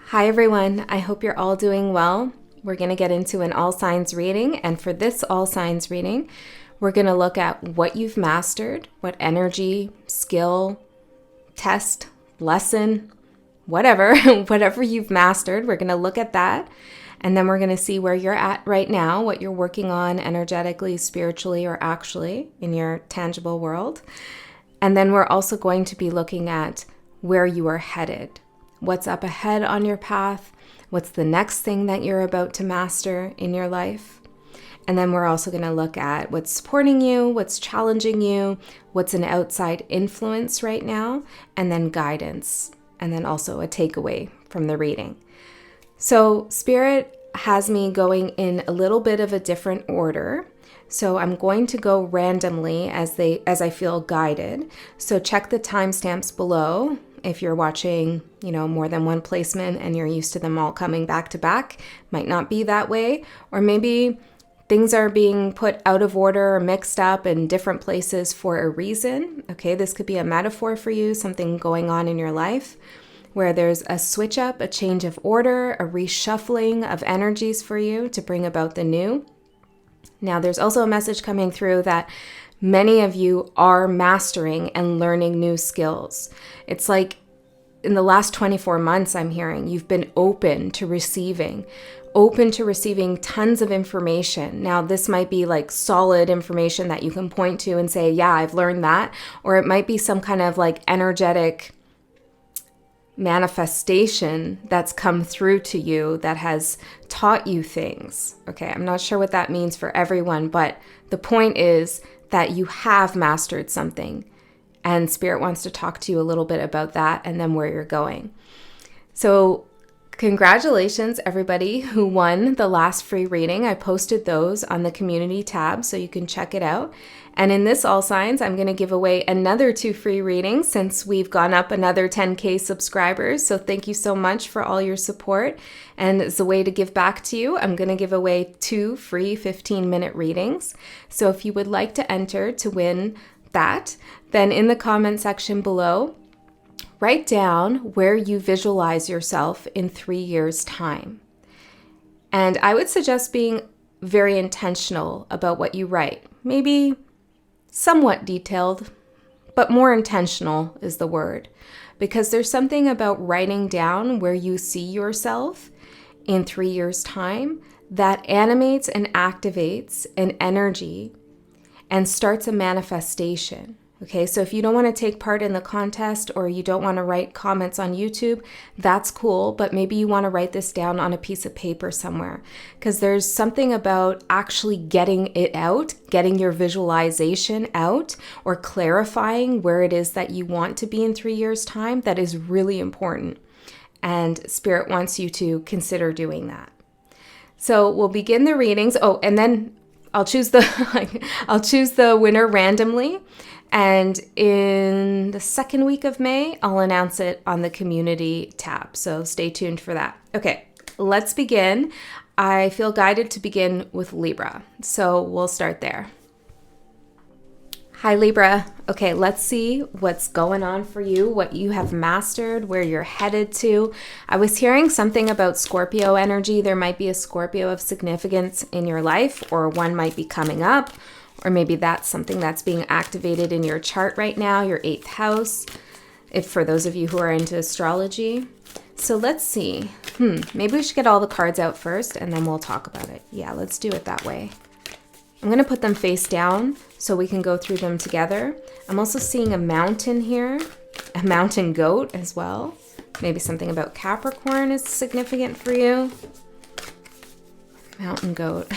Hi everyone, I hope you're all doing well. We're going to get into an all signs reading, and for this all signs reading, we're going to look at what you've mastered, what energy, skill, test, lesson, whatever, whatever you've mastered. We're going to look at that, and then we're going to see where you're at right now, what you're working on energetically, spiritually, or actually in your tangible world. And then we're also going to be looking at where you are headed. What's up ahead on your path? What's the next thing that you're about to master in your life? And then we're also going to look at what's supporting you, what's challenging you, what's an outside influence right now, and then guidance, and then also a takeaway from the reading. So Spirit has me going in a little bit of a different order. So I'm going to go randomly as I feel guided. So check the timestamps below. If you're watching, more than one placement and you're used to them all coming back to back, might not be that way. Or maybe things are being put out of order or mixed up in different places for a reason. Okay, this could be a metaphor for you, something going on in your life where there's a switch up, a change of order, a reshuffling of energies for you to bring about the new. Now, there's also a message coming through that many of you are mastering and learning new skills. It's like in the last 24 months, I'm hearing you've been open to receiving tons of information. Now, this might be like solid information that you can point to and say, yeah, I've learned that. Or it might be some kind of like energetic manifestation that's come through to you that has taught you things. Okay, I'm not sure what that means for everyone, but the point is that you have mastered something, and Spirit wants to talk to you a little bit about that and then where you're going. So congratulations, everybody who won the last free reading. I posted those on the community tab, so you can check it out. And in this All Signs, I'm going to give away another 2 free readings since we've gone up another 10K subscribers. So thank you so much for all your support. And as a way to give back to you, I'm going to give away 2 free 15-minute readings. So if you would like to enter to win that, then in the comment section below, write down where you visualize yourself in 3 years' time. And I would suggest being very intentional about what you write. Maybe somewhat detailed, but more intentional is the word. Because there's something about writing down where you see yourself in 3 years' time that animates and activates an energy and starts a manifestation. Okay, so if you don't want to take part in the contest or you don't want to write comments on YouTube, that's cool, but maybe you want to write this down on a piece of paper somewhere, because there's something about actually getting it out, getting your visualization out, or clarifying where it is that you want to be in 3 years' time that is really important. And Spirit wants you to consider doing that. So we'll begin the readings. Oh, and then I'll choose the winner randomly. And in the second week of May, I'll announce it on the community tab. So stay tuned for that. Okay, let's begin. I feel guided to begin with Libra. So we'll start there. Hi, Libra. Okay, let's see what's going on for you, what you have mastered, where you're headed to. I was hearing something about Scorpio energy. There might be a Scorpio of significance in your life, or one might be coming up. Or maybe that's something that's being activated in your chart right now, your 8th house, if for those of you who are into astrology. So let's see. Maybe we should get all the cards out first and then we'll talk about it. Yeah, let's do it that way. I'm going to put them face down so we can go through them together. I'm also seeing a mountain here, a mountain goat as well. Maybe something about Capricorn is significant for you. Mountain goat.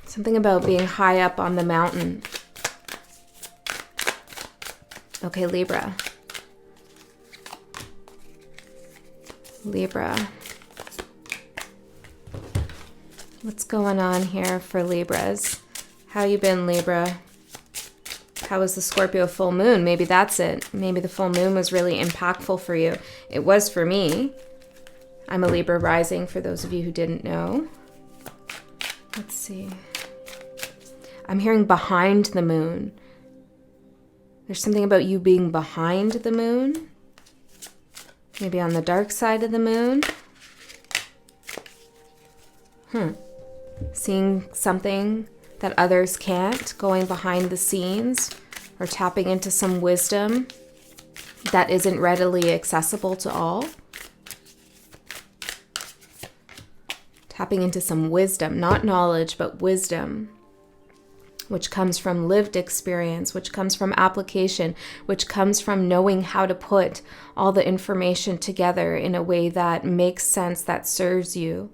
Something about being high up on the mountain. Okay, Libra. What's going on here for Libras? How you been, Libra? How was the Scorpio full moon? Maybe that's it. Maybe the full moon was really impactful for you. It was for me. I'm a Libra rising, for those of you who didn't know. Let's see. I'm hearing behind the moon. There's something about you being behind the moon. Maybe on the dark side of the moon. Seeing something that others can't, going behind the scenes, or tapping into some wisdom that isn't readily accessible to all. Tapping into some wisdom, not knowledge, but wisdom, which comes from lived experience, which comes from application, which comes from knowing how to put all the information together in a way that makes sense, that serves you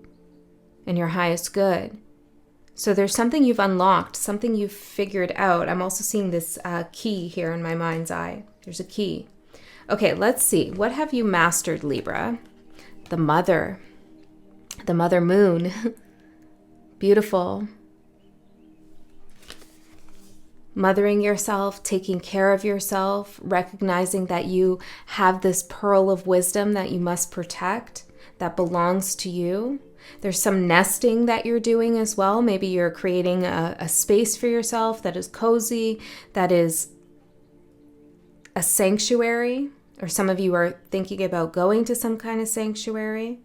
and your highest good. So there's something you've unlocked, something you've figured out. I'm also seeing this key here in my mind's eye. There's a key. Okay, let's see. What have you mastered, Libra? The mother moon. Beautiful. Mothering yourself, taking care of yourself, recognizing that you have this pearl of wisdom that you must protect, that belongs to you. There's some nesting that you're doing as well. Maybe you're creating a space for yourself that is cozy, that is a sanctuary, or some of you are thinking about going to some kind of sanctuary.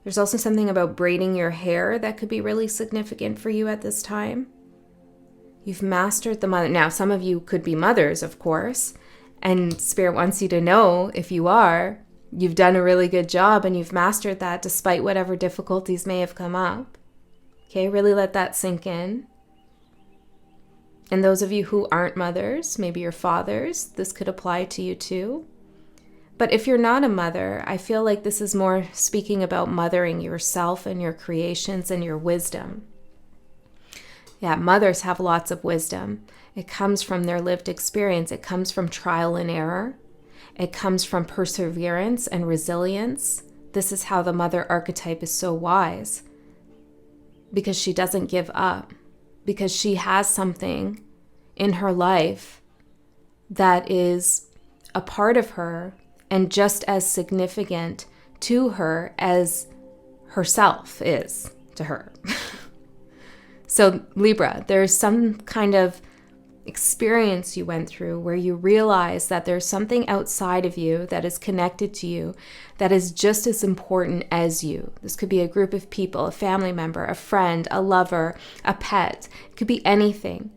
There's also something about braiding your hair that could be really significant for you at this time. You've mastered the mother. Now, some of you could be mothers, of course, and Spirit wants you to know, if you are, you've done a really good job and you've mastered that despite whatever difficulties may have come up. Okay, really let that sink in. And those of you who aren't mothers, maybe you're fathers, this could apply to you too. But if you're not a mother, I feel like this is more speaking about mothering yourself and your creations and your wisdom. Yeah, mothers have lots of wisdom. It comes from their lived experience. It comes from trial and error. It comes from perseverance and resilience. This is how the mother archetype is so wise, because she doesn't give up, because she has something in her life that is a part of her and just as significant to her as herself is to her. So Libra, there's some kind of experience you went through where you realize that there's something outside of you that is connected to you that is just as important as you. This could be a group of people, a family member, a friend, a lover, a pet. It could be anything.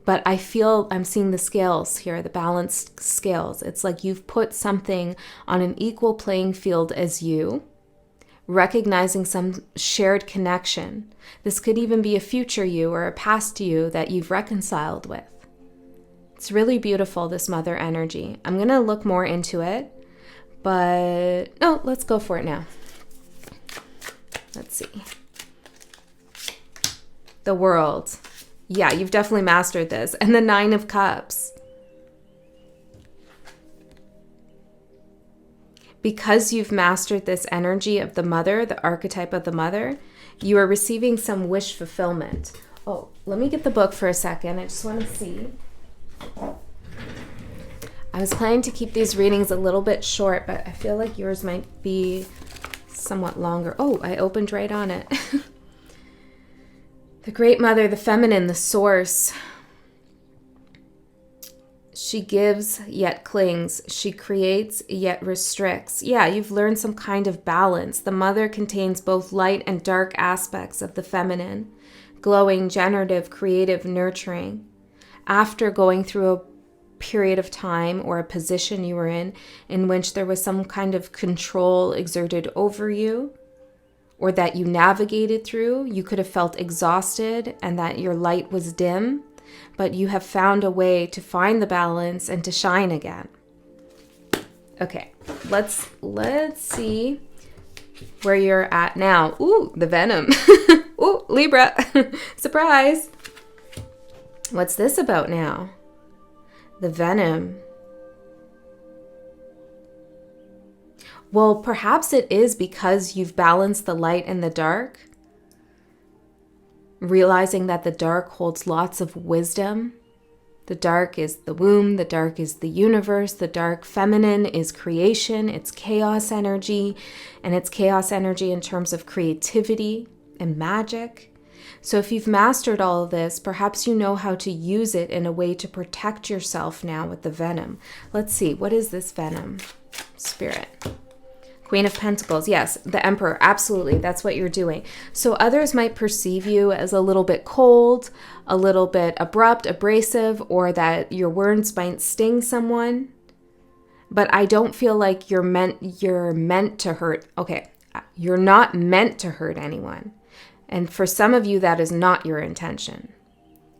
But I feel I'm seeing the scales here, the balanced scales. It's like you've put something on an equal playing field as you, recognizing some shared connection. This could even be a future you or a past you that you've reconciled with. It's really beautiful, this mother energy. I'm going to look more into it, but no, let's go for it now. Let's see. The World. Yeah, you've definitely mastered this. And the Nine of Cups. Because you've mastered this energy of the mother, the archetype of the mother, you are receiving some wish fulfillment. Oh, let me get the book for a second. I just want to see. I was planning to keep these readings a little bit short, but I feel like yours might be somewhat longer. Oh, I opened right on it. The Great Mother, the feminine, the source. She gives yet clings. She creates yet restricts. Yeah, you've learned some kind of balance. The mother contains both light and dark aspects of the feminine. Glowing, generative, creative, nurturing. After going through a period of time or a position you were in which there was some kind of control exerted over you, or that you navigated through, you could have felt exhausted and that your light was dim, but you have found a way to find the balance and to shine again. Okay, let's see where you're at now. Ooh, the Venom. Ooh, Libra. Surprise. What's this about now? The Venom. Well, perhaps it is because you've balanced the light and the dark, realizing that the dark holds lots of wisdom. The dark is the womb, the dark is the universe, the dark feminine is creation, it's chaos energy, and it's chaos energy in terms of creativity and magic. So if you've mastered all of this, perhaps you know how to use it in a way to protect yourself now with the Venom. Let's see, what is this Venom? Spirit. Queen of Pentacles, yes, the Emperor, absolutely, that's what you're doing. So others might perceive you as a little bit cold, a little bit abrupt, abrasive, or that your words might sting someone. But I don't feel like you're meant to hurt. Okay, you're not meant to hurt anyone. And for some of you, that is not your intention.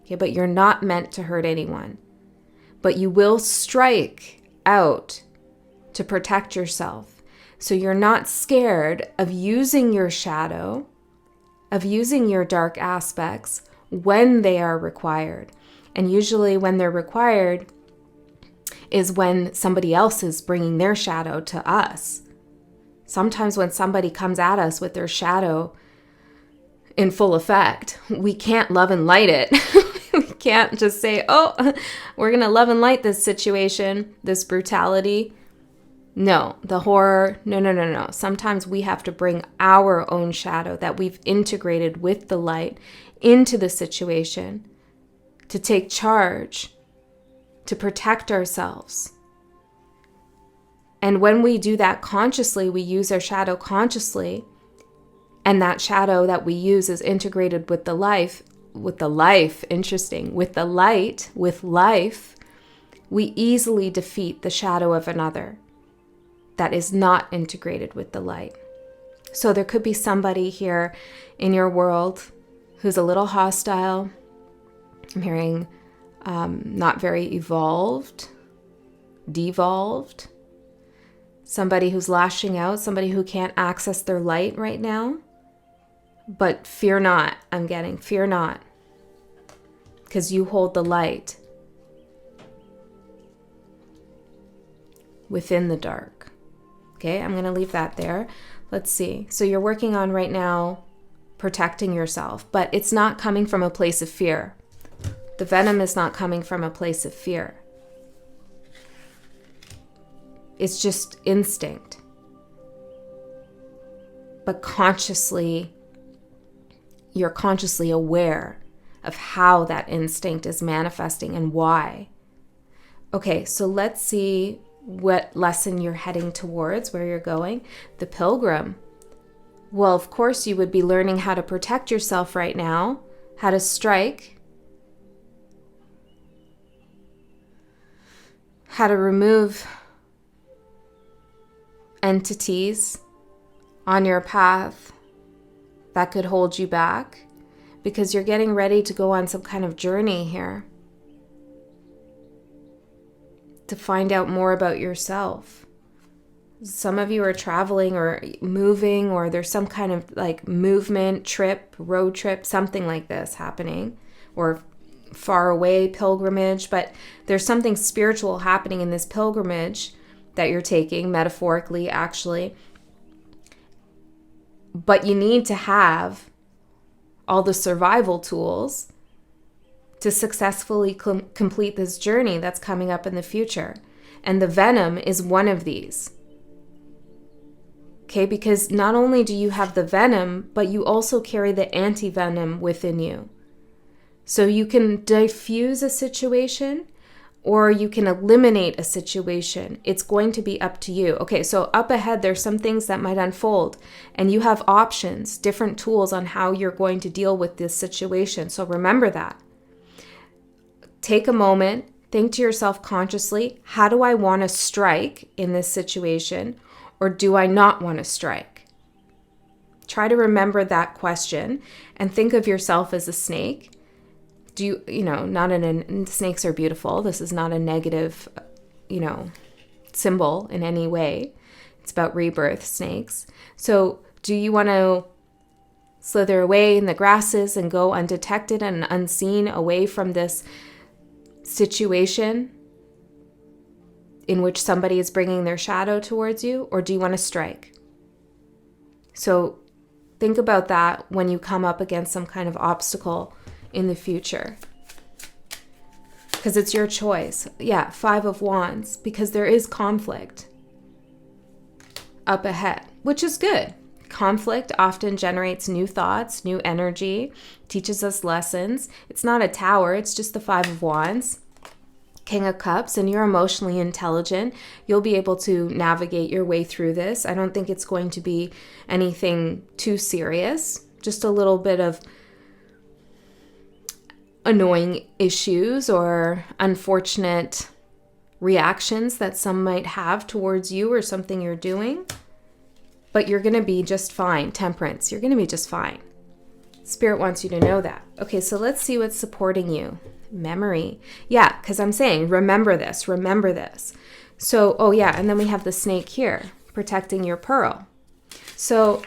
Okay, but you're not meant to hurt anyone. But you will strike out to protect yourself. So you're not scared of using your shadow, of using your dark aspects when they are required. And usually when they're required is when somebody else is bringing their shadow to us. Sometimes when somebody comes at us with their shadow in full effect, we can't love and light it. We can't just say, oh, we're going to love and light this situation, this brutality. No, the horror, no. Sometimes we have to bring our own shadow that we've integrated with the light into the situation to take charge, to protect ourselves. And when we do that consciously, we use our shadow consciously, and that shadow that we use is integrated with the light, with life, we easily defeat the shadow of another that is not integrated with the light. So there could be somebody here in your world who's a little hostile. I'm hearing not very evolved, devolved. Somebody who's lashing out, somebody who can't access their light right now. But fear not, I'm getting, fear not. Because you hold the light within the dark. Okay, I'm going to leave that there. Let's see. So you're working on right now protecting yourself, but it's not coming from a place of fear. The venom is not coming from a place of fear. It's just instinct. But consciously, you're consciously aware of how that instinct is manifesting and why. Okay, so let's see what lesson you're heading towards, where you're going. The Pilgrim. Well, of course, you would be learning how to protect yourself right now, how to strike, how to remove entities on your path that could hold you back, because you're getting ready to go on some kind of journey here to find out more about yourself. Some of you are traveling or moving, or there's some kind of like movement, trip, road trip, something like this happening, or far away pilgrimage, but there's something spiritual happening in this pilgrimage that you're taking, metaphorically, actually. But you need to have all the survival tools to successfully complete this journey that's coming up in the future. And the venom is one of these. Okay, because not only do you have the venom, but you also carry the anti-venom within you. So you can diffuse a situation or you can eliminate a situation. It's going to be up to you. Okay, so up ahead, there's some things that might unfold, and you have options, different tools on how you're going to deal with this situation. So remember that. Take a moment, think to yourself consciously, how do I want to strike in this situation, or do I not want to strike? Try to remember that question and think of yourself as a snake. Do you, snakes are beautiful. This is not a negative, symbol in any way. It's about rebirth, snakes. So do you want to slither away in the grasses and go undetected and unseen away from this situation in which somebody is bringing their shadow towards you? Or do you want to strike? So think about that when you come up against some kind of obstacle in the future, because it's your choice. Yeah, 5 of Wands, because there is conflict up ahead, which is good. Conflict often generates new thoughts, new energy, teaches us lessons. It's not a tower, it's just the 5 of Wands. King of Cups, and you're emotionally intelligent. You'll be able to navigate your way through this. I don't think it's going to be anything too serious, just a little bit of annoying issues or unfortunate reactions that some might have towards you or something you're doing. But you're going to be just fine. Temperance, you're going to be just fine. Spirit wants you to know that. Okay, so let's see what's supporting you. Memory. Yeah, because I'm saying, remember this, remember this. So, oh yeah, and then we have the snake here, protecting your pearl. So,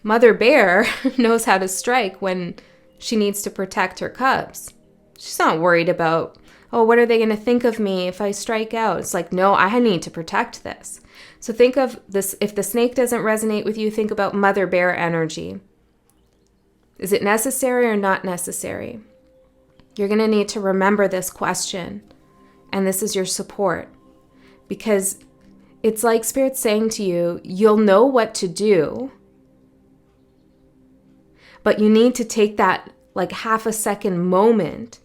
Mother Bear knows how to strike when she needs to protect her cubs. She's not worried about, oh, what are they going to think of me if I strike out? It's like, no, I need to protect this. So think of this, if the snake doesn't resonate with you, think about Mother Bear energy. Is it necessary or not necessary? You're going to need to remember this question, and this is your support, because it's like Spirit's saying to you, you'll know what to do, but you need to take that like half a second moment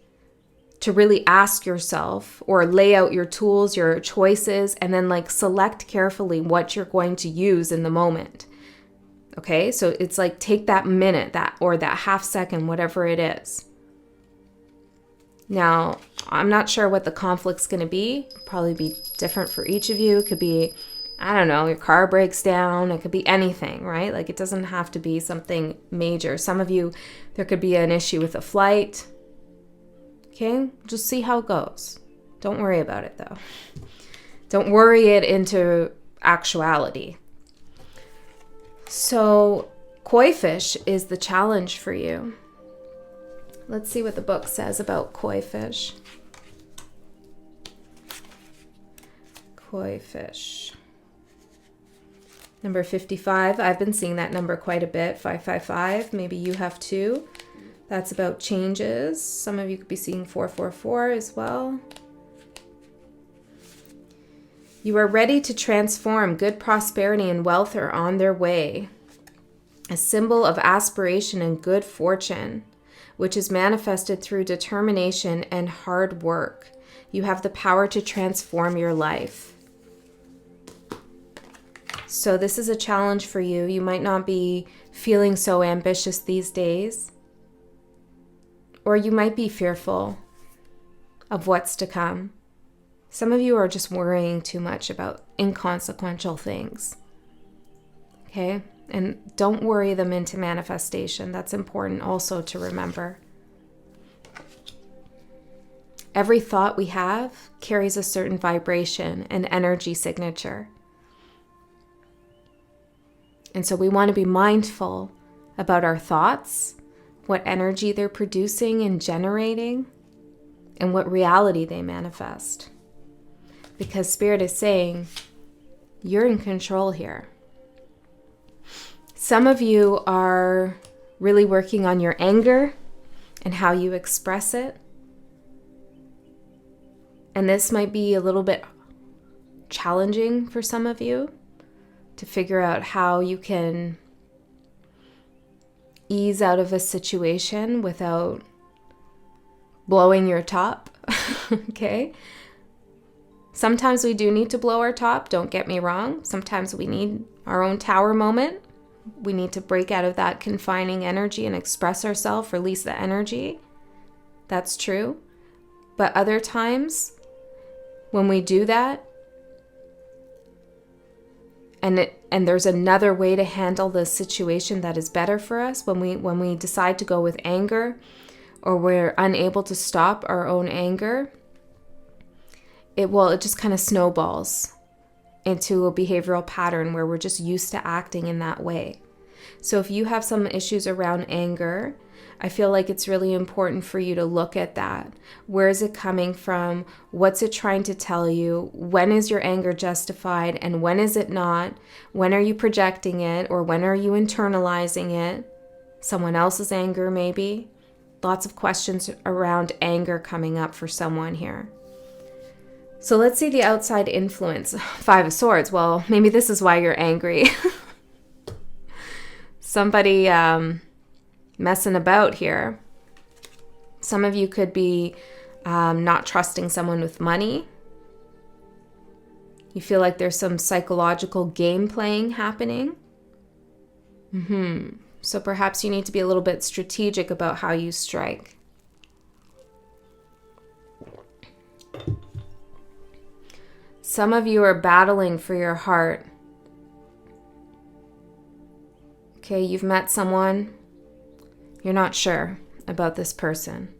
to really ask yourself or lay out your tools, your choices, and then like select carefully what you're going to use in the moment. Okay, so it's like take that minute, that half second, whatever it is. Now, I'm not sure what the conflict's going to be. Probably be different for each of you. It could be, I don't know, your car breaks down. It could be anything, right? Like it doesn't have to be something major. Some of you, there could be an issue with a flight. Okay, just see how it goes. Don't worry about it though. Don't worry it into actuality. So, koi fish is the challenge for you. Let's see what the book says about koi fish. Koi fish. Number 55. I've been seeing that number quite a bit. 555. Maybe you have too. That's about changes. Some of you could be seeing 444 as well. You are ready to transform. Good prosperity and wealth are on their way. A symbol of aspiration and good fortune, which is manifested through determination and hard work. You have the power to transform your life. So this is a challenge for you. You might not be feeling so ambitious these days, or you might be fearful of what's to come. Some of you are just worrying too much about inconsequential things. Okay? And don't worry them into manifestation. That's important also to remember. Every thought we have carries a certain vibration and energy signature. And so we want to be mindful about our thoughts, what energy they're producing and generating, and what reality they manifest. Because Spirit is saying, you're in control here. Some of you are really working on your anger and how you express it. And this might be a little bit challenging for some of you to figure out how you can ease out of a situation without blowing your top. Okay? Sometimes we do need to blow our top, don't get me wrong. Sometimes we need our own tower moment. We need to break out of that confining energy and express ourselves, release the energy. That's true. But other times, when we do that, and there's another way to handle the situation that is better for us, when we decide to go with anger, or we're unable to stop our own anger, it just kind of snowballs into a behavioral pattern where we're just used to acting in that way. So if you have some issues around anger, I feel like it's really important for you to look at that. Where is it coming from? What's it trying to tell you? When is your anger justified and when is it not? When are you projecting it, or when are you internalizing it? Someone else's anger maybe? Lots of questions around anger coming up for someone here. So let's see the outside influence. 5 of Swords. Well, maybe this is why you're angry. Somebody messing about here. Some of you could be not trusting someone with money. You feel like there's some psychological game playing happening. So perhaps you need to be a little bit strategic about how you strike. Some of you are battling for your heart. Okay, you've met someone. You're not sure about this person.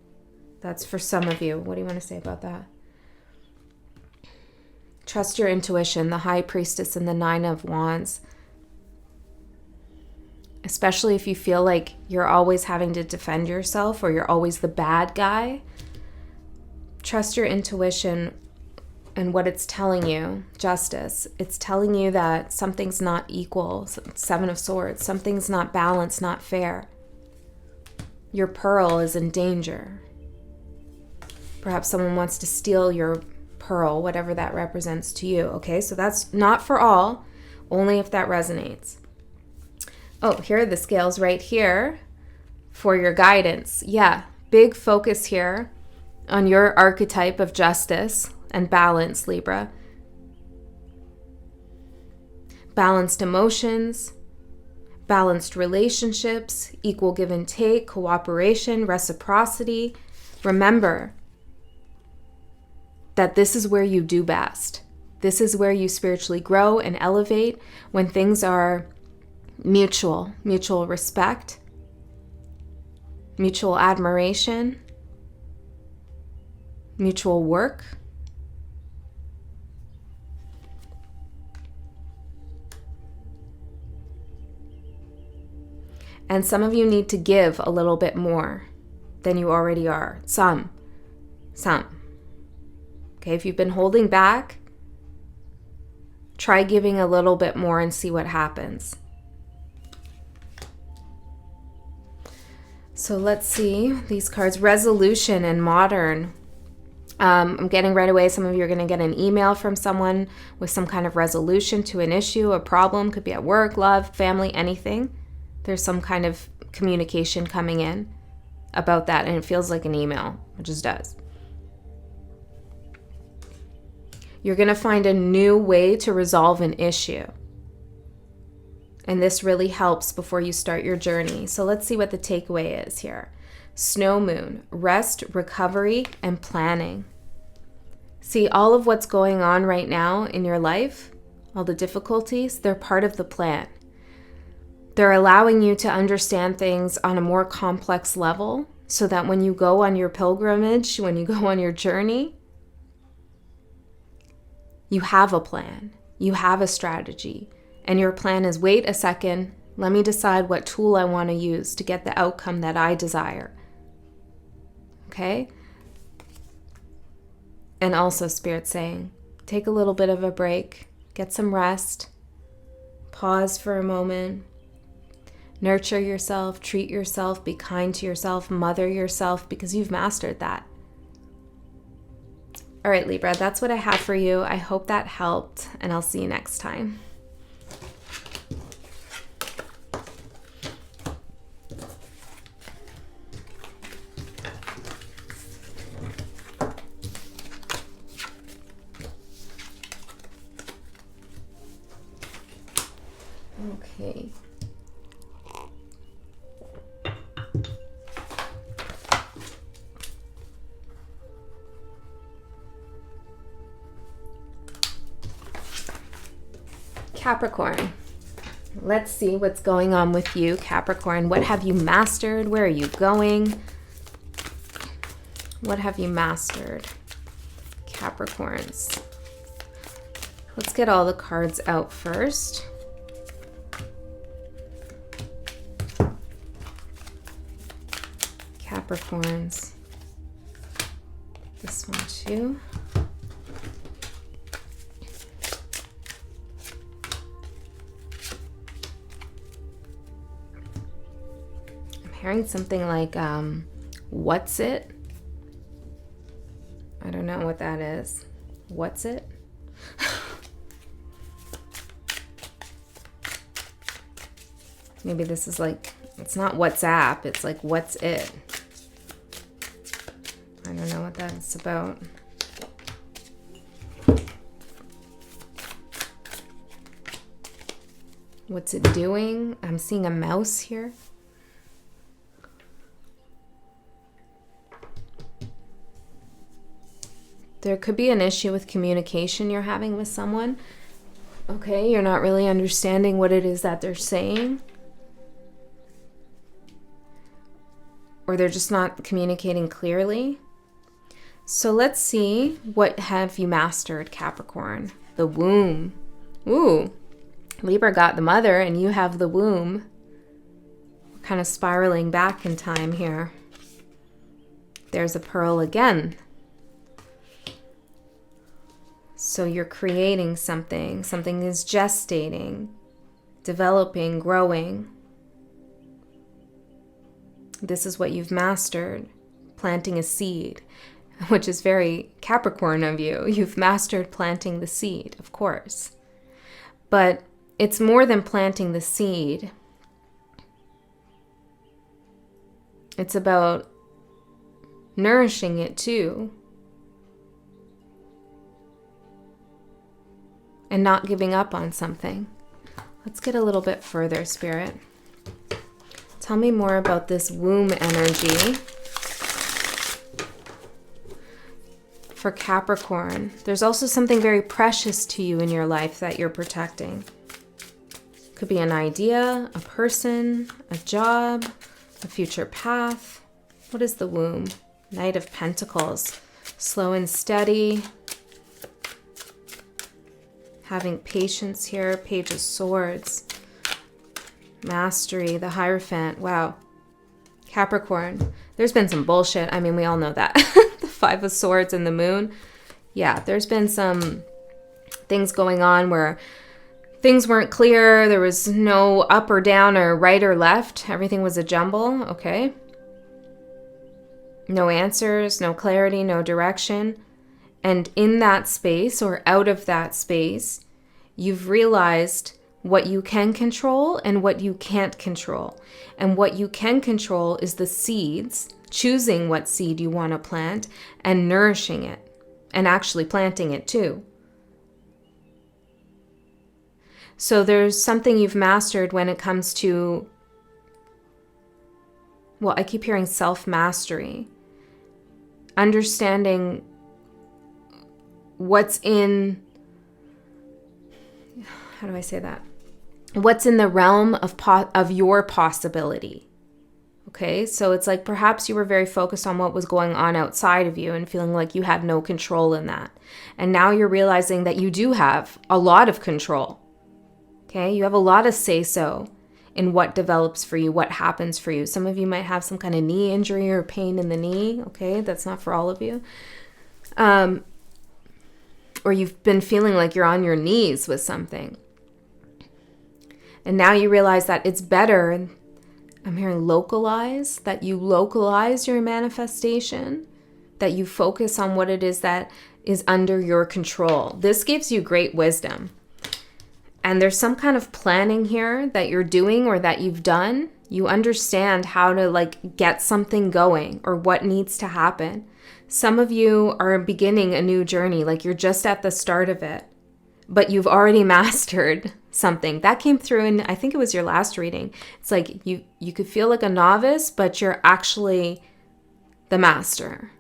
That's for some of you. What do you want to say about that? Trust your intuition, the High Priestess and the Nine of Wands. Especially if you feel like you're always having to defend yourself or you're always the bad guy. Trust your intuition and what it's telling you. Justice. It's telling you that something's not equal. Seven of Swords. Something's not balanced, not fair. Your pearl is in danger. Perhaps someone wants to steal your pearl, whatever that represents to you. Okay, so that's not for all, only if that resonates. Oh, here are the scales right here for your guidance. Yeah, big focus here on your archetype of justice and balance, Libra. Balanced emotions, balanced relationships, equal give and take, cooperation, reciprocity. Remember that this is where you do best. This is where you spiritually grow and elevate, when things are mutual respect, mutual admiration, mutual work. And some of you need to give a little bit more than you already are. Some. Okay, if you've been holding back, try giving a little bit more and see what happens. So let's see these cards. Resolution and modern. I'm getting right away. Some of you are going to get an email from someone with some kind of resolution to an issue, a problem. Could be at work, love, family, anything. There's some kind of communication coming in about that, and it feels like an email. It just does. You're going to find a new way to resolve an issue. And this really helps before you start your journey. So let's see what the takeaway is here. Snow moon, rest, recovery, and planning. See, all of what's going on right now in your life, all the difficulties, they're part of the plan. They're allowing you to understand things on a more complex level so that when you go on your pilgrimage, when you go on your journey, you have a plan, you have a strategy, and your plan is, wait a second, let me decide what tool I want to use to get the outcome that I desire. Okay? And also Spirit saying, take a little bit of a break, get some rest, pause for a moment, nurture yourself, treat yourself, be kind to yourself, mother yourself, because you've mastered that. All right, Libra, that's what I have for you. I hope that helped, and I'll see you next time. Okay. Capricorn. Let's see what's going on with you, Capricorn. What have you mastered? Where are you going? What have you mastered, Capricorns? Let's get all the cards out first. Capricorns. This one too. Hearing something like, what's it? I don't know what that is. What's it? Maybe this is like, it's not WhatsApp, it's like, what's it? I don't know what that's about. What's it doing? I'm seeing a mouse here. There could be an issue with communication you're having with someone. Okay, you're not really understanding what it is that they're saying. Or they're just not communicating clearly. So let's see, what have you mastered, Capricorn? The womb. Ooh, Libra got the mother and you have the womb. We're kind of spiraling back in time here. There's a pearl again. So you're creating something. Something is gestating, developing, growing. This is what you've mastered, planting a seed, which is very Capricorn of you. You've mastered planting the seed, of course. But it's more than planting the seed. It's about nourishing it too. And not giving up on something. Let's get a little bit further, Spirit. Tell me more about this womb energy for Capricorn. There's also something very precious to you in your life that you're protecting. Could be an idea, a person, a job, a future path. What is the womb? Knight of Pentacles. Slow and steady. Having patience here. Page of Swords. Mastery, the Hierophant. Wow. Capricorn. There's been some bullshit. I mean, we all know that. The Five of Swords and the Moon. Yeah, there's been some things going on where things weren't clear. There was no up or down or right or left. Everything was a jumble. Okay. No answers, no clarity, no direction. And in that space or out of that space, you've realized what you can control and what you can't control. And what you can control is the seeds, choosing what seed you want to plant and nourishing it and actually planting it too. So there's something you've mastered when it comes to, well, I keep hearing self-mastery. Understanding what's in, how do I say that? What's in the realm of your possibility. Okay, so it's like perhaps you were very focused on what was going on outside of you and feeling like you had no control in that. And now you're realizing that you do have a lot of control. Okay, you have a lot of say-so in what develops for you, what happens for you. Some of you might have some kind of knee injury or pain in the knee. Okay, that's not for all of you. Or you've been feeling like you're on your knees with something. And now you realize that it's better, I'm hearing localize, that you localize your manifestation, that you focus on what it is that is under your control. This gives you great wisdom. And there's some kind of planning here that you're doing or that you've done. You understand how to get something going or what needs to happen. Some of you are beginning a new journey, like you're just at the start of it, but you've already mastered something. That came through in, I think it was your last reading. It's like you could feel like a novice, but you're actually the master.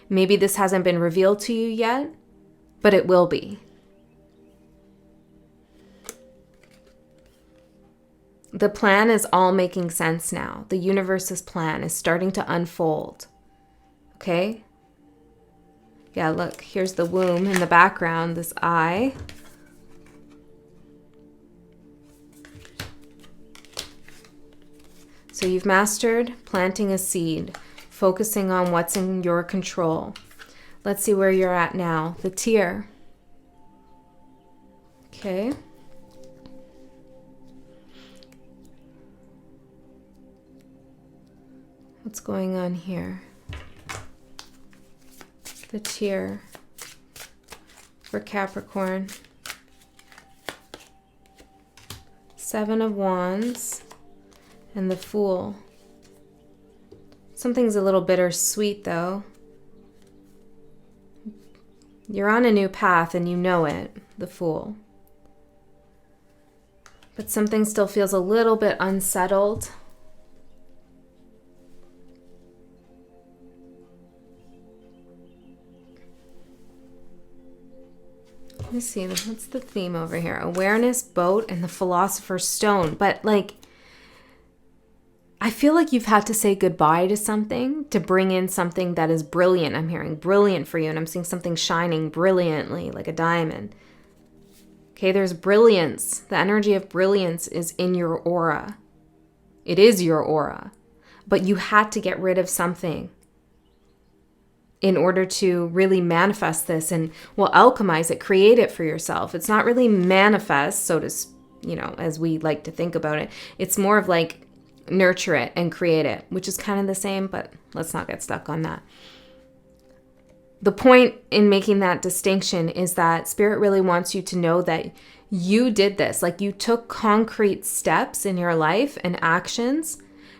Maybe this hasn't been revealed to you yet, but it will be. The plan is all making sense now. The universe's plan is starting to unfold. Okay? Yeah, look, here's the womb in the background, this eye. So you've mastered planting a seed, focusing on what's in your control. Let's see where you're at now. The tear. Okay. What's going on here? The tear for Capricorn. Seven of Wands and the Fool. Something's a little bittersweet though. You're on a new path and you know it, the Fool. But something still feels a little bit unsettled. Let me see, what's the theme over here? Awareness, boat, and the Philosopher's Stone. But like, I feel like you've had to say goodbye to something to bring in something that is brilliant. I'm hearing brilliant for you, and I'm seeing something shining brilliantly like a diamond. Okay, there's brilliance. The energy of brilliance is in your aura. It is your aura. But you had to get rid of something in order to really manifest this and, well, alchemize it, create it for yourself. It's not really manifest, so to, as we like to think about it. It's more of like nurture it and create it, which is kind of the same, but let's not get stuck on that. The point in making that distinction is that Spirit really wants you to know that you did this. Like, you took concrete steps in your life and actions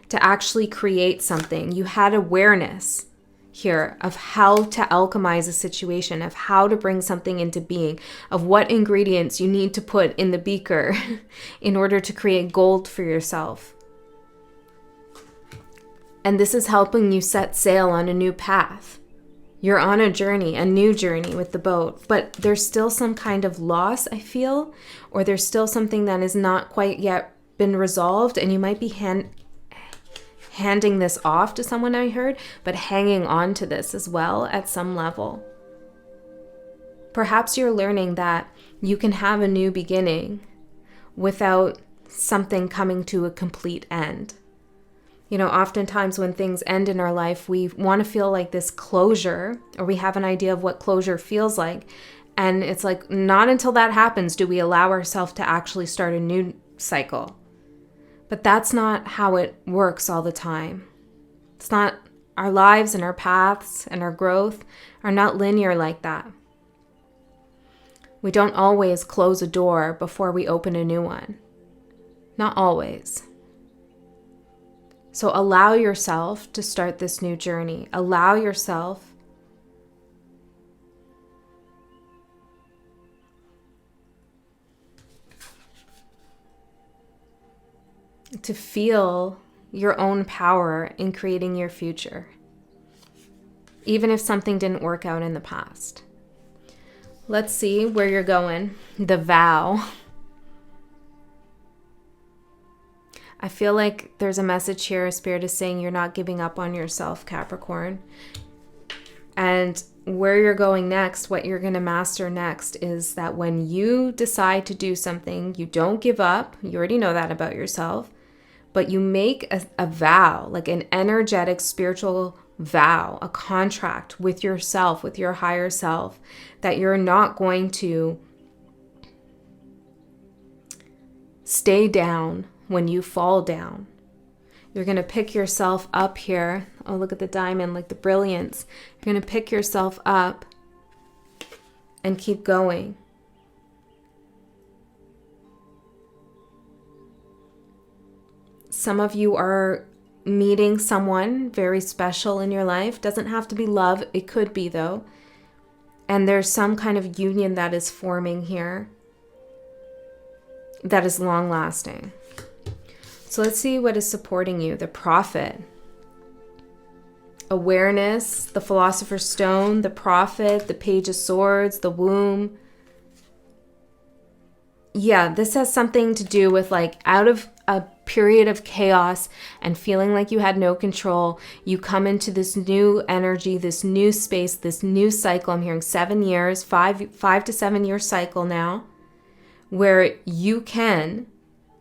to actually create something. You had awareness here of how to alchemize a situation, of how to bring something into being, of what ingredients you need to put in the beaker in order to create gold for yourself. And this is helping you set sail on a new path. You're on a journey, a new journey with the boat, but there's still some kind of loss, I feel, or there's still something that is not quite yet been resolved, and you might be handing this off to someone, I heard, but hanging on to this as well at some level. Perhaps you're learning that you can have a new beginning without something coming to a complete end. Oftentimes when things end in our life, we want to feel like this closure, or we have an idea of what closure feels like. And it's like, not until that happens do we allow ourselves to actually start a new cycle. But that's not how it works all the time. It's not, our lives and our paths and our growth are not linear like that. We don't always close a door before we open a new one. Not always. So allow yourself to start this new journey. Allow yourself to feel your own power in creating your future, even if something didn't work out in the past. Let's see where you're going. The vow. I feel like there's a message here. Spirit is saying you're not giving up on yourself, Capricorn. And where you're going next, what you're going to master next, is that when you decide to do something, you don't give up. You already know that about yourself. But you make a vow, like an energetic spiritual vow, a contract with yourself, with your higher self, that you're not going to stay down when you fall down. You're going to pick yourself up here. Oh, look at the diamond, like the brilliance. You're going to pick yourself up and keep going. Some of you are meeting someone very special in your life. Doesn't have to be love. It could be, though. And there's some kind of union that is forming here that is long-lasting. So let's see what is supporting you. The Prophet. Awareness, the Philosopher's Stone, the Prophet, the Page of Swords, the Womb. Yeah, this has something to do with like out of a period of chaos and feeling like you had no control. You come into this new energy, this new space, this new cycle. I'm hearing 7 years, 5 to 7 year cycle now, where you can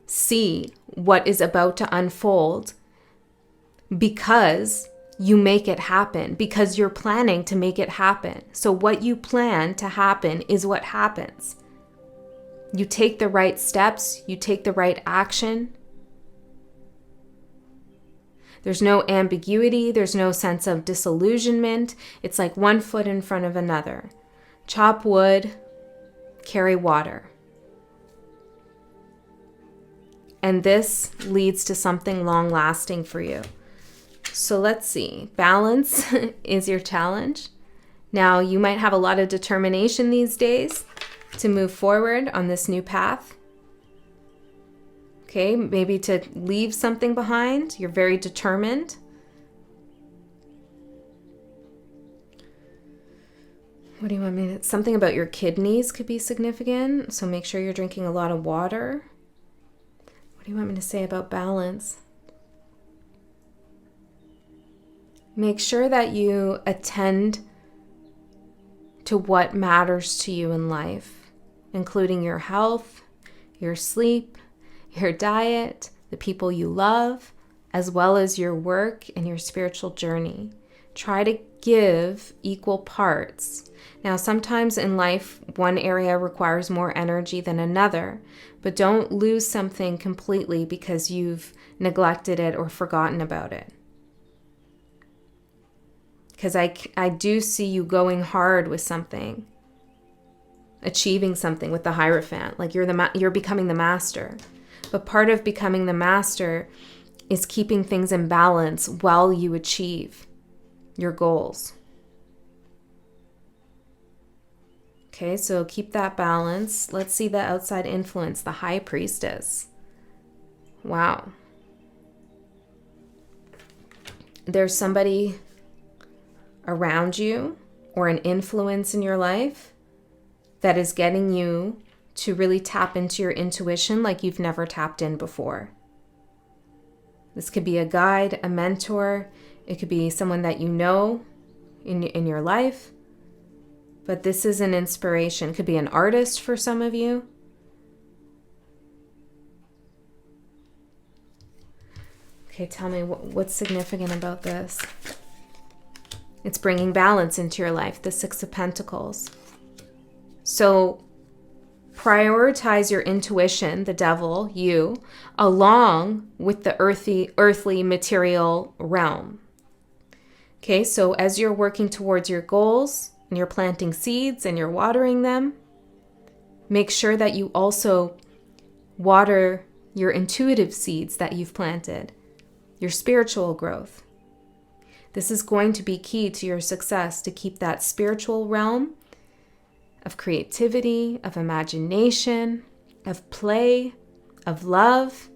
see what is about to unfold because you make it happen, because you're planning to make it happen. So what you plan to happen is what happens. You take the right steps, you take the right action. There's no ambiguity, there's no sense of disillusionment. It's like one foot in front of another. Chop wood, carry water. And this leads to something long-lasting for you. So let's see. Balance is your challenge. Now, you might have a lot of determination these days to move forward on this new path. Okay, maybe to leave something behind. You're very determined. What do you want me to... Something about your kidneys could be significant. So make sure you're drinking a lot of water. What do you want me to say about balance? Make sure that you attend to what matters to you in life, including your health, your sleep, your diet, the people you love, as well as your work and your spiritual journey. Try to give equal parts. Now, sometimes in life, one area requires more energy than another, but don't lose something completely because you've neglected it or forgotten about it. Because I do see you going hard with something, achieving something with the Hierophant, like you're becoming the master. But part of becoming the master is keeping things in balance while you achieve your goals. Okay, so keep that balance. Let's see the outside influence, the High Priestess. Wow. There's somebody around you or an influence in your life that is getting you to really tap into your intuition like you've never tapped in before. This could be a guide, a mentor. It could be someone that you know in your life. But this is an inspiration. It could be an artist for some of you. Okay, tell me what's significant about this. It's bringing balance into your life, the Six of Pentacles. So prioritize your intuition, the devil, you, along with the earthly material realm. Okay, so as you're working towards your goals and you're planting seeds and you're watering them, make sure that you also water your intuitive seeds that you've planted, your spiritual growth. This is going to be key to your success, to keep that spiritual realm of creativity, of imagination, of play, of love,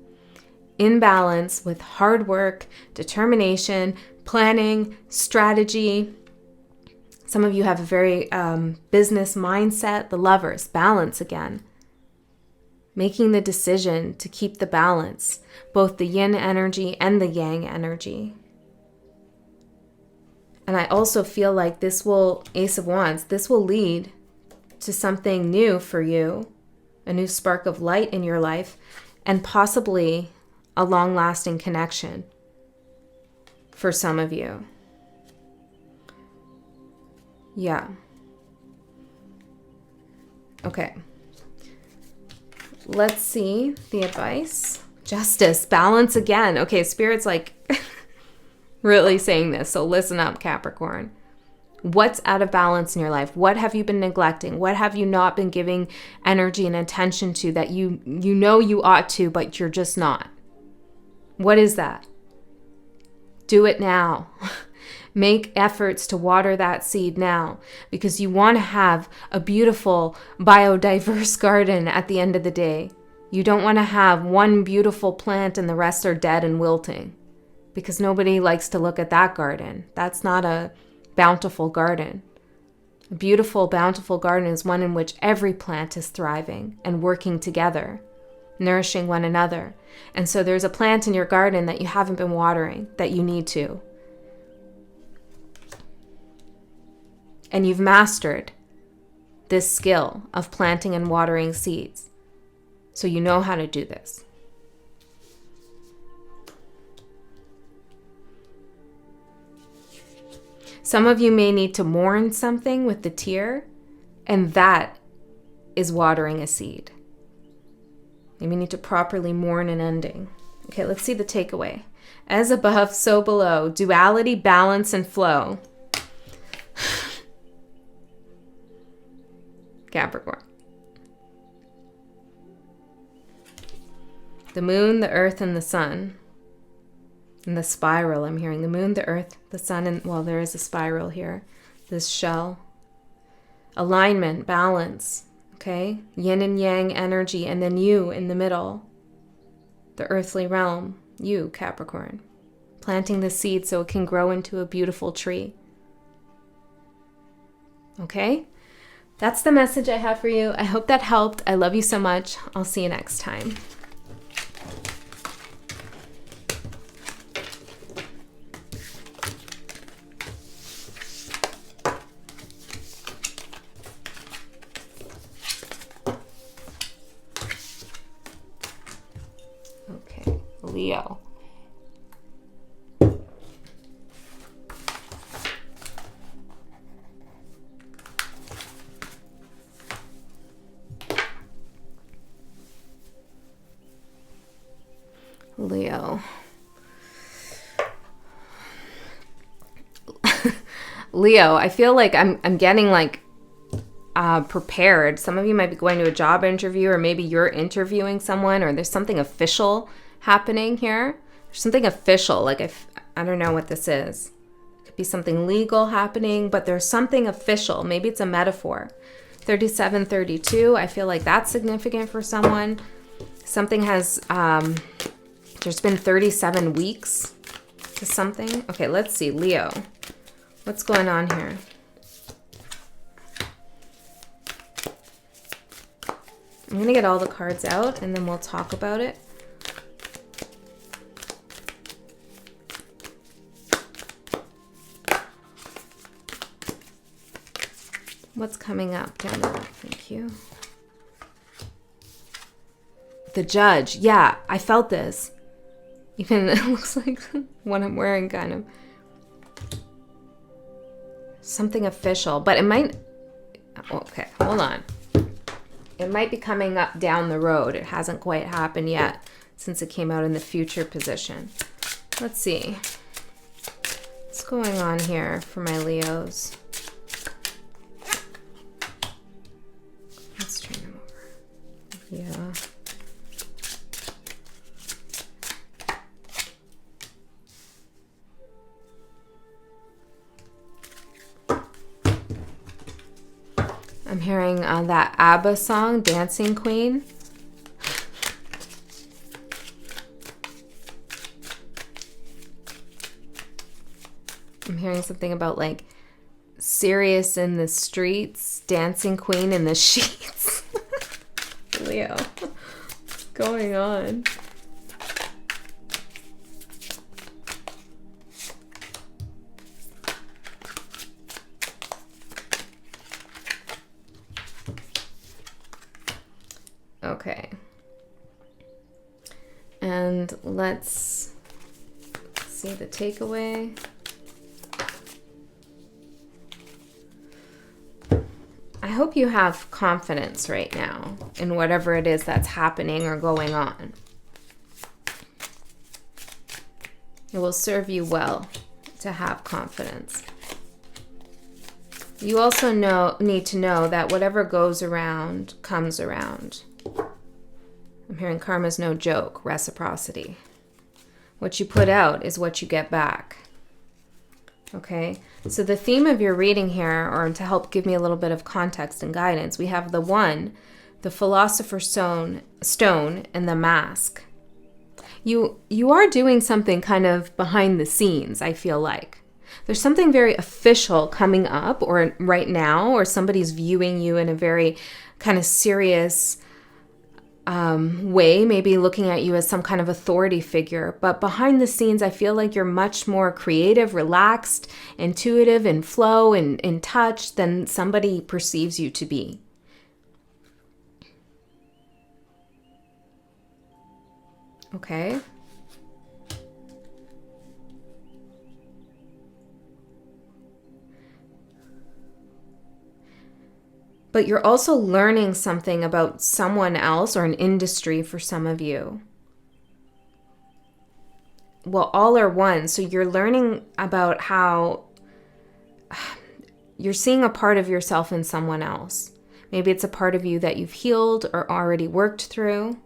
in balance with hard work, determination, planning, strategy. Some of you have a very business mindset. The Lovers, balance again. Making the decision to keep the balance, both the yin energy and the yang energy. And I also feel like this will, Ace of Wands, this will lead to something new for you, a new spark of light in your life, and possibly a long-lasting connection for some of you. Yeah. Okay. Let's see the advice. Justice, balance again. Okay, Spirit's like really saying this, so listen up, Capricorn. What's out of balance in your life? What have you been neglecting? What have you not been giving energy and attention to that you know you ought to, but you're just not? What is that? Do it now. Make efforts to water that seed now, because you want to have a beautiful, biodiverse garden at the end of the day. You don't want to have one beautiful plant and the rest are dead and wilting, because nobody likes to look at that garden. That's not a bountiful garden. A beautiful, bountiful garden is one in which every plant is thriving and working together, nourishing one another. And so there's a plant in your garden that you haven't been watering, that you need to. And you've mastered this skill of planting and watering seeds. So you know how to do this. Some of you may need to mourn something with the tear, and that is watering a seed. Maybe you need to properly mourn an ending. Okay, let's see the takeaway. As above, so below. Duality, balance, and flow. Capricorn. The moon, the earth, and the sun. And the spiral, I'm hearing the moon, the earth, the sun, and well, there is a spiral here. This shell alignment, balance, okay? Yin and yang energy, and then you in the middle, the earthly realm, you, Capricorn, planting the seed so it can grow into a beautiful tree. Okay? That's the message I have for you. I hope that helped. I love you so much. I'll see you next time. Okay, Leo. Leo. Leo, I feel like I'm getting like prepared. Some of you might be going to a job interview, or maybe you're interviewing someone, or there's something official happening here. There's something official, like I don't know what this is. It could be something legal happening, but there's something official. Maybe it's a metaphor. 3732, I feel like that's significant for someone. Something has there's been 37 weeks to something. Okay, let's see. Leo, what's going on here? I'm going to get all the cards out and then we'll talk about it. What's coming up down there? Thank you. The Judge. Yeah, I felt this. Even it looks like what I'm wearing, kind of. Something official, but it might... Okay, hold on. It might be coming up down the road. It hasn't quite happened yet since it came out in the future position. Let's see. What's going on here for my Leos? Let's turn them over. Yeah. I'm hearing that ABBA song, Dancing Queen. I'm hearing something about like Sirius in the streets, Dancing Queen in the sheets. Leo, what's going on? Okay. And let's see the takeaway. I hope you have confidence right now in whatever it is that's happening or going on. It will serve you well to have confidence. You also need to know that whatever goes around comes around. I'm hearing karma's no joke, reciprocity. What you put out is what you get back. Okay, so the theme of your reading here, or to help give me a little bit of context and guidance, we have the One, the Philosopher's Stone, and the Mask. You are doing something kind of behind the scenes, I feel like. There's something very official coming up, or right now, or somebody's viewing you in a very kind of serious way, maybe looking at you as some kind of authority figure. But behind the scenes, I feel like you're much more creative, relaxed, intuitive, in flow, and in touch than somebody perceives you to be. Okay. But you're also learning something about someone else or an industry for some of you. Well, all are one. So you're learning about how you're seeing a part of yourself in someone else. Maybe it's a part of you that you've healed or already worked through.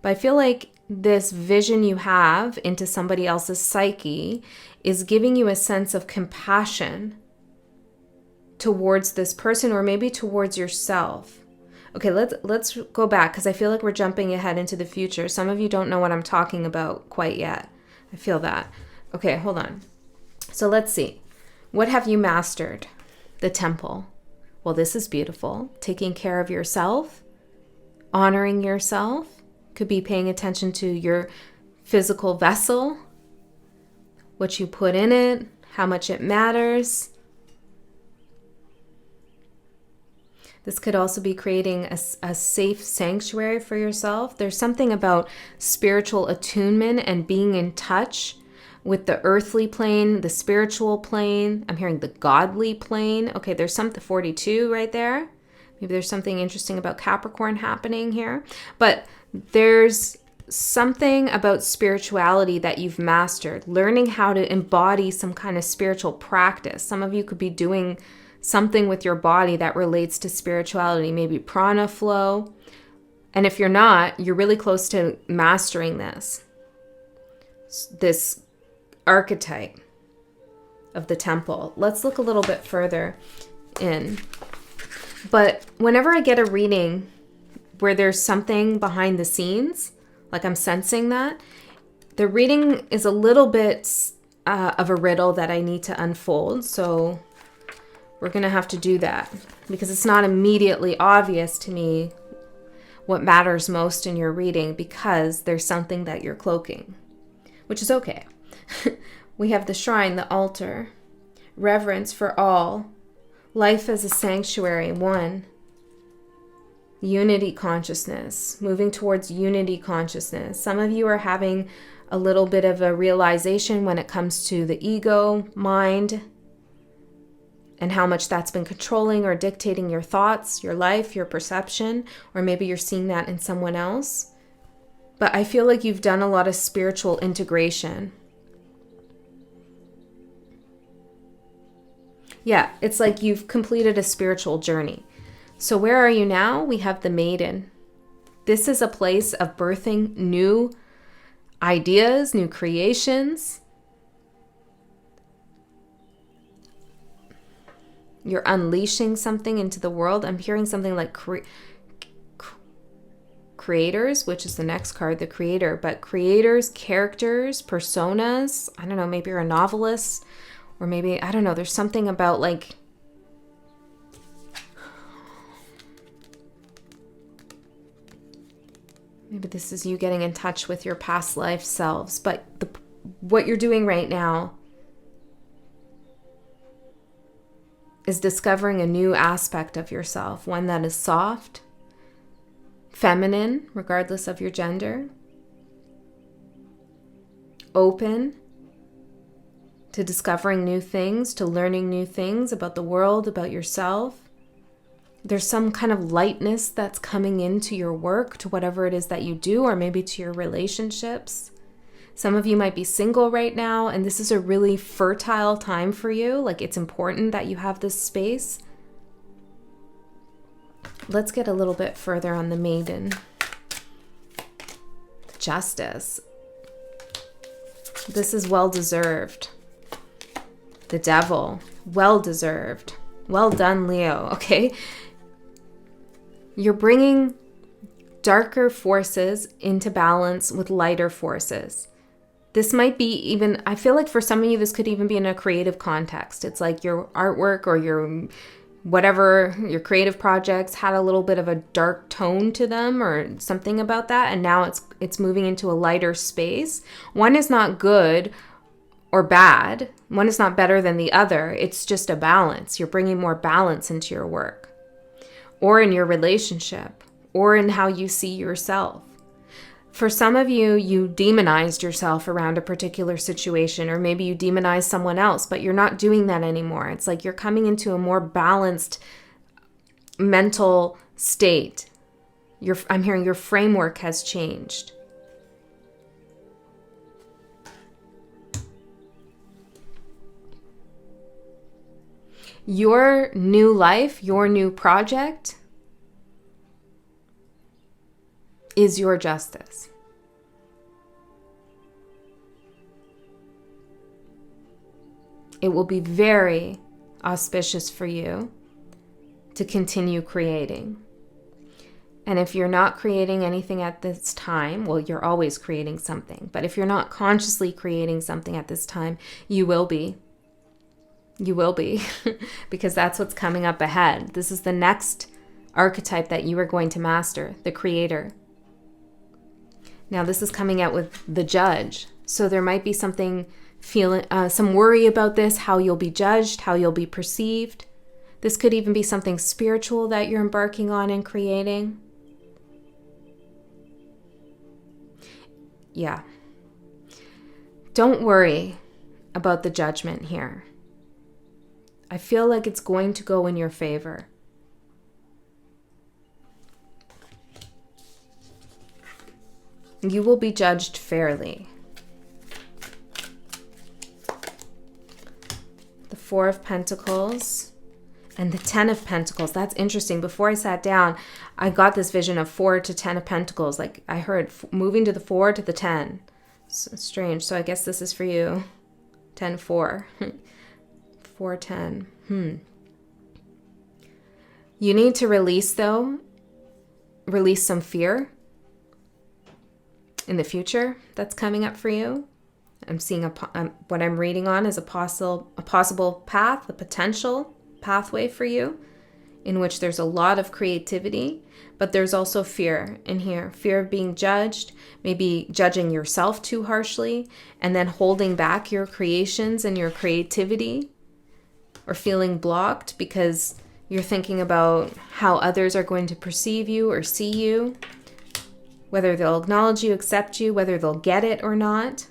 But I feel like this vision you have into somebody else's psyche is giving you a sense of compassion towards this person, or maybe towards yourself. Okay, let's go back, because I feel like we're jumping ahead into the future. Some of you don't know what I'm talking about quite yet. I feel that. Okay, hold on. So let's see. What have you mastered? The Temple. Well, this is beautiful. Taking care of yourself, honoring yourself. Could be paying attention to your physical vessel, what you put in it, how much it matters. This could also be creating a safe sanctuary for yourself. There's something about spiritual attunement and being in touch with the earthly plane, the spiritual plane. I'm hearing the godly plane. Okay, there's something, 42 right there. Maybe there's something interesting about Capricorn happening here. But there's something about spirituality that you've mastered, learning how to embody some kind of spiritual practice. Some of you could be doing something with your body that relates to spirituality, maybe prana flow. And if you're not, you're really close to mastering this archetype of the Temple. Let's look a little bit further in. But whenever I get a reading where there's something behind the scenes, like I'm sensing that, the reading is a little bit of a riddle that I need to unfold. So we're going to have to do that, because it's not immediately obvious to me what matters most in your reading, because there's something that you're cloaking, which is okay. We have the shrine, the altar, reverence for all, life as a sanctuary, one, unity consciousness, moving towards unity consciousness. Some of you are having a little bit of a realization when it comes to the ego, mind, and how much that's been controlling or dictating your thoughts, your life, your perception, or maybe you're seeing that in someone else. But I feel like you've done a lot of spiritual integration. Yeah, it's like you've completed a spiritual journey. So where are you now? We have the Maiden. This is a place of birthing new ideas, new creations. You're unleashing something into the world. I'm hearing something like creators, which is the next card, the creator. But creators, characters, personas. I don't know, maybe you're a novelist. Or maybe, I don't know, there's something about like... maybe this is you getting in touch with your past life selves. But what you're doing right now is discovering a new aspect of yourself, one that is soft, feminine, regardless of your gender, open to discovering new things, to learning new things about the world, about yourself. There's some kind of lightness that's coming into your work, to whatever it is that you do, or maybe to your relationships. Some of you might be single right now, and this is a really fertile time for you. Like, it's important that you have this space. Let's get a little bit further on the Maiden. Justice. This is well-deserved. The Devil. Well-deserved. Well done, Leo. Okay? You're bringing darker forces into balance with lighter forces. This might be even, I feel like for some of you, this could even be in a creative context. It's like your artwork or your whatever, your creative projects had a little bit of a dark tone to them or something about that. And now it's moving into a lighter space. One is not good or bad. One is not better than the other. It's just a balance. You're bringing more balance into your work or in your relationship or in how you see yourself. For some of you, you demonized yourself around a particular situation, or maybe you demonized someone else, but you're not doing that anymore. It's like you're coming into a more balanced mental state. I'm hearing your framework has changed. Your new life, your new project is your justice. It will be very auspicious for you to continue creating. And if you're not creating anything at this time, well, you're always creating something. But if you're not consciously creating something at this time, you will be. You will be, because that's what's coming up ahead. This is the next archetype that you are going to master, the creator. Now, this is coming out with the judge. So there might be something, some worry about this, how you'll be judged, how you'll be perceived. This could even be something spiritual that you're embarking on and creating. Yeah. Don't worry about the judgment here. I feel like it's going to go in your favor. You will be judged fairly. The Four of Pentacles and the Ten of Pentacles. That's interesting. Before I sat down, I got this vision of 4 to 10 of Pentacles. Like I heard moving to the 4 to the 10. So strange. So I guess this is for you. 10-4. 4-10. You need to release, though. Release some fear in the future that's coming up for you. I'm seeing what I'm reading on is a possible path, a potential pathway for you in which there's a lot of creativity, but there's also fear in here. Fear of being judged, maybe judging yourself too harshly, and then holding back your creations and your creativity, or feeling blocked because you're thinking about how others are going to perceive you or see you, whether they'll acknowledge you, accept you, whether they'll get it or not.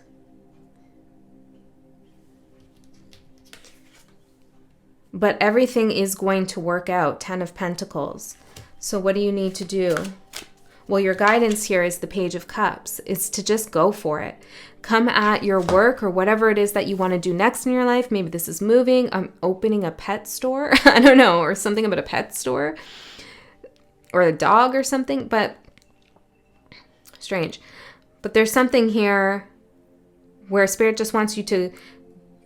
But everything is going to work out. 10 of Pentacles. So what do you need to do? Well, your guidance here is the Page of Cups. It's to just go for it. Come at your work or whatever it is that you want to do next in your life. Maybe this is moving. I'm opening a pet store. I don't know. Or something about a pet store. Or a dog or something. But strange. But there's something here where Spirit just wants you to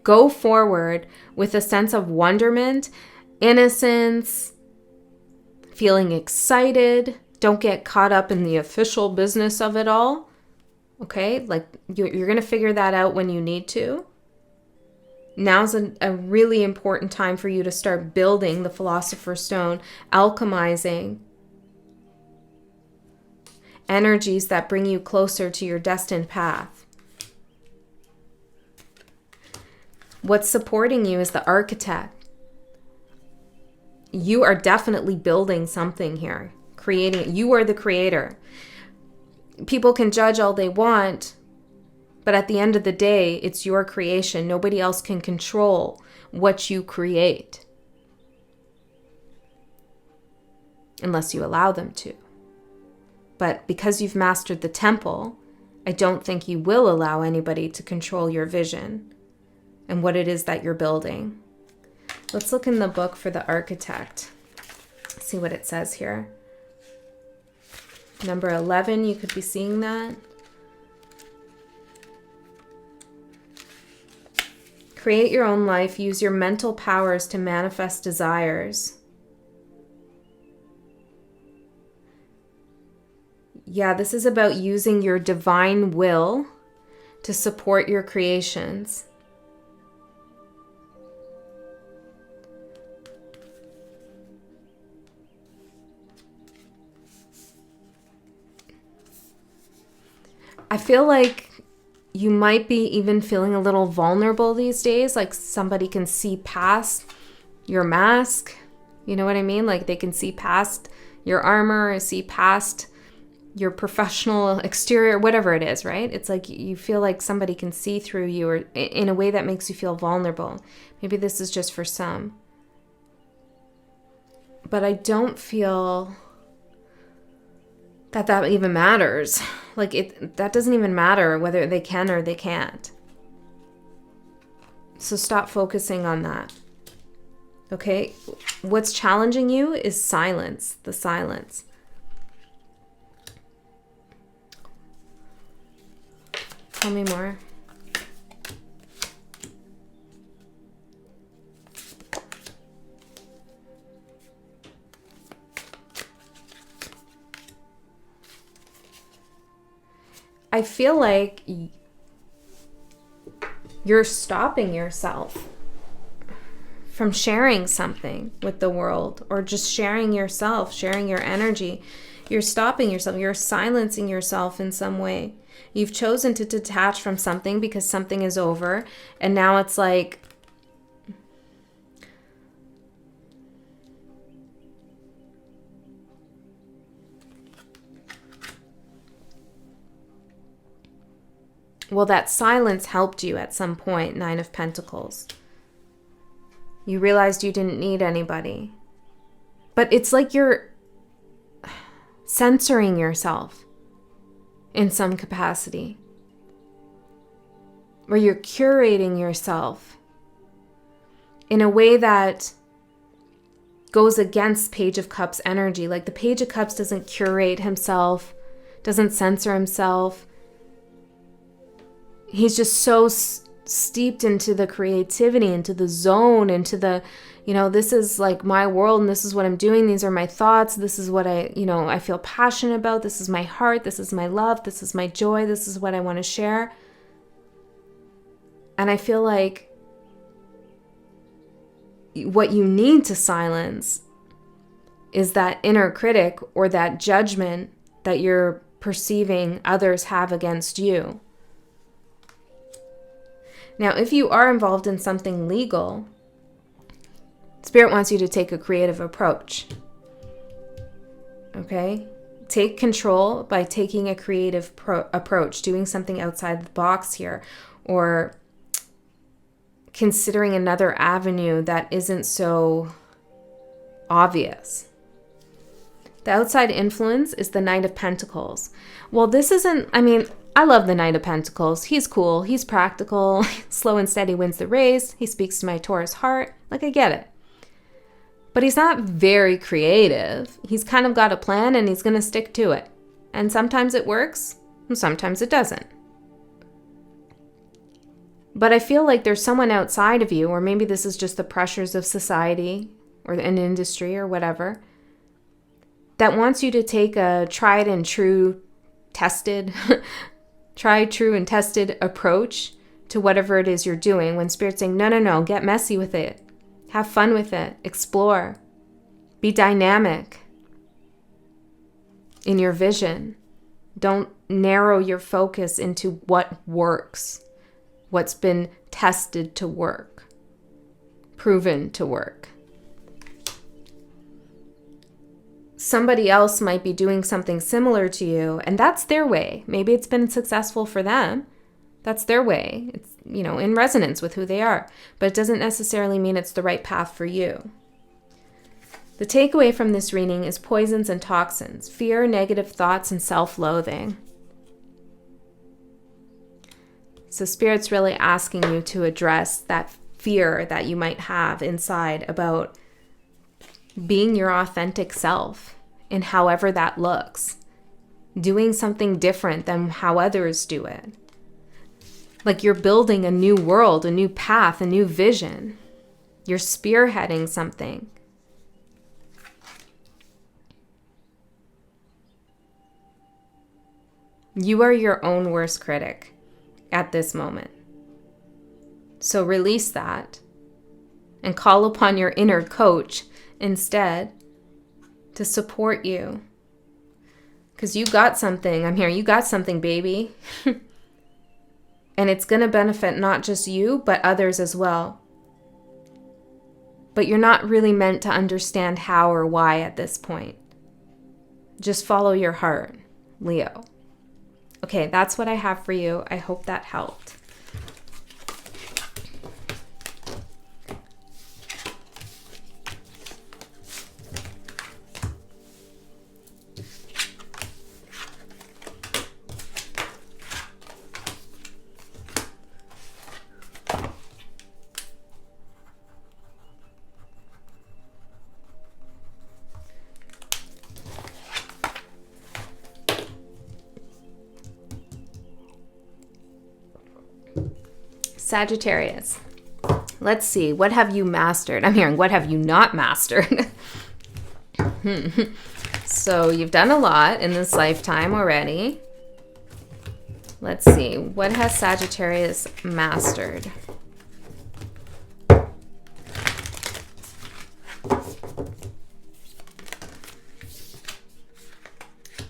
go forward with a sense of wonderment, innocence, feeling excited. Don't get caught up in the official business of it all. Okay? Like you're going to figure that out when you need to. Now's a really important time for you to start building the Philosopher's Stone, alchemizing energies that bring you closer to your destined path. What's supporting you is the Architect. You are definitely building something here, creating it. You are the creator. People can judge all they want, but at the end of the day, it's your creation. Nobody else can control what you create unless you allow them to. But because you've mastered the temple, I don't think you will allow anybody to control your vision and what it is that you're building. Let's look in the book for the Architect. See what it says here. Number 11, you could be seeing that. Create your own life. Use your mental powers to manifest desires. Yeah, this is about using your divine will to support your creations. I feel like you might be even feeling a little vulnerable these days, like somebody can see past your mask. You know what I mean? Like they can see past your armor, or see past your professional exterior, whatever it is, right? It's like you feel like somebody can see through you, or in a way that makes you feel vulnerable. Maybe this is just for some. But I don't feel that even matters. Like that doesn't even matter whether they can or they can't. So stop focusing on that. Okay? What's challenging you is silence, the silence. Tell me more. I feel like you're stopping yourself from sharing something with the world, or just sharing yourself, sharing your energy. You're stopping yourself. You're silencing yourself in some way. You've chosen to detach from something because something is over. And now it's like, well, that silence helped you at some point, Nine of Pentacles. You realized you didn't need anybody. But it's like you're censoring yourself in some capacity, where you're curating yourself in a way that goes against Page of Cups energy. Like the Page of Cups doesn't curate himself, doesn't censor himself. He's just so steeped into the creativity, into the zone, into the, this is like my world and this is what I'm doing. These are my thoughts. This is what I feel passionate about. This is my heart. This is my love. This is my joy. This is what I want to share. And I feel like what you need to silence is that inner critic or that judgment that you're perceiving others have against you. Now, if you are involved in something legal, Spirit wants you to take a creative approach. Okay? Take control by taking a creative approach, doing something outside the box here, or considering another avenue that isn't so obvious. The outside influence is the Knight of Pentacles. Well, this isn't, I love the Knight of Pentacles. He's cool. He's practical. Slow and steady wins the race. He speaks to my Taurus heart. Like, I get it. But he's not very creative. He's kind of got a plan and he's going to stick to it. And sometimes it works and sometimes it doesn't. But I feel like there's someone outside of you, or maybe this is just the pressures of society or an industry or whatever, that wants you to take a tried and true, tested approach to whatever it is you're doing, when Spirit's saying, no, get messy with it. Have fun with it. Explore. Be dynamic in your vision. Don't narrow your focus into what works, what's been tested to work, proven to work. Somebody else might be doing something similar to you, and that's their way. Maybe it's been successful for them. That's their way. It's, in resonance with who they are. But it doesn't necessarily mean it's the right path for you. The takeaway from this reading is poisons and toxins, fear, negative thoughts, and self-loathing. So Spirit's really asking you to address that fear that you might have inside about being your authentic self in however that looks. Doing something different than how others do it. Like you're building a new world, a new path, a new vision. You're spearheading something. You are your own worst critic at this moment. So release that and call upon your inner coach instead to support you. Because you got something. I'm here. You got something, baby. And it's going to benefit not just you, but others as well. But you're not really meant to understand how or why at this point. Just follow your heart, Leo. Okay, that's what I have for you. I hope that helped. Sagittarius. Let's see. What have you mastered? I'm hearing, what have you not mastered? So you've done a lot in this lifetime already. Let's see. What has Sagittarius mastered?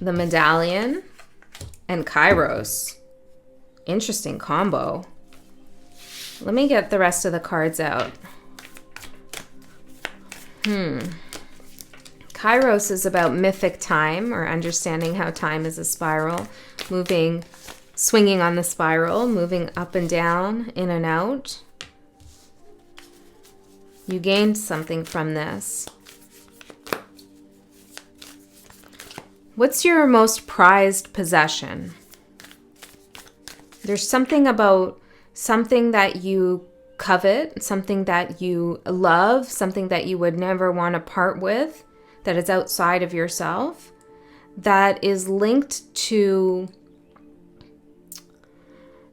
The Medallion and Kairos. Interesting combo. Let me get the rest of the cards out. Kairos is about mythic time, or understanding how time is a spiral, swinging on the spiral, moving up and down, in and out. You gained something from this. What's your most prized possession? There's something about something that you covet, something that you love, something that you would never want to part with, that is outside of yourself, that is linked to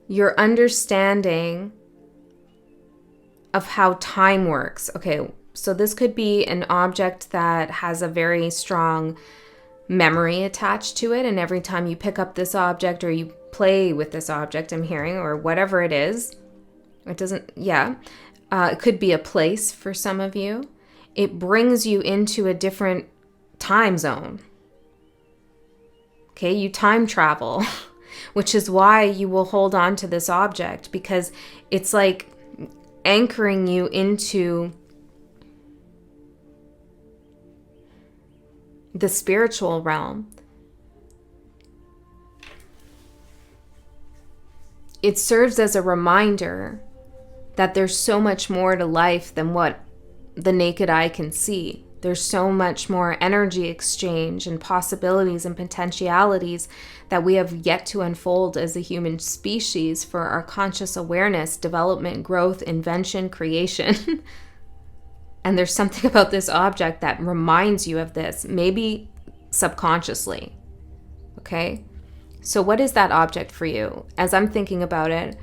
your understanding of how time works. Okay, so this could be an object that has a very strong memory attached to it, and every time you pick up this object or you play with this object, I'm hearing, or whatever it is, it doesn't, it could be a place for some of you. It brings you into a different time zone. Okay, you time travel, which is why you will hold on to this object, because it's like anchoring you into the spiritual realm. It serves as a reminder that there's so much more to life than what the naked eye can see. There's so much more energy exchange and possibilities and potentialities that we have yet to unfold as a human species for our conscious awareness, development, growth, invention, creation. And there's something about this object that reminds you of this, maybe subconsciously. Okay? So what is that object for you? As I'm thinking about it,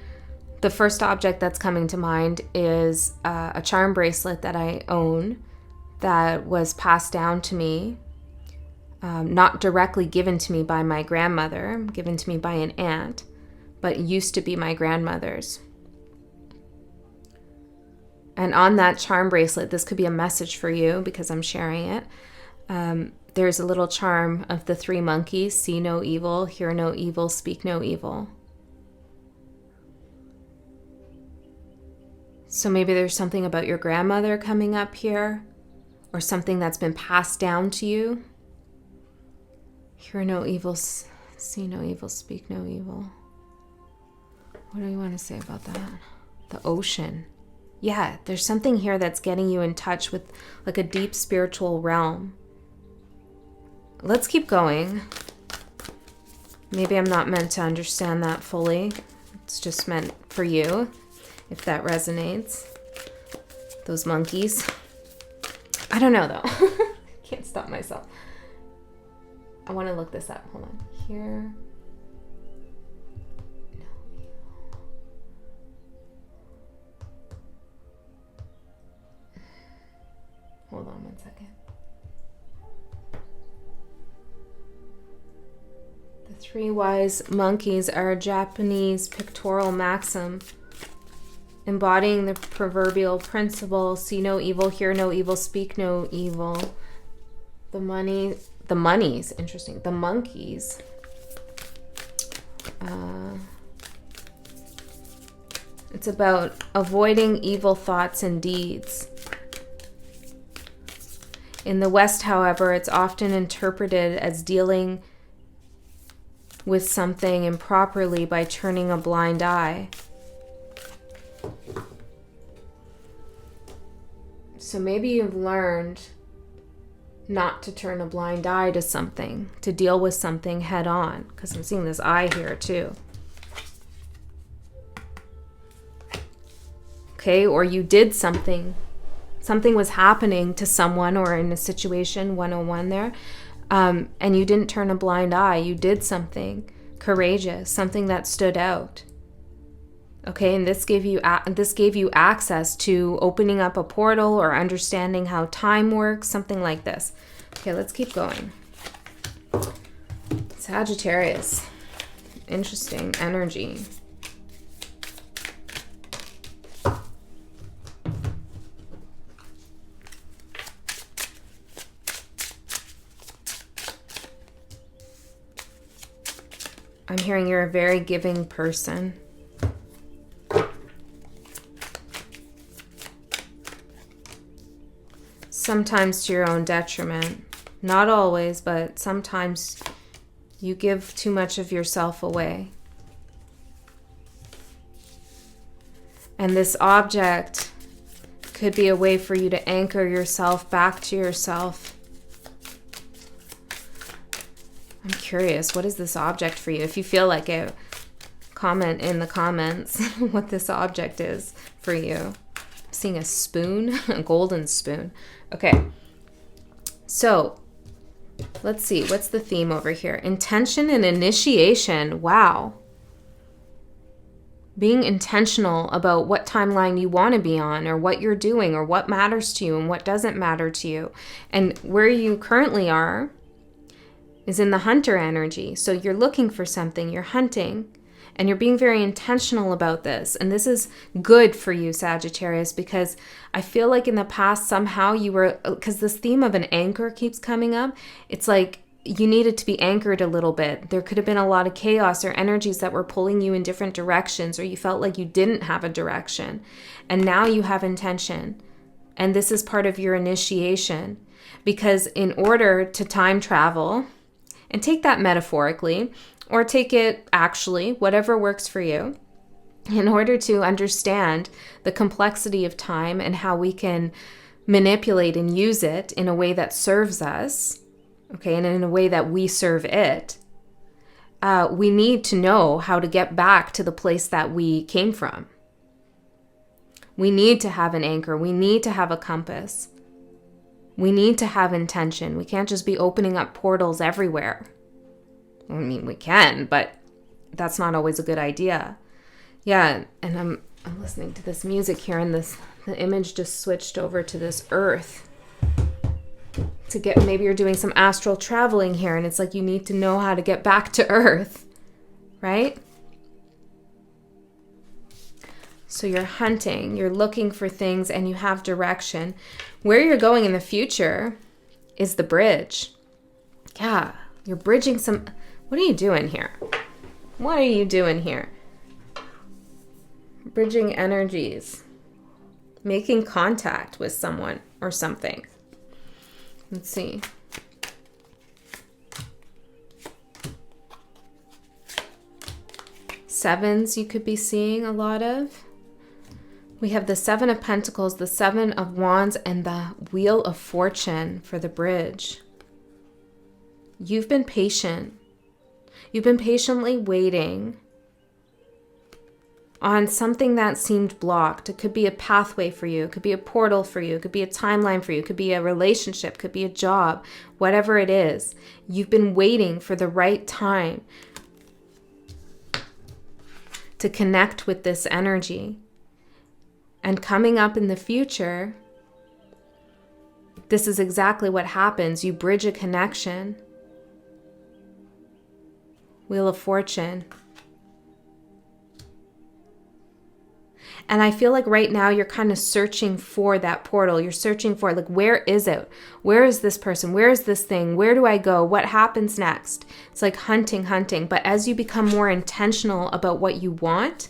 the first object that's coming to mind is a charm bracelet that I own that was passed down to me, not directly given to me by my grandmother, given to me by an aunt, but used to be my grandmother's. And on that charm bracelet, this could be a message for you because I'm sharing it. There's a little charm of the three monkeys: see no evil, hear no evil, speak no evil. So maybe there's something about your grandmother coming up here, or something that's been passed down to you. Hear no evil, see no evil, speak no evil. What do you want to say about that? The ocean. Yeah, there's something here that's getting you in touch with like a deep spiritual realm. Let's keep going. Maybe I'm not meant to understand that fully. It's just meant for you, if that resonates. Those monkeys. I don't know though. Can't stop myself. I want to look this up. Hold on. Here. Hold on one second. The three wise monkeys are a Japanese pictorial maxim embodying the proverbial principle: see no evil, hear no evil, speak no evil. The monkeys, interesting. The monkeys. It's about avoiding evil thoughts and deeds. In the West, however, it's often interpreted as dealing with something improperly by turning a blind eye. So maybe you've learned not to turn a blind eye to something, to deal with something head on, because I'm seeing this eye here too. Okay, or you did something was happening to someone or in a situation, 101 there, and you didn't turn a blind eye. You did something courageous, something that stood out. Okay, and this gave you access to opening up a portal or understanding how time works, something like this. Okay, let's keep going. Sagittarius. interesting energy. I'm hearing you're a very giving person. Sometimes to your own detriment. Not always, but sometimes you give too much of yourself away. And this object could be a way for you to anchor yourself back to yourself. I'm curious, what is this object for you? If you feel like it, comment in the comments what this object is for you. I'm seeing a spoon, a golden spoon. Okay, so let's see, what's the theme over here? Intention and initiation. Wow. Being intentional about what timeline you want to be on, or what you're doing, or what matters to you and what doesn't matter to you. And where you currently are is in the hunter energy. So you're looking for something, you're hunting, and you're being very intentional about this. And this is good for you, Sagittarius, because I feel like in the past somehow you were, because this theme of an anchor keeps coming up, it's like you needed to be anchored a little bit. There could have been a lot of chaos or energies that were pulling you in different directions, or you felt like you didn't have a direction. And now you have intention. And this is part of your initiation. Because in order to time travel, and take that metaphorically, or take it actually, whatever works for you, in order to understand the complexity of time and how we can manipulate and use it in a way that serves us, okay, and in a way that we serve it, we need to know how to get back to the place that we came from. We need to have an anchor. We need to have a compass. We need to have intention. We can't just be opening up portals everywhere. I mean, we can, but that's not always a good idea. Yeah, and I'm listening to this music here, and the image just switched over to this earth. To get, maybe you're doing some astral traveling here, and it's like you need to know how to get back to earth, right? So you're hunting, you're looking for things, and you have direction. Where you're going in the future is the bridge. Yeah, you're bridging some... What are you doing here? What are you doing here? Bridging energies. Making contact with someone or something. Let's see. Sevens you could be seeing a lot of. We have the Seven of Pentacles, the Seven of Wands, and the Wheel of Fortune for the bridge. You've been patient. You've been patiently waiting on something that seemed blocked. It could be a pathway for you. It could be a portal for you. It could be a timeline for you. It could be a relationship. It could be a job. Whatever it is, you've been waiting for the right time to connect with this energy. And coming up in the future, this is exactly what happens. You bridge a connection. Wheel of Fortune. And I feel like right now you're kind of searching for that portal. You're searching for, like, where is it? Where is this person? Where is this thing? Where do I go? What happens next? It's like hunting. But as you become more intentional about what you want,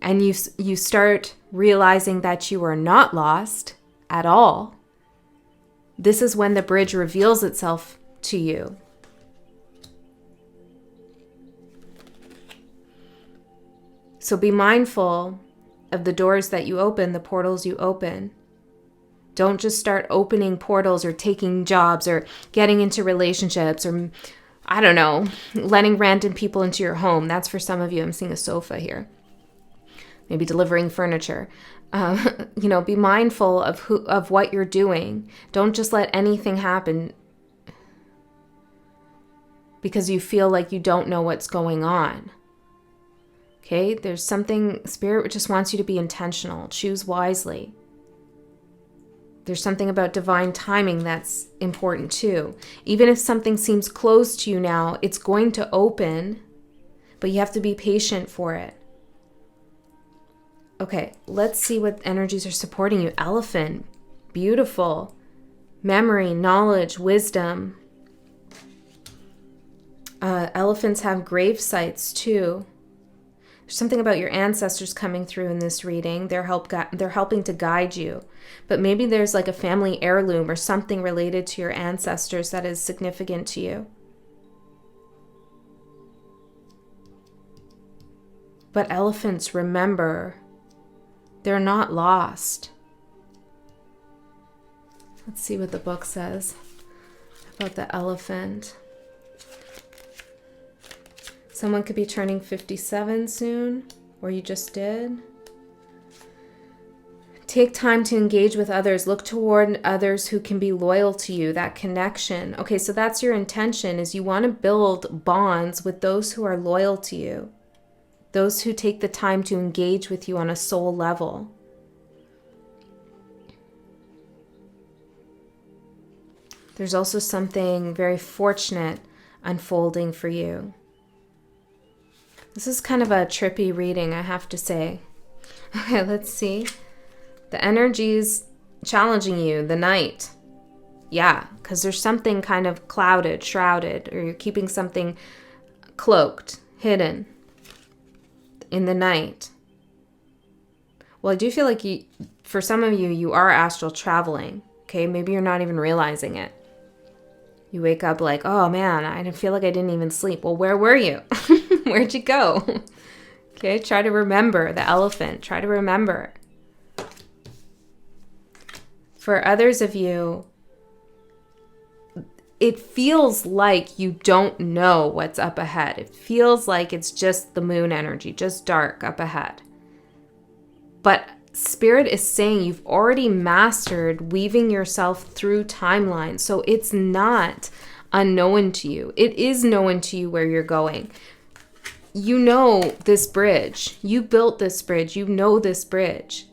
and you start realizing that you are not lost at all, this is when the bridge reveals itself to you. So be mindful of the doors that you open, the portals you open. Don't just start opening portals or taking jobs or getting into relationships or, I don't know, letting random people into your home. That's for some of you. I'm seeing a sofa here. Maybe delivering furniture. Be mindful of what you're doing. Don't just let anything happen because you feel like you don't know what's going on. Okay, there's something, Spirit just wants you to be intentional. Choose wisely. There's something about divine timing that's important too. Even if something seems closed to you now, it's going to open, but you have to be patient for it. Okay, let's see what energies are supporting you. Elephant, beautiful. Memory, knowledge, wisdom. Elephants have grave sites too. There's something about your ancestors coming through in this reading. They're helping to guide you. But maybe there's like a family heirloom or something related to your ancestors that is significant to you. But elephants, remember, they're not lost. Let's see what the book says about the elephant. Someone could be turning 57 soon, or you just did. Take time to engage with others. Look toward others who can be loyal to you, that connection. Okay, so that's your intention, is you want to build bonds with those who are loyal to you, those who take the time to engage with you on a soul level. There's also something very fortunate unfolding for you. This is kind of a trippy reading, I have to say. Okay, let's see. The energy's challenging you, the night. Yeah, because there's something kind of clouded, shrouded, or you're keeping something cloaked, hidden in the night. Well, I do feel like for some of you, you are astral traveling. Okay, maybe you're not even realizing it. You wake up like, oh man, I feel like I didn't even sleep. Well, where were you? Where'd you go? Okay, try to remember the elephant. Try to remember. For others of you, it feels like you don't know what's up ahead. It feels like it's just the moon energy, just dark up ahead. But Spirit is saying you've already mastered weaving yourself through timelines. So it's not unknown to you. It is known to you where you're going. You know this bridge. You built this bridge. You know this bridge.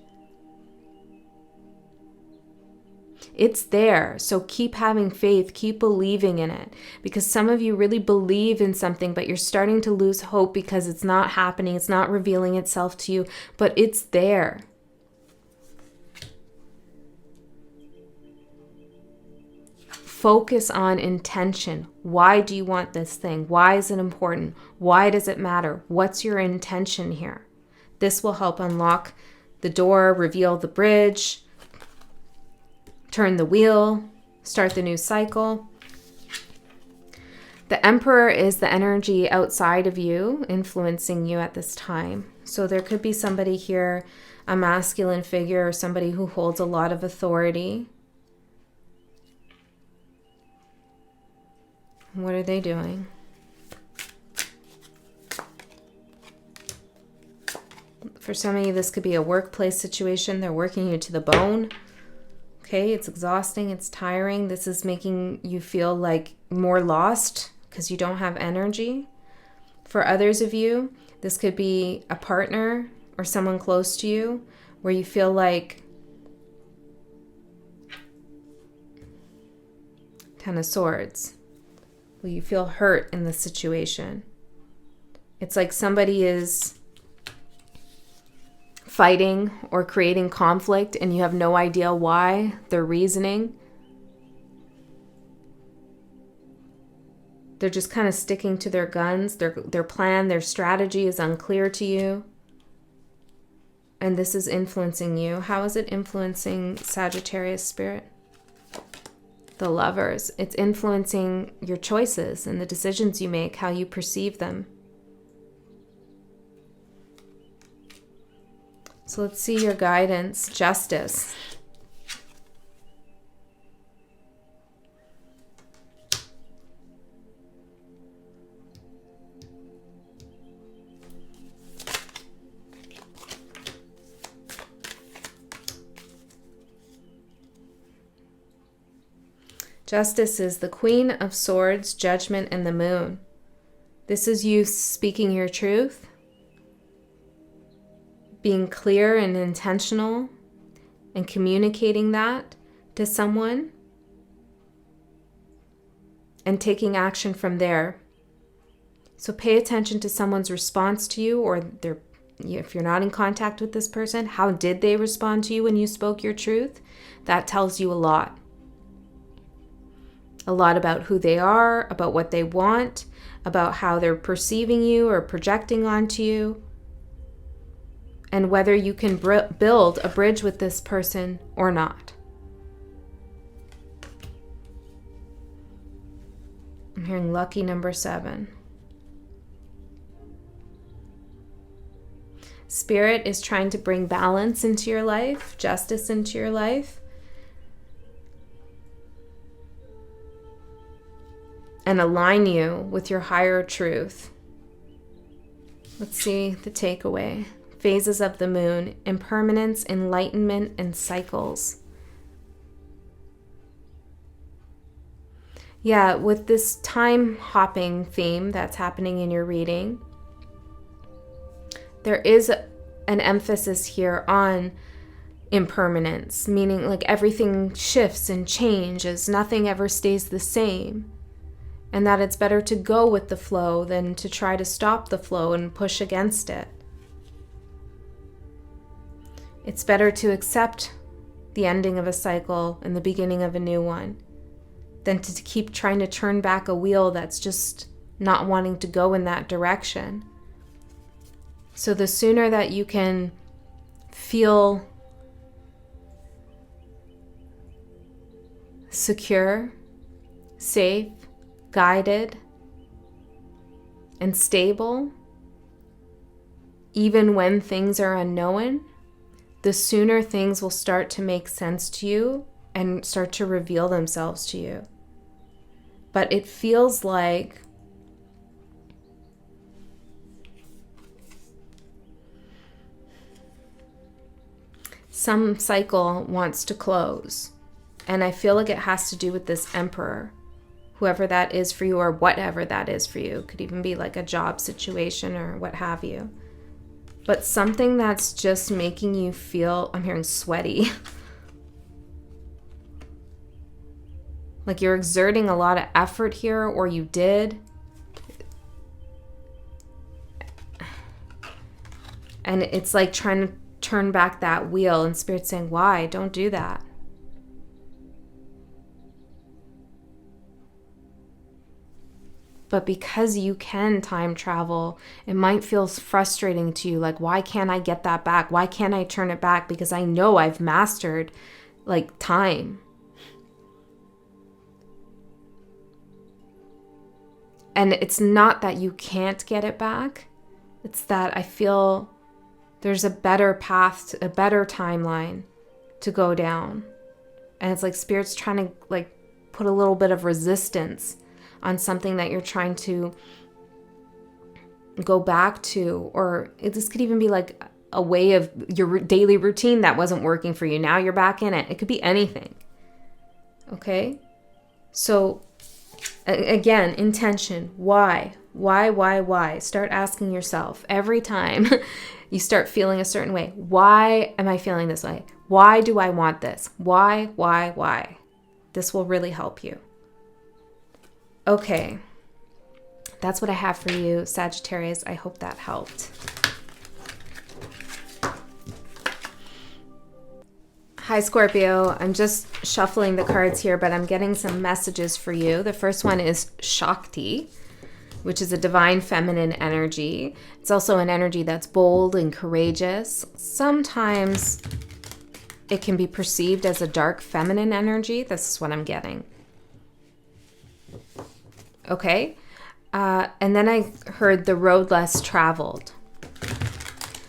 It's there. So keep having faith. Keep believing in it. Because some of you really believe in something, but you're starting to lose hope because it's not happening. It's not revealing itself to you, but it's there. Focus on intention. Why do you want this thing? Why is it important? Why does it matter? What's your intention here? This will help unlock the door, reveal the bridge, turn the wheel, start the new cycle. The Emperor is the energy outside of you, influencing you at this time. So there could be somebody here, a masculine figure, or somebody who holds a lot of authority. What are they doing? For some of you, this could be a workplace situation. They're working you to the bone. Okay, it's exhausting, it's tiring. This is making you feel like more lost because you don't have energy. For others of you, this could be a partner or someone close to you where you feel like 10 of Swords. Well, you feel hurt in the situation. It's like somebody is fighting or creating conflict and you have no idea why, their reasoning. They're just kind of sticking to their guns. Their plan, their strategy is unclear to you. And this is influencing you. How is it influencing Sagittarius spirit? The Lovers. It's influencing your choices and the decisions you make, how you perceive them. So let's see your guidance. Justice. Justice is the Queen of Swords, Judgment, and the Moon. This is you speaking your truth, being clear and intentional, and communicating that to someone and taking action from there. So pay attention to someone's response to you, or if you're not in contact with this person, how did they respond to you when you spoke your truth? That tells you a lot. A lot about who they are, about what they want, about how they're perceiving you or projecting onto you, and whether you can build a bridge with this person or not. I'm hearing lucky number 7. Spirit is trying to bring balance into your life, justice into your life, and align you with your higher truth. Let's see the takeaway. Phases of the moon, impermanence, enlightenment, and cycles. Yeah, with this time hopping theme that's happening in your reading, there is an emphasis here on impermanence, meaning like everything shifts and changes, nothing ever stays the same, and that it's better to go with the flow than to try to stop the flow and push against it. It's better to accept the ending of a cycle and the beginning of a new one than to keep trying to turn back a wheel that's just not wanting to go in that direction. So the sooner that you can feel secure, safe, guided, and stable, even when things are unknown, the sooner things will start to make sense to you and start to reveal themselves to you. But it feels like some cycle wants to close. And I feel like it has to do with this Emperor, whoever that is for you or whatever that is for you. It could even be like a job situation or what have you. But something that's just making you feel, I'm hearing sweaty. Like you're exerting a lot of effort here, or you did. And it's like trying to turn back that wheel, and Spirit's saying, why? Don't do that. But because you can time travel, it might feel frustrating to you. Like, why can't I get that back? Why can't I turn it back? Because I know I've mastered, like, time. And it's not that you can't get it back. It's that I feel there's a better path, a better timeline to go down. And it's like Spirit's trying to, like, put a little bit of resistance on something that you're trying to go back to, or this could even be like a way of your daily routine that wasn't working for you. Now you're back in it. It could be anything. Okay? So again, intention. Why? Why? Start asking yourself every time you start feeling a certain way. Why am I feeling this way? Why do I want this? Why? This will really help you. Okay, that's what I have for you, Sagittarius. I hope that helped. Hi, Scorpio. I'm just shuffling the cards here, but I'm getting some messages for you. The first one is Shakti, which is a divine feminine energy. It's also an energy that's bold and courageous. Sometimes it can be perceived as a dark feminine energy. This is what I'm getting. Okay, and then I heard the road less traveled.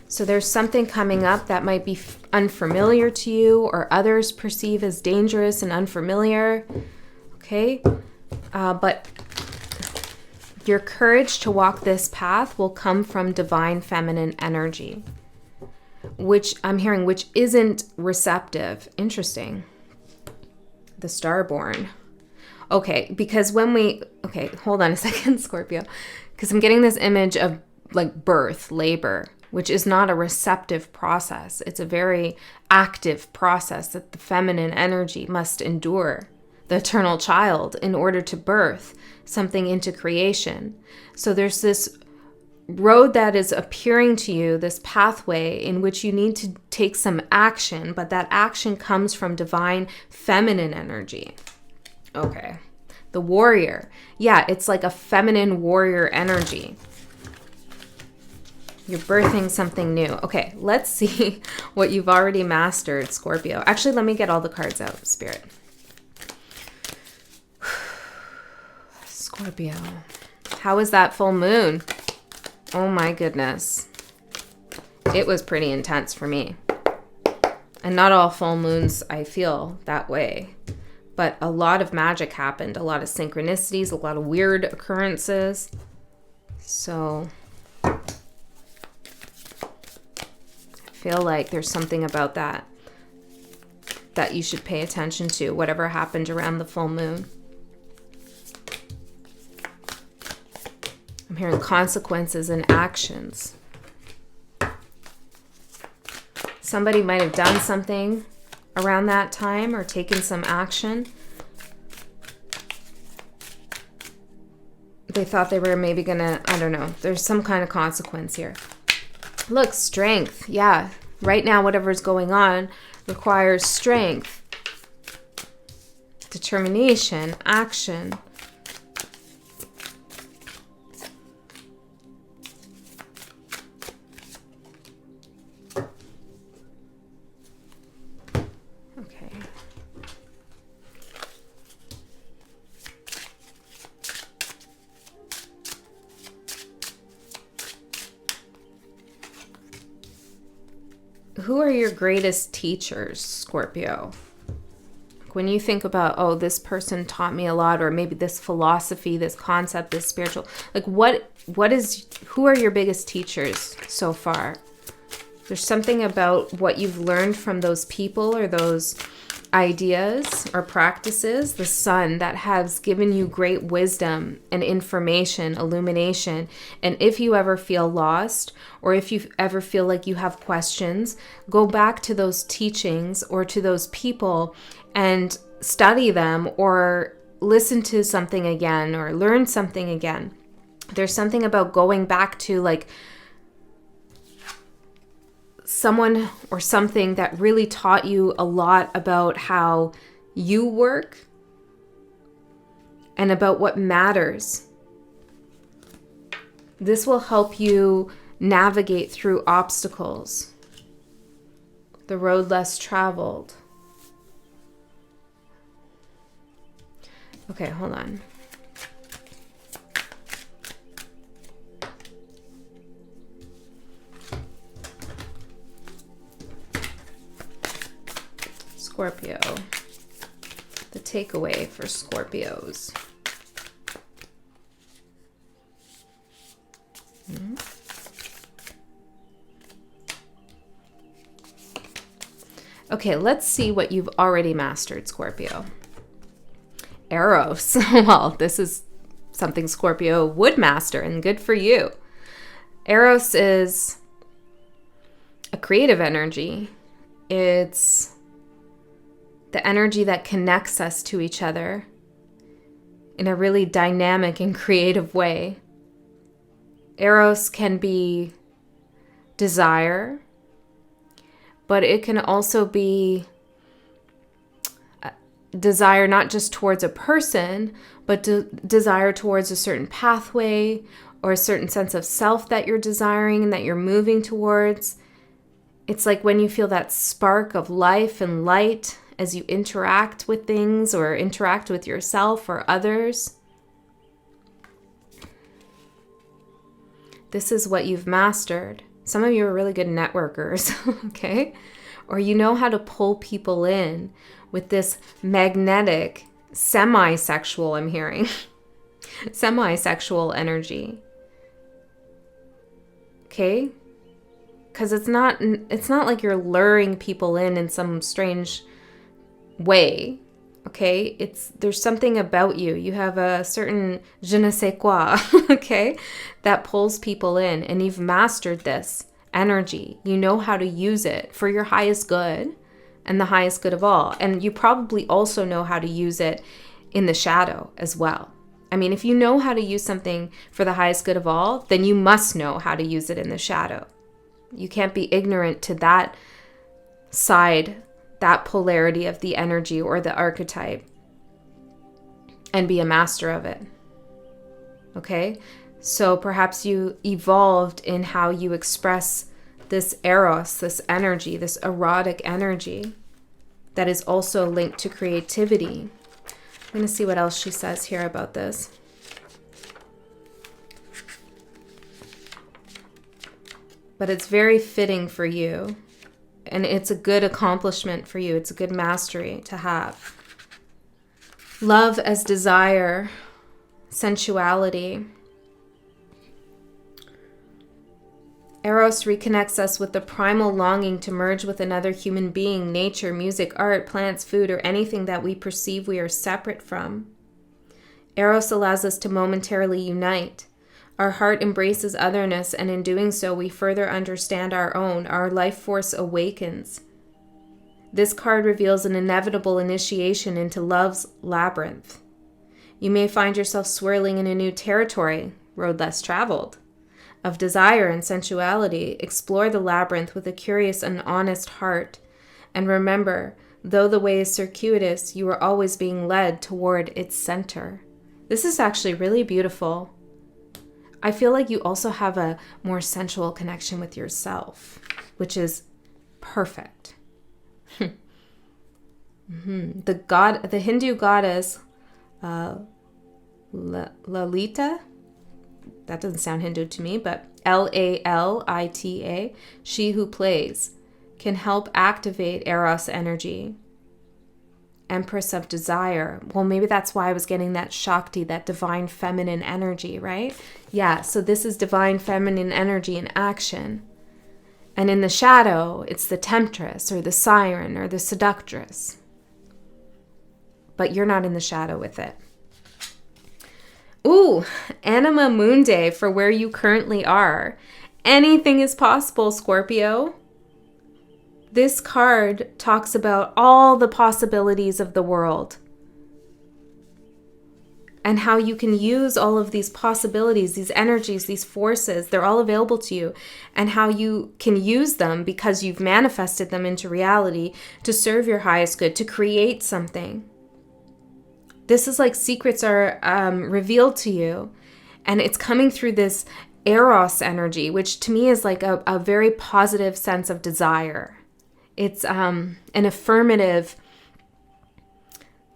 So there's something coming up that might be unfamiliar to you, or others perceive as dangerous and unfamiliar. Okay, but your courage to walk this path will come from divine feminine energy, which I'm hearing, which isn't receptive. Interesting. The Starborn. Okay, because hold on a second, Scorpio, because I'm getting this image of like birth, labor, which is not a receptive process. It's a very active process that the feminine energy must endure, the eternal child, in order to birth something into creation. So there's this road that is appearing to you, this pathway in which you need to take some action, but that action comes from divine feminine energy. Okay. The warrior. Yeah, it's like a feminine warrior energy. You're birthing something new. Okay, let's see what you've already mastered, Scorpio. Actually, let me get all the cards out, Spirit. Scorpio. How was that full moon? Oh my goodness. It was pretty intense for me. And not all full moons I feel that way. But a lot of magic happened. A lot of synchronicities, a lot of weird occurrences. So I feel like there's something about that you should pay attention to, whatever happened around the full moon. I'm hearing consequences and actions. Somebody might have done something around that time or taken some action. They thought they were maybe gonna, I don't know. There's some kind of consequence here. Look, strength. Yeah. Right now, whatever's going on requires strength, determination, action. Who are your greatest teachers, Scorpio? When you think about, oh, this person taught me a lot, or maybe this philosophy, this concept, this spiritual, like who are your biggest teachers so far? There's something about what you've learned from those people or those ideas or practices, the sun, that has given you great wisdom and information, illumination. And if you ever feel lost, or if you ever feel like you have questions, go back to those teachings or to those people and study them, or listen to something again, or learn something again. There's something about going back to like someone or something that really taught you a lot about how you work and about what matters. This will help you navigate through obstacles, the road less traveled. Okay, hold on. Scorpio. The takeaway for Scorpios. Okay, let's see what you've already mastered, Scorpio. Eros. Well, this is something Scorpio would master, and good for you. Eros is a creative energy. It's the energy that connects us to each other in a really dynamic and creative way. Eros can be desire, but it can also be desire not just towards a person, but desire towards a certain pathway or a certain sense of self that you're desiring and that you're moving towards. It's like when you feel that spark of life and light as you interact with things or interact with yourself or others. This is what you've mastered. Some of you are really good networkers, okay? Or you know how to pull people in with this magnetic, semi-sexual, I'm hearing, semi-sexual energy. Okay? Because it's not like you're luring people in some strange way, okay? There's something about you. You have a certain je ne sais quoi, okay, that pulls people in, and you've mastered this. energy. You know how to use it for your highest good and the highest good of all. And you probably also know how to use it in the shadow as well. I mean, if you know how to use something for the highest good of all, then you must know how to use it in the shadow. You can't be ignorant to that side, that polarity of the energy or the archetype, and be a master of it. Okay? So perhaps you evolved in how you express this eros, this energy, this erotic energy that is also linked to creativity. I'm going to see what else she says here about this. But it's very fitting for you. And it's a good accomplishment for you. It's a good mastery to have. Love as desire, sensuality. Eros reconnects us with the primal longing to merge with another human being, nature, music, art, plants, food, or anything that we perceive we are separate from. Eros allows us to momentarily unite. Our heart embraces otherness, and in doing so, we further understand our own. Our life force awakens. This card reveals an inevitable initiation into love's labyrinth. You may find yourself swirling in a new territory, road less traveled, of desire and sensuality. Explore the labyrinth with a curious and honest heart. And remember, though the way is circuitous, you are always being led toward its center. This is actually really beautiful. I feel like you also have a more sensual connection with yourself, which is perfect. The Hindu goddess Lalita, that doesn't sound Hindu to me, but Lalita, she who plays, can help activate Eros energy. Empress of desire. Well, maybe that's why I was getting that Shakti, that divine feminine energy, right? Yeah, so this is divine feminine energy in action. And in the shadow, it's the temptress or the siren or the seductress. But you're not in the shadow with it. Ooh, Anima Mundi for where you currently are. Anything is possible, Scorpio. This card talks about all the possibilities of the world and how you can use all of these possibilities, these energies, these forces, they're all available to you, and how you can use them because you've manifested them into reality to serve your highest good, to create something. This is like secrets are revealed to you, and it's coming through this Eros energy, which to me is like a very positive sense of desire. It's an affirmative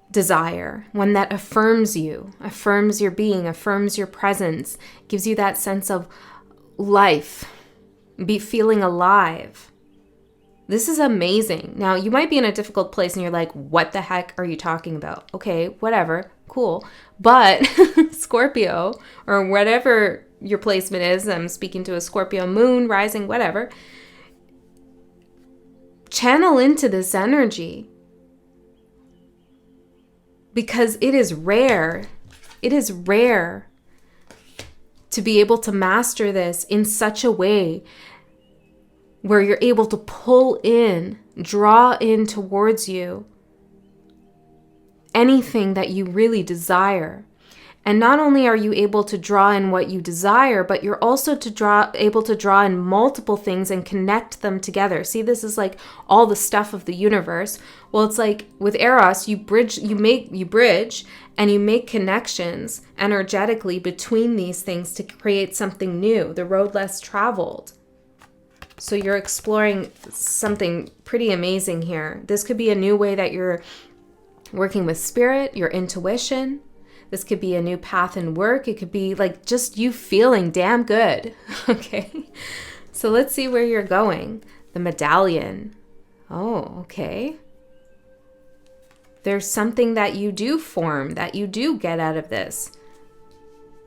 desire, one that affirms you, affirms your being, affirms your presence, gives you that sense of life, be feeling alive. This is amazing. Now, you might be in a difficult place and you're like, what the heck are you talking about? Okay, whatever, cool. But Scorpio, or whatever your placement is, I'm speaking to a Scorpio moon, rising, whatever, channel into this energy because it is rare. It is rare to be able to master this in such a way where you're able to pull in, draw in towards you anything that you really desire. And not only are you able to draw in what you desire, but you're also able to draw in multiple things and connect them together. See, this is like all the stuff of the universe. Well, it's like with Eros, you bridge and you make connections energetically between these things to create something new, the road less traveled. So you're exploring something pretty amazing here. This could be a new way that you're working with spirit, your intuition. This could be a new path in work. It could be like just you feeling damn good. Okay. So let's see where you're going. The medallion. Oh, okay. There's something that you do form, that you do get out of this.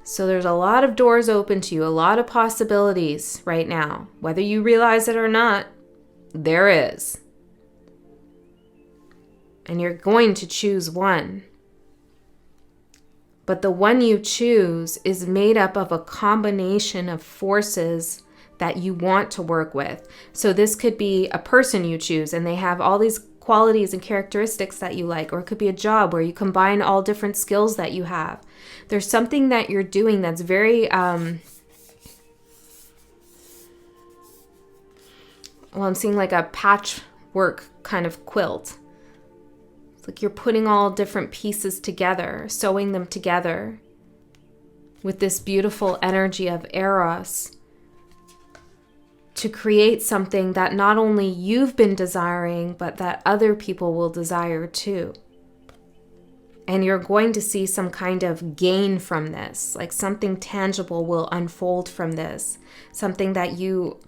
So there's a lot of doors open to you, a lot of possibilities right now. Whether you realize it or not, there is. And you're going to choose one. But the one you choose is made up of a combination of forces that you want to work with. So this could be a person you choose and they have all these qualities and characteristics that you like, or it could be a job where you combine all different skills that you have. There's something that you're doing that's very, well, I'm seeing like a patchwork kind of quilt. It's like you're putting all different pieces together, sewing them together with this beautiful energy of Eros to create something that not only you've been desiring, but that other people will desire too. And you're going to see some kind of gain from this, like something tangible will unfold from this, something that you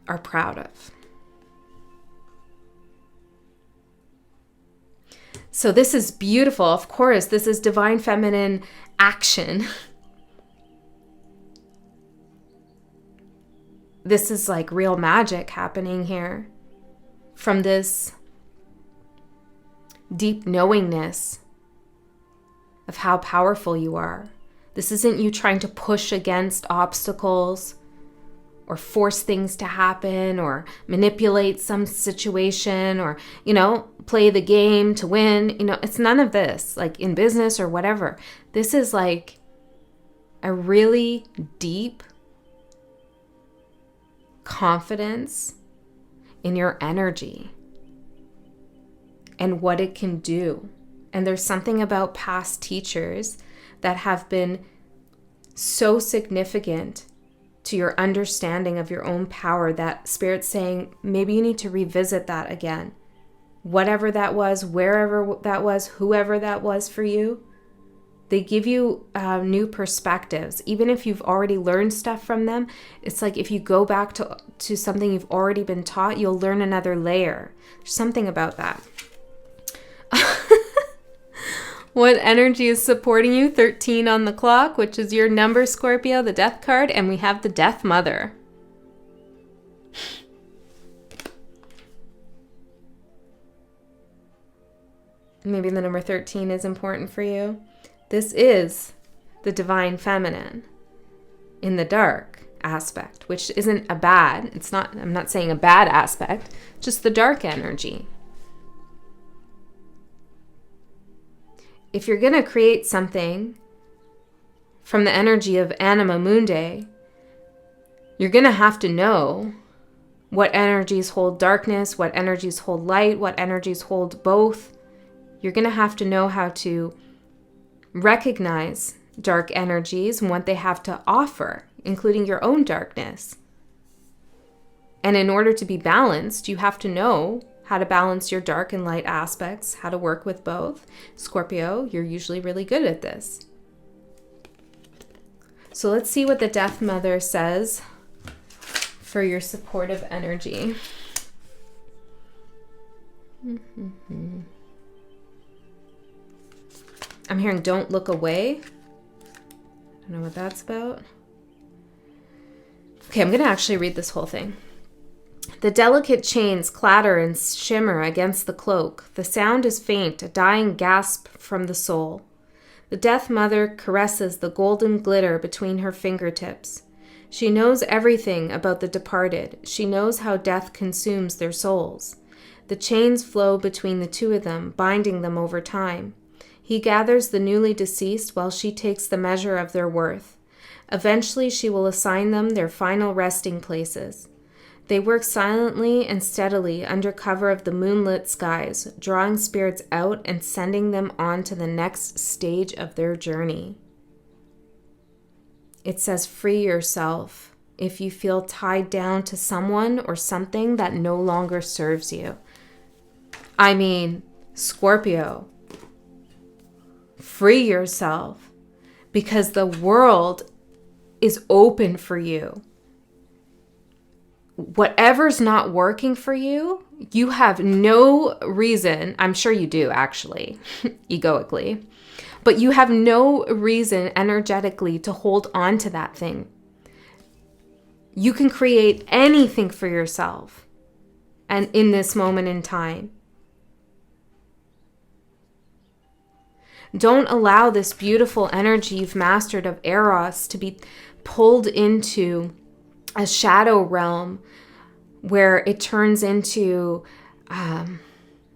are proud of. So this is beautiful. Of course, this is divine feminine action. This is like real magic happening here from this deep knowingness of how powerful you are. This isn't you trying to push against obstacles or force things to happen or manipulate some situation or, play the game to win. It's none of this, like in business or whatever. This is like a really deep confidence in your energy and what it can do. And there's something about past teachers that have been so significant to your understanding of your own power that Spirit's saying, maybe you need to revisit that again. Whatever that was, wherever that was, whoever that was for you, they give you new perspectives. Even if you've already learned stuff from them, it's like if you go back to something you've already been taught, you'll learn another layer. There's something about that. What energy is supporting you? 13 on the clock, which is your number, Scorpio, the Death card, and we have the Death Mother. Maybe the number 13 is important for you. This is the divine feminine in the dark aspect, which isn't a bad, I'm not saying a bad aspect, just the dark energy. If you're going to create something from the energy of Anima Mundi, you're going to have to know what energies hold darkness, what energies hold light, what energies hold both. You're going to have to know how to recognize dark energies and what they have to offer, including your own darkness. And in order to be balanced, you have to know how to balance your dark and light aspects, how to work with both. Scorpio, you're usually really good at this. So let's see what the Death Mother says for your supportive energy. I'm hearing don't look away. I don't know what that's about. Okay, I'm going to actually read this whole thing. The delicate chains clatter and shimmer against the cloak. The sound is faint, a dying gasp from the soul. The Death Mother caresses the golden glitter between her fingertips. She knows everything about the departed. She knows how death consumes their souls. The chains flow between the two of them, binding them over time. He gathers the newly deceased while she takes the measure of their worth. Eventually, she will assign them their final resting places. They work silently and steadily under cover of the moonlit skies, drawing spirits out and sending them on to the next stage of their journey. It says, free yourself if you feel tied down to someone or something that no longer serves you. I mean, Scorpio, free yourself because the world is open for you. Whatever's not working for you, you have no reason, I'm sure you do actually, egoically, but you have no reason energetically to hold on to that thing. You can create anything for yourself and in this moment in time. Don't allow this beautiful energy you've mastered of Eros to be pulled into a shadow realm where it turns into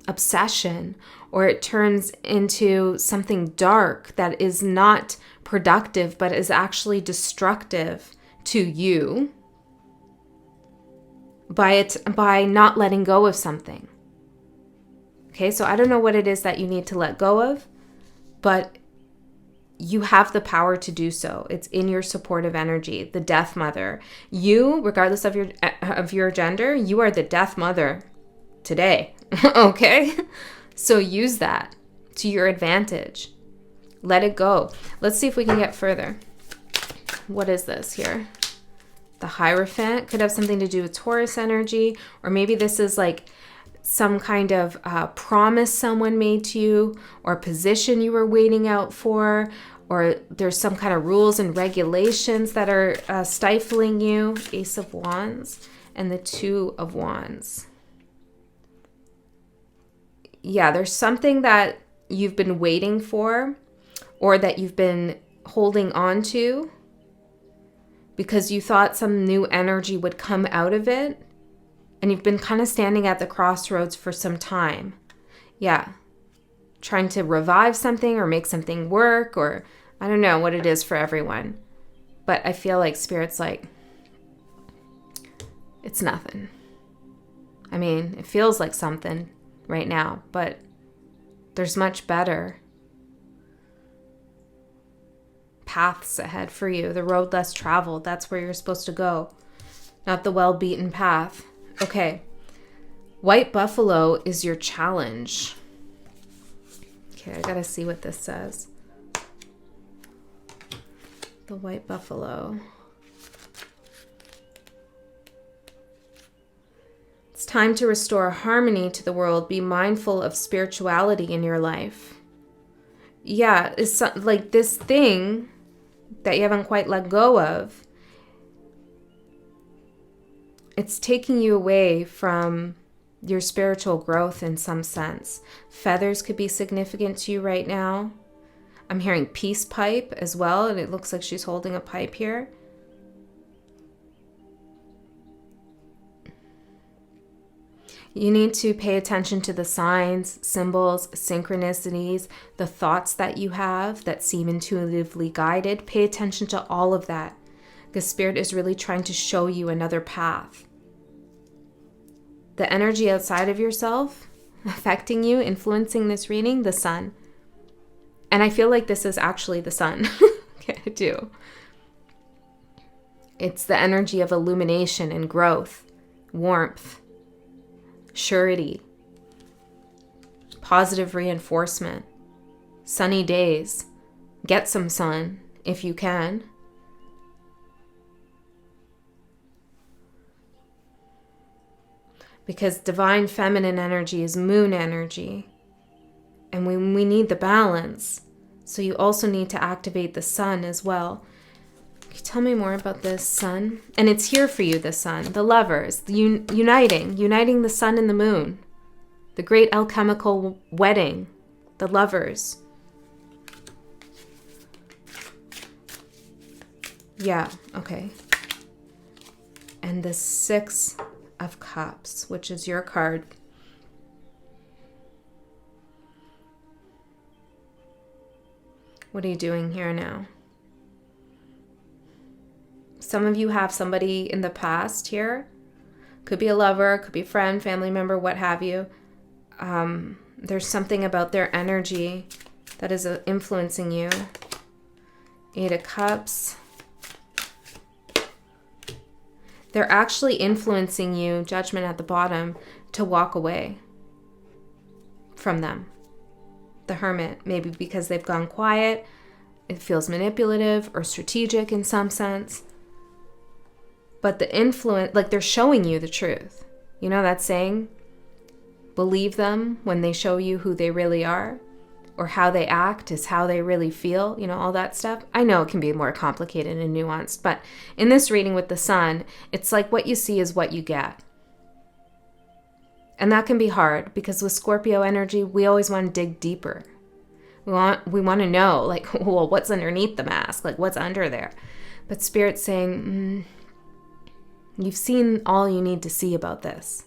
obsession, or it turns into something dark that is not productive but is actually destructive to you by not letting go of something. Okay, so I don't know what it is that you need to let go of, but you have the power to do so. It's in your supportive energy, the death mother. You, regardless of your gender, you are the death mother today. Okay? So use that to your advantage. Let it go. Let's see if we can get further. What is this here? The Hierophant could have something to do with Taurus energy, or maybe this is like some kind of promise someone made to you, or a position you were waiting out for, or there's some kind of rules and regulations that are stifling you. Ace of Wands and the Two of Wands. Yeah, there's something that you've been waiting for, or that you've been holding on to because you thought some new energy would come out of it. And you've been kind of standing at the crossroads for some time. Yeah. Trying to revive something or make something work, or I don't know what it is for everyone. But I feel like Spirit's like, it's nothing. I mean, it feels like something right now, but there's much better paths ahead for you. The road less traveled, that's where you're supposed to go. Not the well-beaten path. Okay, White Buffalo is your challenge. Okay, I gotta see what this says. The White Buffalo. It's time to restore harmony to the world. Be mindful of spirituality in your life. Yeah, it's like this thing that you haven't quite let go of. It's taking you away from your spiritual growth in some sense. Feathers could be significant to you right now. I'm hearing peace pipe as well, and it looks like she's holding a pipe here. You need to pay attention to the signs, symbols, synchronicities, the thoughts that you have that seem intuitively guided. Pay attention to all of that, because Spirit is really trying to show you another path. The energy outside of yourself affecting you, influencing this reading, the sun. And I feel like this is actually the sun. Okay, I do. It's the energy of illumination and growth, warmth, surety, positive reinforcement, sunny days. Get some sun if you can. Because divine feminine energy is moon energy. And we need the balance. So you also need to activate the sun as well. Can you tell me more about this sun? And it's here for you, the sun. The lovers, uniting the sun and the moon. The great alchemical wedding. The lovers. Yeah, okay. And the Six of Cups, which is your card. What are you doing here now? Some of you have somebody in the past here. Could be a lover, could be a friend, family member, what have you. There's something about their energy that is influencing you. Eight of Cups. They're actually influencing you, Judgment at the bottom, to walk away from them. The Hermit, maybe because they've gone quiet, it feels manipulative or strategic in some sense. But the influence, like they're showing you the truth. You know that saying? Believe them when they show you who they really are, or how they act is how they really feel, you know, all that stuff. I know it can be more complicated and nuanced, but in this reading with the sun, it's like what you see is what you get. And that can be hard because with Scorpio energy, we always want to dig deeper. We want to know, like, well, what's underneath the mask? Like, what's under there? But Spirit's saying, You've seen all you need to see about this.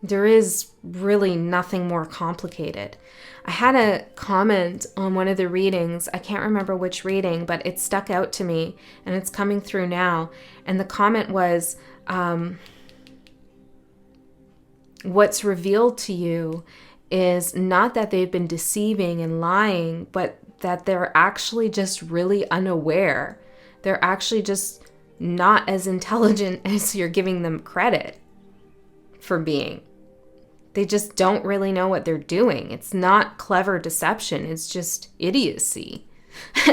There is really nothing more complicated. I had a comment on one of the readings. I can't remember which reading, but it stuck out to me and it's coming through now. And the comment was, what's revealed to you is not that they've been deceiving and lying, but that they're actually just really unaware. They're actually just not as intelligent as you're giving them credit for being. They just don't really know what they're doing. It's not clever deception. It's just idiocy.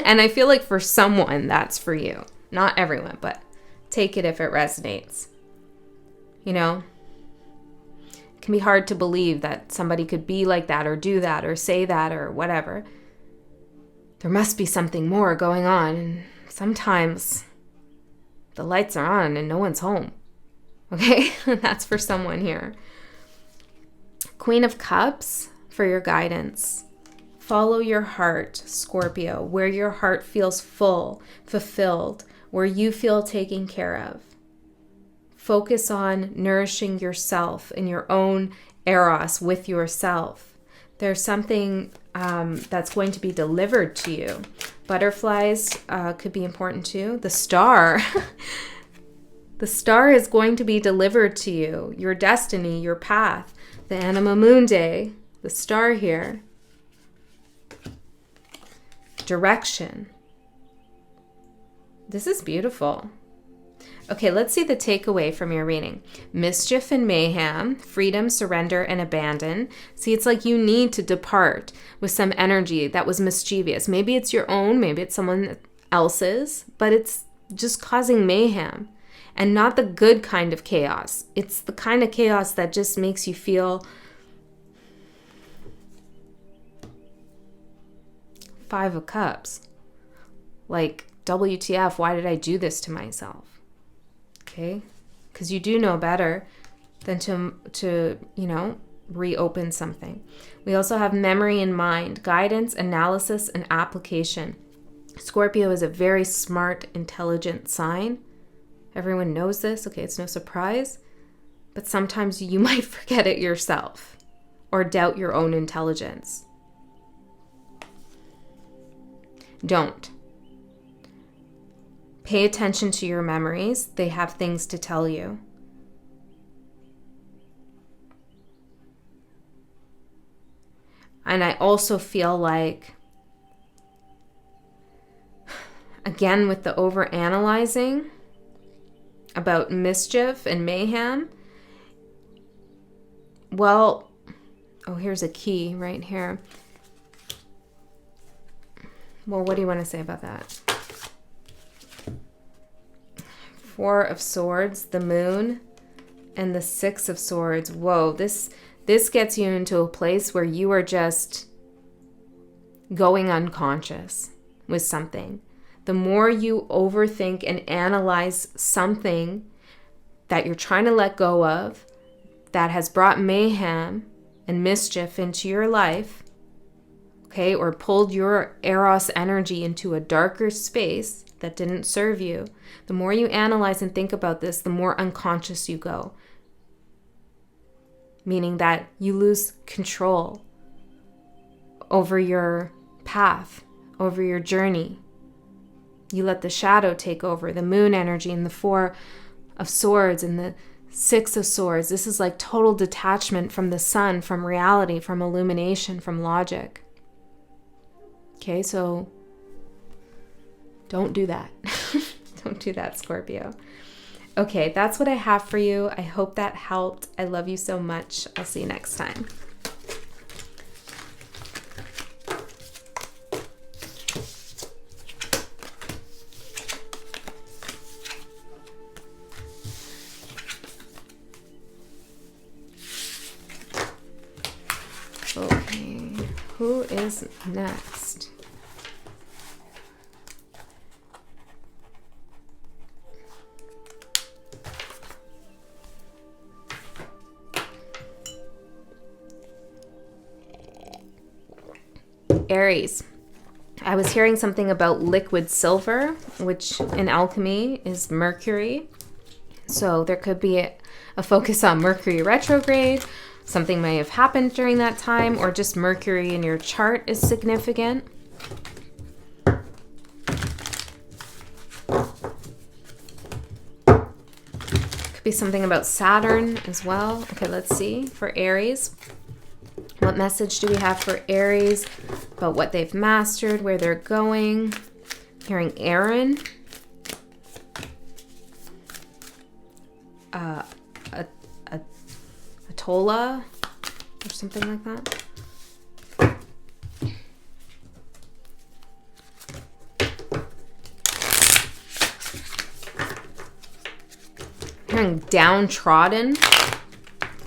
And I feel like for someone, that's for you. Not everyone, but take it if it resonates. You know? It can be hard to believe that somebody could be like that or do that or say that or whatever. There must be something more going on. And sometimes the lights are on and no one's home. Okay? That's for someone here. Queen of Cups for your guidance. Follow your heart, Scorpio, where your heart feels full, fulfilled, where you feel taken care of. Focus on nourishing yourself in your own Eros with yourself. There's something that's going to be delivered to you. Butterflies could be important too. The star. The star is going to be delivered to you. Your destiny, your path. The Anima Mundi, the star here. Direction. This is beautiful. Okay, let's see the takeaway from your reading. Mischief and mayhem, freedom, surrender, and abandon. See, it's like you need to depart with some energy that was mischievous. Maybe it's your own, maybe it's someone else's, but it's just causing mayhem. And not the good kind of chaos. It's the kind of chaos that just makes you feel Five of Cups. Like, WTF, why did I do this to myself? Okay? Because you do know better than to, reopen something. We also have memory and mind, guidance, analysis, and application. Scorpio is a very smart, intelligent sign. Everyone knows this. Okay, it's no surprise. But sometimes you might forget it yourself or doubt your own intelligence. Don't. Pay attention to your memories. They have things to tell you. And I also feel like, again, with the overanalyzing about mischief and mayhem, well, here's a key right here. Well, what do you want to say about that? Four of Swords, the Moon, and the Six of Swords. Whoa, this gets you into a place where you are just going unconscious with something. The more you overthink and analyze something that you're trying to let go of, that has brought mayhem and mischief into your life, okay, or pulled your Eros energy into a darker space that didn't serve you, the more you analyze and think about this, the more unconscious you go. Meaning that you lose control over your path, over your journey. You let the shadow take over, the moon energy and the Four of Swords and the Six of Swords. This is like total detachment from the sun, from reality, from illumination, from logic. Okay, so don't do that. Don't do that, Scorpio. Okay, that's what I have for you. I hope that helped. I love you so much. I'll see you next time. Okay, who is next? Aries. I was hearing something about liquid silver, which in alchemy is Mercury. So there could be a focus on Mercury retrograde. Something may have happened during that time, or just Mercury in your chart is significant. Could be something about Saturn as well. Okay, let's see. For Aries, what message do we have for Aries about what they've mastered, where they're going? Hearing Aaron. Atola or something like that. Hearing downtrodden.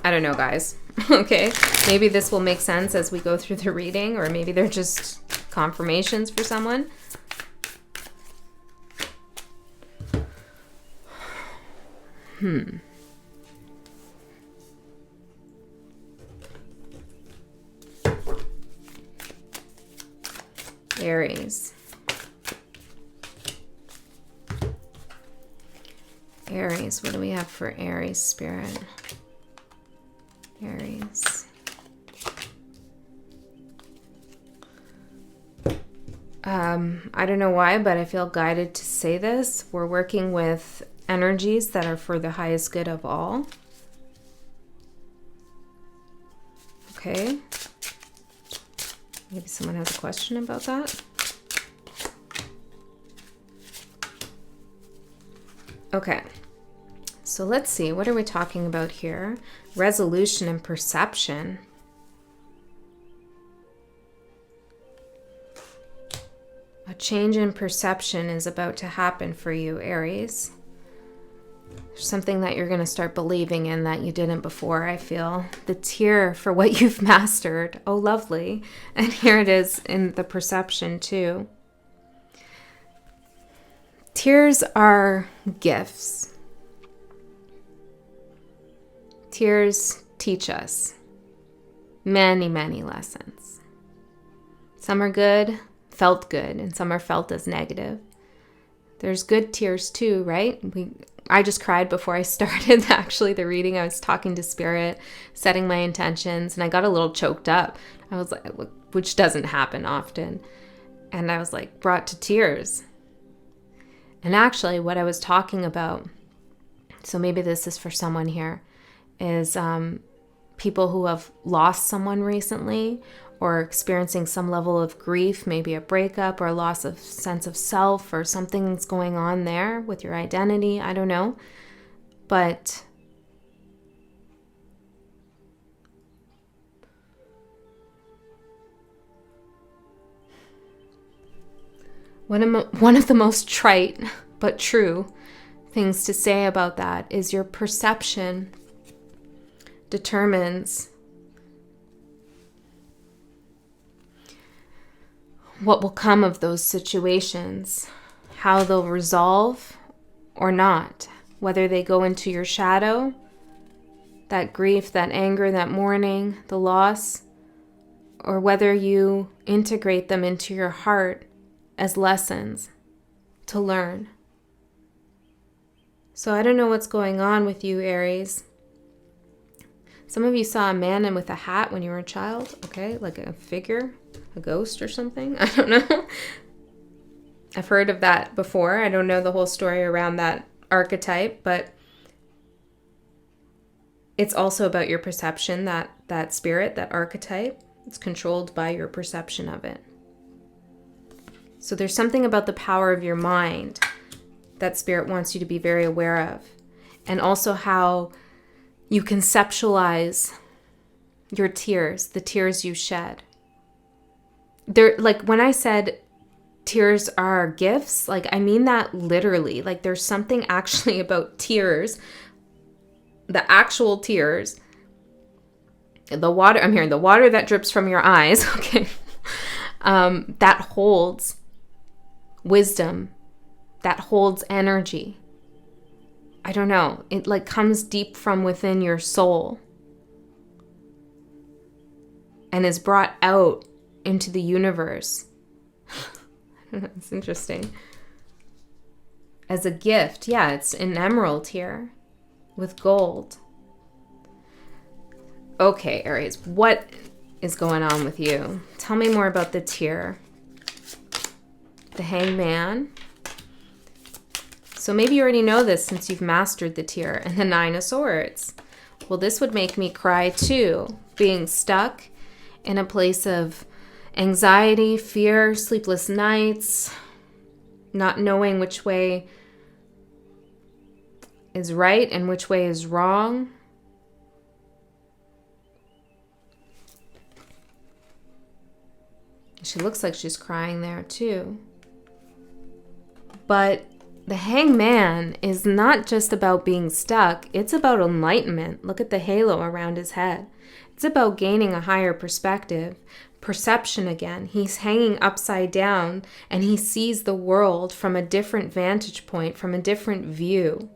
I don't know, guys. Okay, maybe this will make sense as we go through the reading, or maybe they're just confirmations for someone. Aries. Aries, what do we have for Aries spirit? Aries. I don't know why, but I feel guided to say this. We're working with energies that are for the highest good of all. Okay. Maybe someone has a question about that. Okay. So let's see. What are we talking about here? Resolution and perception. A change in perception is about to happen for you, Aries. There's something that you're going to start believing in that you didn't before, I feel. The tear for what you've mastered. Oh, lovely. And here it is in the perception, too. Tears are gifts. Tears teach us many, many lessons. Some are good, felt good, and some are felt as negative. There's good tears too, right? I just cried before I started actually the reading. I was talking to Spirit, setting my intentions, and I got a little choked up. I was like, which doesn't happen often. And I was like brought to tears. And actually what I was talking about, so maybe this is for someone here, is people who have lost someone recently or experiencing some level of grief, maybe a breakup or a loss of sense of self or something's going on there with your identity. I don't know. But one of the most trite but true things to say about that is your perception determines what will come of those situations, how they'll resolve or not, whether they go into your shadow, that grief, that anger, that mourning, the loss, or whether you integrate them into your heart as lessons to learn. So I don't know what's going on with you, Aries. Some of you saw a man with a hat when you were a child, okay? Like a figure, a ghost or something. I don't know. I've heard of that before. I don't know the whole story around that archetype, but it's also about your perception, that spirit, that archetype. It's controlled by your perception of it. So there's something about the power of your mind that Spirit wants you to be very aware of. And also how you conceptualize your tears, the tears you shed. They're like, when I said tears are gifts, like I mean that literally. Like there's something actually about tears, the actual tears, the water, I'm hearing the water that drips from your eyes, okay, that holds wisdom, that holds energy. I don't know. It like comes deep from within your soul and is brought out into the universe. That's interesting. As a gift, yeah, it's an emerald here with gold. Okay, Aries, what is going on with you? Tell me more about the tier. The Hangman. So maybe you already know this since you've mastered the tier. And the Nine of Swords. Well, this would make me cry too. Being stuck in a place of anxiety, fear, sleepless nights, not knowing which way is right and which way is wrong. She looks like she's crying there too. But the Hangman is not just about being stuck. It's about enlightenment. Look at the halo around his head. It's about gaining a higher perspective, perception again. He's hanging upside down and he sees the world from a different vantage point, from a different view.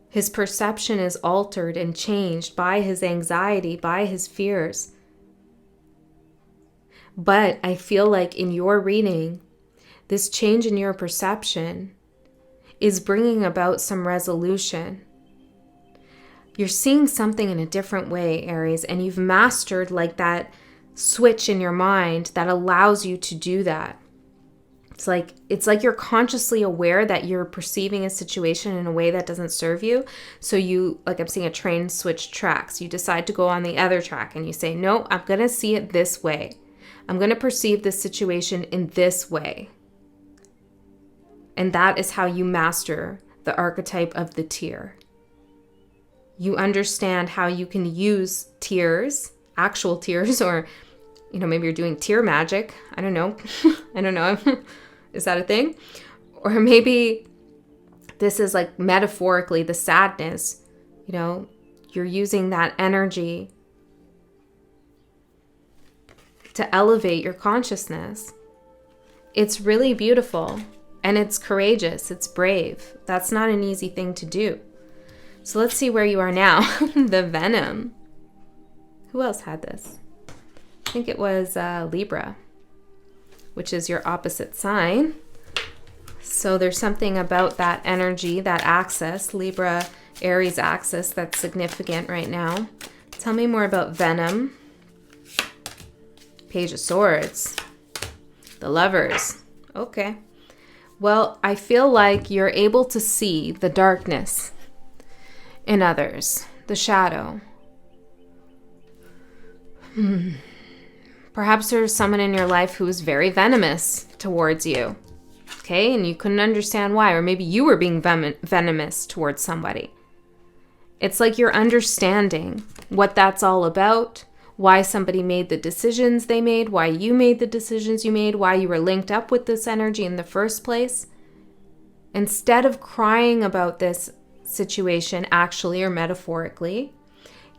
His perception is altered and changed by his anxiety, by his fears. But I feel like in your reading, this change in your perception is bringing about some resolution. You're seeing something in a different way, Aries, and you've mastered like that switch in your mind that allows you to do that. It's like you're consciously aware that you're perceiving a situation in a way that doesn't serve you. So you, like I'm seeing a train switch tracks. You decide to go on the other track and you say, no, I'm going to see it this way. I'm going to perceive this situation in this way. And that is how you master the archetype of the tier. You understand how you can use tiers, actual tiers, or, maybe you're doing tier magic. I don't know. I don't know. Is that a thing? Or maybe this is like metaphorically the sadness. You're using that energy to elevate your consciousness. It's really beautiful. And it's courageous, it's brave. That's not an easy thing to do. So let's see where you are now. The Venom. Who else had this? I think it was Libra, which is your opposite sign. So there's something about that energy, that axis, Libra, Aries axis, that's significant right now. Tell me more about Venom. Page of Swords. The Lovers. Okay. Well, I feel like you're able to see the darkness in others, the shadow. Perhaps there's someone in your life who is very venomous towards you, okay? And you couldn't understand why, or maybe you were being venomous towards somebody. It's like you're understanding what that's all about, why somebody made the decisions they made, why you made the decisions you made, why you were linked up with this energy in the first place. Instead of crying about this situation actually or metaphorically,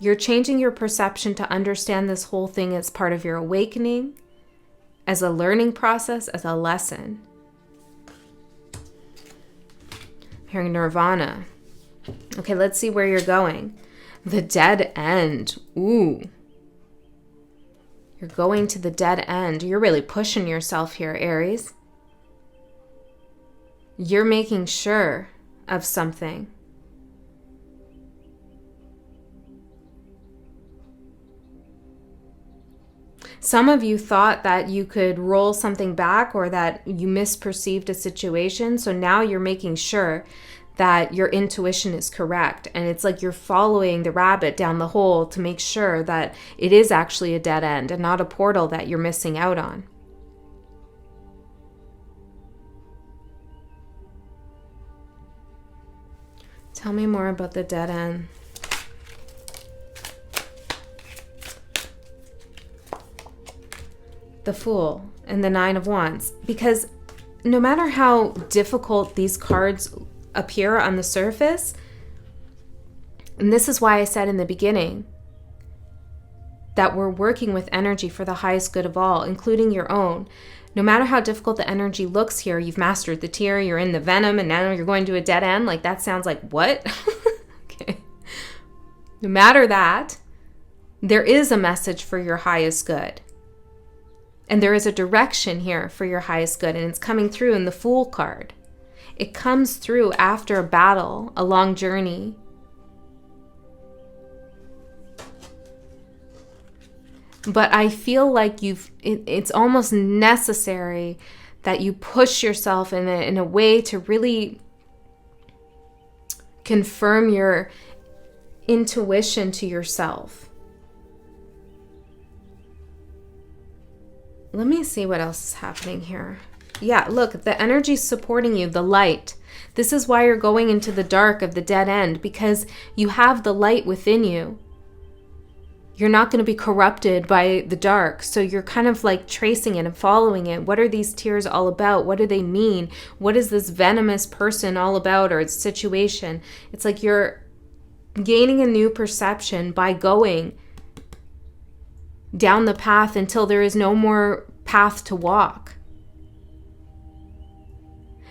you're changing your perception to understand this whole thing as part of your awakening, as a learning process, as a lesson. Hearing Nirvana. Okay, let's see where you're going. The dead end. Ooh. You're going to the dead end. You're really pushing yourself here, Aries. You're making sure of something. Some of you thought that you could roll something back or that you misperceived a situation. So now you're making sure that your intuition is correct. And it's like you're following the rabbit down the hole to make sure that it is actually a dead end and not a portal that you're missing out on. Tell me more about the dead end. The Fool and the Nine of Wands. Because no matter how difficult these cards appear on the surface, and this is why I said in the beginning that we're working with energy for the highest good of all, including your own. No matter how difficult the energy looks here, you've mastered the tier, you're in the venom, and now you're going to a dead end. Like, that sounds like what? Okay. No matter that, there is a message for your highest good. And there is a direction here for your highest good, and it's coming through in the Fool card. It comes through after a battle, a long journey. But I feel like it's almost necessary that you push yourself in a way to really confirm your intuition to yourself. Let me see what else is happening here. Yeah, look, the energy's supporting you, the light. This is why you're going into the dark of the dead end, because you have the light within you. You're not going to be corrupted by the dark. So you're kind of like tracing it and following it. What are these tears all about? What do they mean? What is this venomous person all about, or its situation? It's like you're gaining a new perception by going down the path until there is no more path to walk.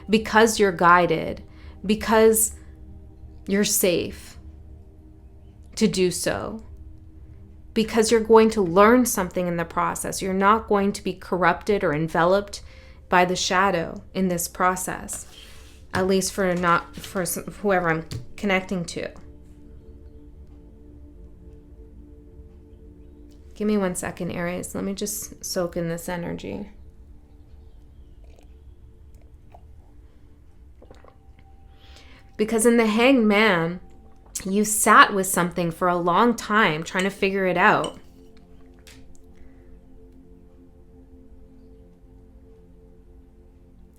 Because you're guided, because you're safe to do so. Because you're going to learn something in the process. You're not going to be corrupted or enveloped by the shadow in this process. At least for whoever I'm connecting to. Give me 1 second, Aries. Let me just soak in this energy. Because in the Hanged Man, you sat with something for a long time trying to figure it out.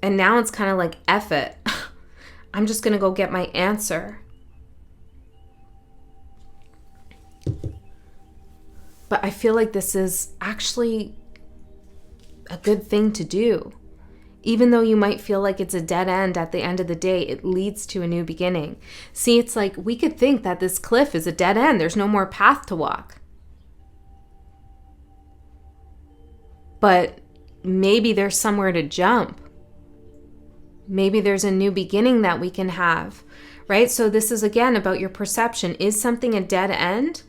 And now it's kind of like, F it. I'm just going to go get my answer. But I feel like this is actually a good thing to do. Even though you might feel like it's a dead end at the end of the day, it leads to a new beginning. See, it's like we could think that this cliff is a dead end. There's no more path to walk. But maybe there's somewhere to jump. Maybe there's a new beginning that we can have, right? So this is, again, about your perception. Is something a dead end?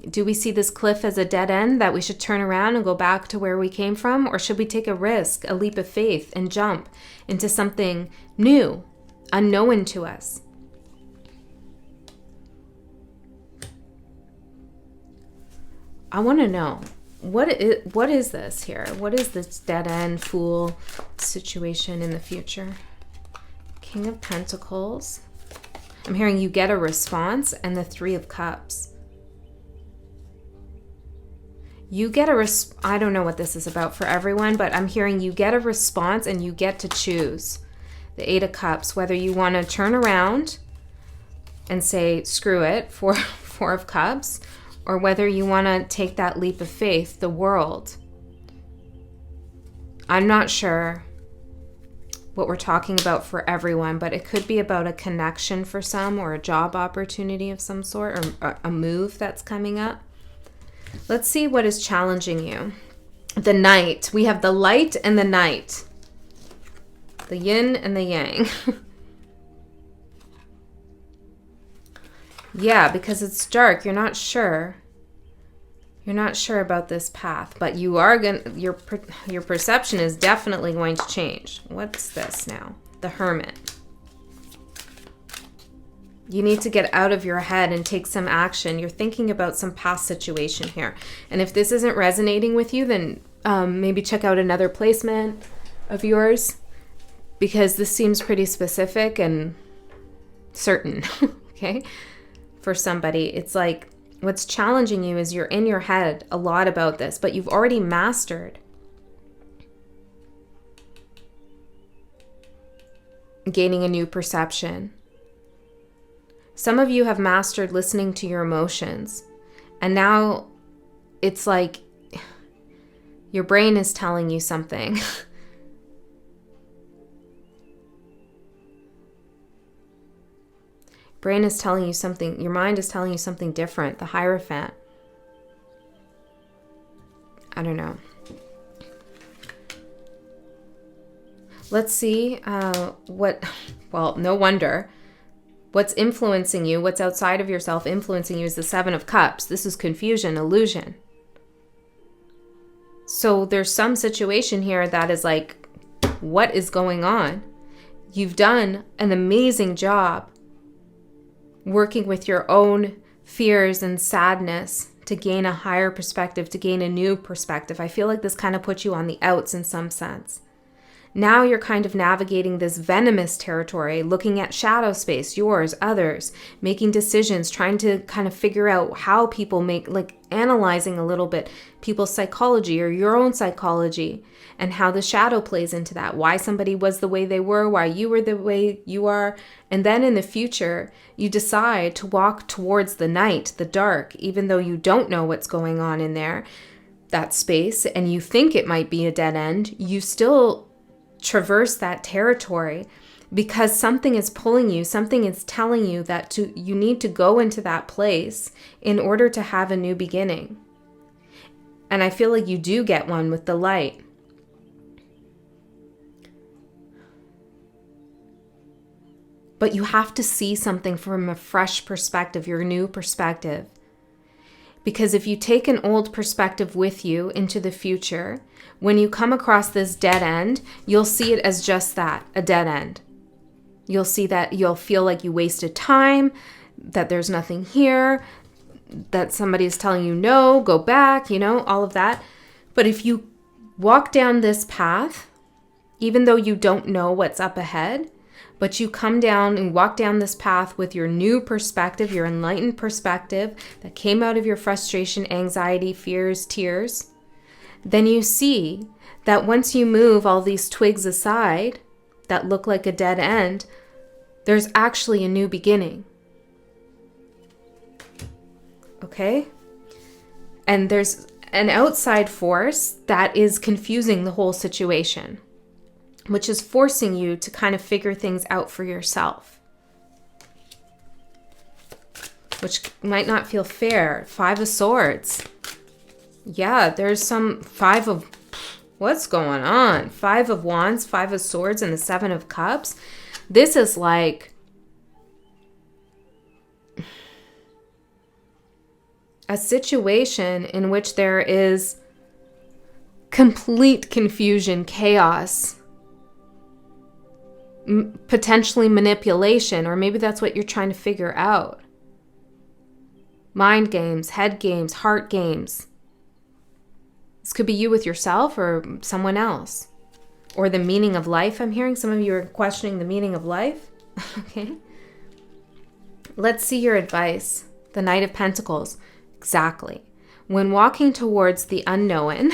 Do we see this cliff as a dead end that we should turn around and go back to where we came from? Or should we take a risk, a leap of faith, and jump into something new, unknown to us? I want to know, what is this here? What is this dead end Fool situation in the future? King of Pentacles. I'm hearing you get a response, and the Three of Cups. You get I don't know what this is about for everyone, but I'm hearing you get a response and you get to choose. The Eight of Cups, whether you want to turn around and say, screw it, Four of Cups, or whether you want to take that leap of faith, the World. I'm not sure what we're talking about for everyone, but it could be about a connection for some, or a job opportunity of some sort, or a move that's coming up. Let's see what is challenging you. The Knight. We have the light and the night. The yin and the yang. Yeah, because it's dark. You're not sure. You're not sure about this path, but you are your perception is definitely going to change. What's this now? The Hermit. You need to get out of your head and take some action. You're thinking about some past situation here. And if this isn't resonating with you, then maybe check out another placement of yours, because this seems pretty specific and certain, okay? For somebody, it's like what's challenging you is you're in your head a lot about this, but you've already mastered gaining a new perception. Some of you have mastered listening to your emotions, and now it's like your brain is telling you something. Brain is telling you something, your mind is telling you something different, the Hierophant. I don't know. Let's see well, no wonder. What's influencing you, what's outside of yourself influencing you is the Seven of Cups. This is confusion, illusion. So there's some situation here that is like, what is going on? You've done an amazing job working with your own fears and sadness to gain a higher perspective, to gain a new perspective. I feel like this kind of puts you on the outs in some sense. Now you're kind of navigating this venomous territory, looking at shadow space, yours, others, making decisions, trying to kind of figure out how people make, like analyzing a little bit people's psychology or your own psychology and how the shadow plays into that, why somebody was the way they were, why you were the way you are. And then in the future, you decide to walk towards the night, the dark, even though you don't know what's going on in there, that space, and you think it might be a dead end, you still traverse that territory because something is pulling you, something is telling you that you need to go into that place in order to have a new beginning. And I feel like you do get one with the light. But you have to see something from a fresh perspective, your new perspective. Because if you take an old perspective with you into the future, when you come across this dead end, you'll see it as just that, a dead end. You'll see that, you'll feel like you wasted time, that there's nothing here, that somebody is telling you no, go back, all of that. But if you walk down this path, even though you don't know what's up ahead, but you come down and walk down this path with your new perspective, your enlightened perspective that came out of your frustration, anxiety, fears, tears, then you see that once you move all these twigs aside that look like a dead end, there's actually a new beginning. Okay? And there's an outside force that is confusing the whole situation, which is forcing you to kind of figure things out for yourself, which might not feel fair. 5 of Swords. Yeah, there's some what's going on? 5 of Wands, 5 of Swords, and the 7 of Cups. This is like a situation in which there is complete confusion, chaos, potentially manipulation, or maybe that's what you're trying to figure out. Mind games, head games, heart games. This could be you with yourself or someone else. Or the meaning of life. I'm hearing some of you are questioning the meaning of life. Okay. Let's see your advice. The Knight of Pentacles. Exactly. When walking towards the unknown,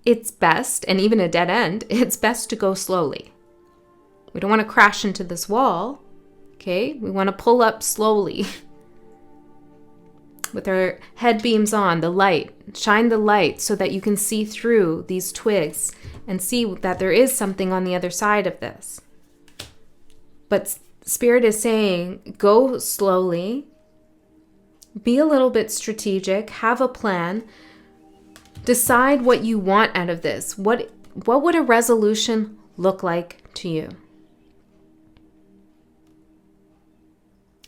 it's best, and even a dead end, it's best to go slowly. We don't want to crash into this wall, okay? We want to pull up slowly with our head beams on, the light. Shine the light so that you can see through these twigs and see that there is something on the other side of this. But Spirit is saying, go slowly, be a little bit strategic, have a plan, decide what you want out of this. What would a resolution look like to you?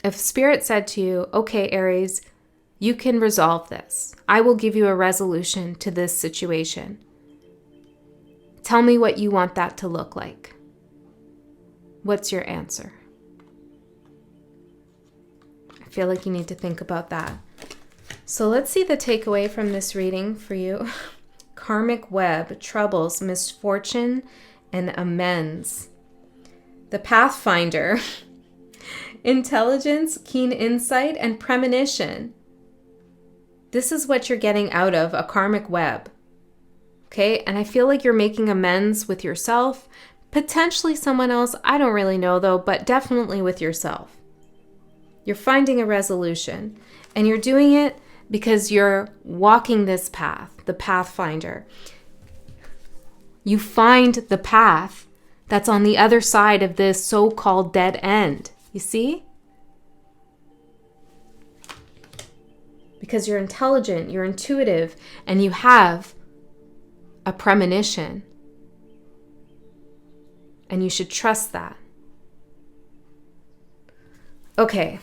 If Spirit said to you, okay, Aries, you can resolve this. I will give you a resolution to this situation. Tell me what you want that to look like. What's your answer? I feel like you need to think about that. So let's see the takeaway from this reading for you. Karmic web, troubles, misfortune, and amends. The Pathfinder. Intelligence, keen insight, and premonition. This is what you're getting out of a karmic web. Okay? And I feel like you're making amends with yourself, potentially someone else. I don't really know though, but definitely with yourself. You're finding a resolution, and you're doing it because you're walking this path, the Pathfinder. You find the path that's on the other side of this so-called dead end. You see? Because you're intelligent, you're intuitive, and you have a premonition. And you should trust that. Okay,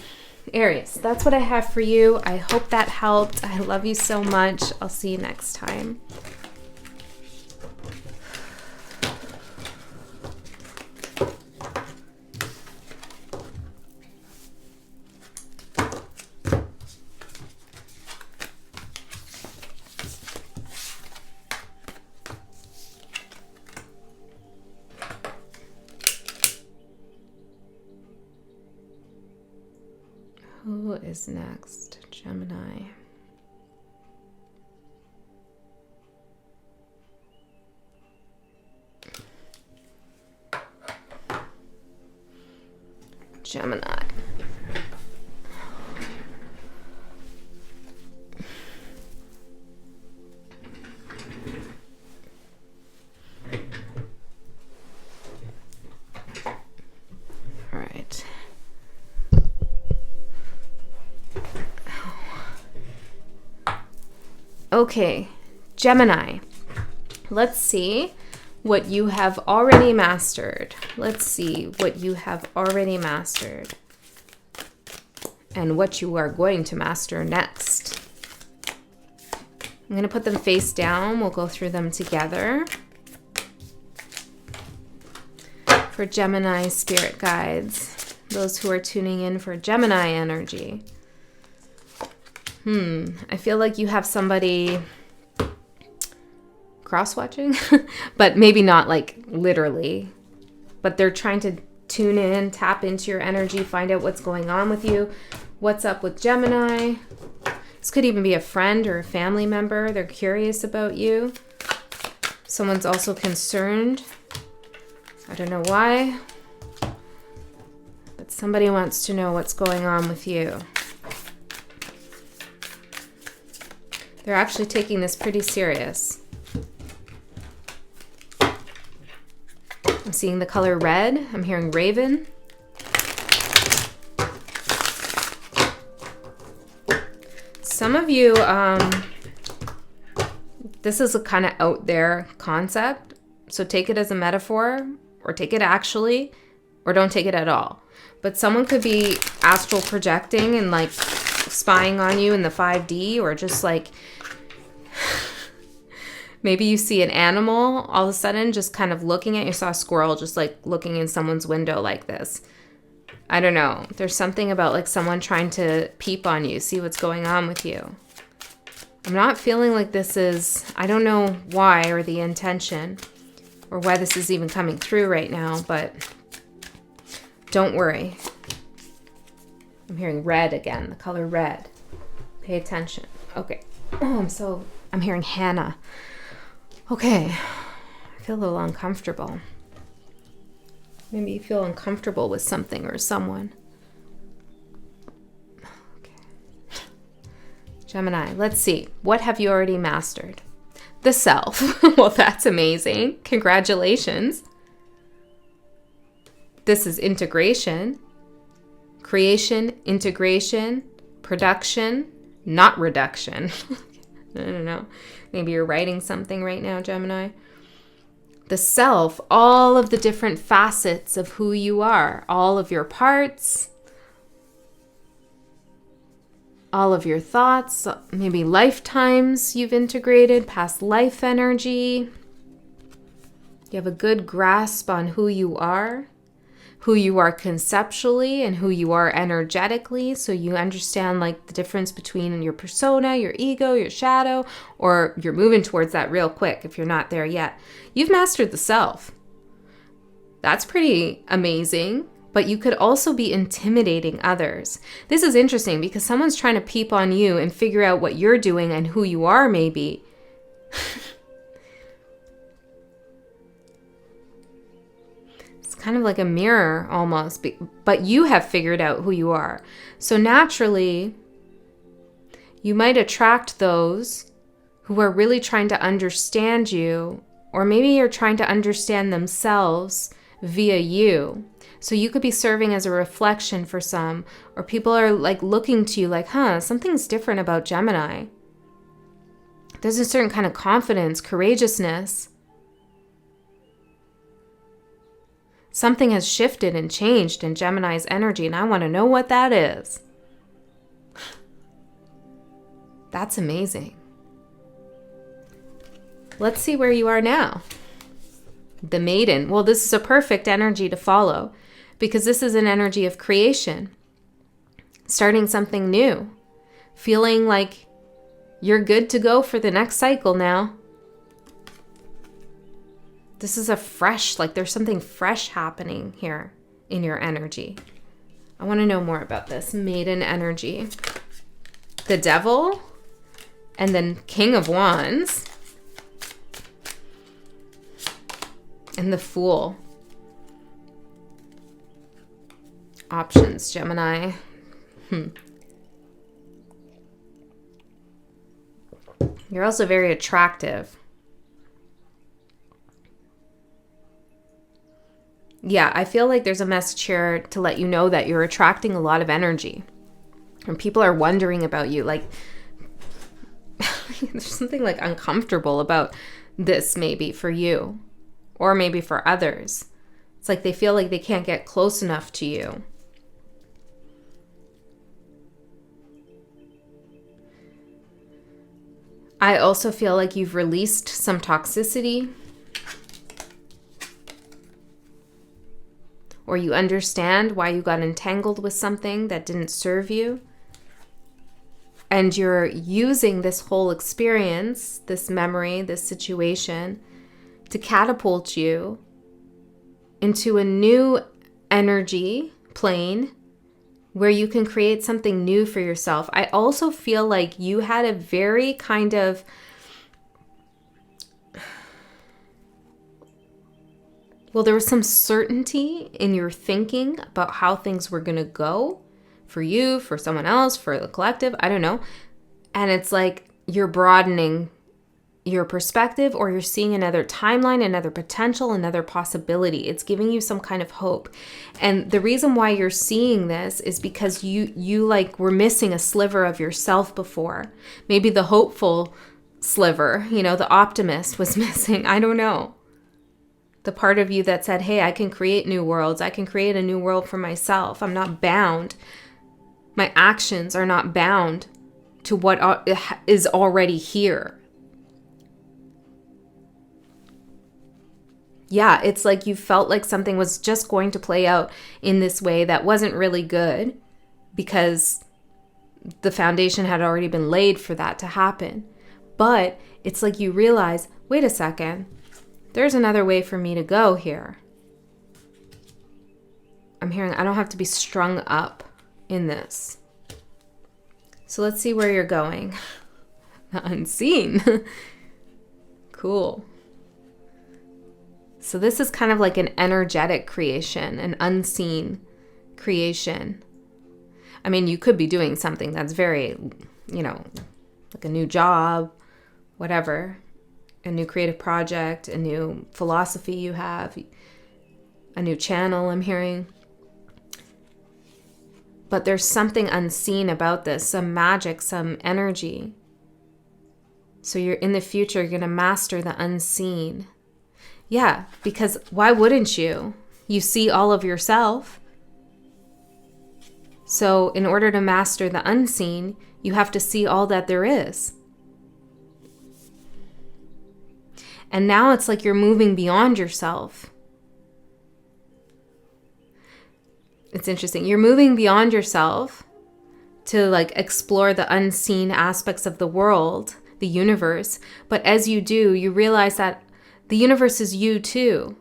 Aries, that's what I have for you. I hope that helped. I love you so much. I'll see you next time. Who is next? Gemini. Gemini. All right. Okay, Gemini. Let's see what you have already mastered. Let's see what you have already mastered and what you are going to master next. I'm going to put them face down. We'll go through them together. For Gemini spirit guides, those who are tuning in for Gemini energy. I feel like you have somebody cross-watching, but maybe not like literally, but they're trying to tune in, tap into your energy, find out what's going on with you. What's up with Gemini? This could even be a friend or a family member. They're curious about you. Someone's also concerned. I don't know why, but somebody wants to know what's going on with you. They're actually taking this pretty serious. I'm seeing the color red. I'm hearing raven. Some of you, this is a kind of out there concept. So take it as a metaphor, or take it actually, or don't take it at all. But someone could be astral projecting and like spying on you in the 5D, or just like maybe you see an animal all of a sudden just kind of looking at you. You saw a squirrel just like looking in someone's window like this. I don't know. There's something about like someone trying to peep on you, see what's going on with you. I'm not feeling like this is, I don't know why or the intention or why this is even coming through right now, but don't worry. I'm hearing red again, the color red. Pay attention. Okay. Oh, I'm hearing Hannah. Okay. I feel a little uncomfortable. Maybe you feel uncomfortable with something or someone. Okay. Gemini, let's see. What have you already mastered? The self. Well, that's amazing. Congratulations. This is integration. Creation, integration, production, not reduction. I don't know. Maybe you're writing something right now, Gemini. The self, all of the different facets of who you are, all of your parts, all of your thoughts, maybe lifetimes you've integrated, past life energy. You have a good grasp on who you are conceptually and who you are energetically. So you understand like the difference between your persona, your ego, your shadow, or you're moving towards that real quick if you're not there yet. You've mastered the self. That's pretty amazing, but you could also be intimidating others. This is interesting because someone's trying to peep on you and figure out what you're doing and who you are maybe. Kind of like a mirror almost, but you have figured out who you are. So naturally, you might attract those who are really trying to understand you, or maybe you're trying to understand themselves via you. So you could be serving as a reflection for some, or people are like looking to you like, something's different about Gemini. There's a certain kind of confidence, courageousness. Something has shifted and changed in Gemini's energy, and I want to know what that is. That's amazing. Let's see where you are now. The Maiden. Well, this is a perfect energy to follow because this is an energy of creation. Starting something new. Feeling like you're good to go for the next cycle now. This is a fresh, like there's something fresh happening here in your energy. I want to know more about this maiden energy. The Devil, and then King of Wands, and the Fool. Options, Gemini. You're also very attractive. Yeah, I feel like there's a message here to let you know that you're attracting a lot of energy. And people are wondering about you. Like, there's something like uncomfortable about this maybe for you. Or maybe for others. It's like they feel like they can't get close enough to you. I also feel like you've released some toxicity. Or you understand why you got entangled with something that didn't serve you. And you're using this whole experience, this memory, this situation, to catapult you into a new energy plane where you can create something new for yourself. I also feel like you had a very kind of there was some certainty in your thinking about how things were going to go for you, for someone else, for the collective, I don't know. And it's like you're broadening your perspective, or you're seeing another timeline, another potential, another possibility. It's giving you some kind of hope. And the reason why you're seeing this is because you like were missing a sliver of yourself before. Maybe the hopeful sliver, the optimist was missing. I don't know. The part of you that said, hey, I can create new worlds. I can create a new world for myself. I'm not bound. My actions are not bound to what is already here. Yeah, it's like you felt like something was just going to play out in this way that wasn't really good because the foundation had already been laid for that to happen. But it's like you realize, wait a second, there's another way for me to go here. I'm hearing I don't have to be strung up in this. So let's see where you're going. The unseen. Cool. So this is kind of like an energetic creation, an unseen creation. I mean, you could be doing something that's very, like a new job, whatever, a new creative project, a new philosophy you have, a new channel I'm hearing. But there's something unseen about this, some magic, some energy. So you're in the future, you're going to master the unseen. Yeah, because why wouldn't you? You see all of yourself. So in order to master the unseen, you have to see all that there is. And now it's like you're moving beyond yourself. It's interesting. You're moving beyond yourself to like explore the unseen aspects of the world, the universe. But as you do, you realize that the universe is you too.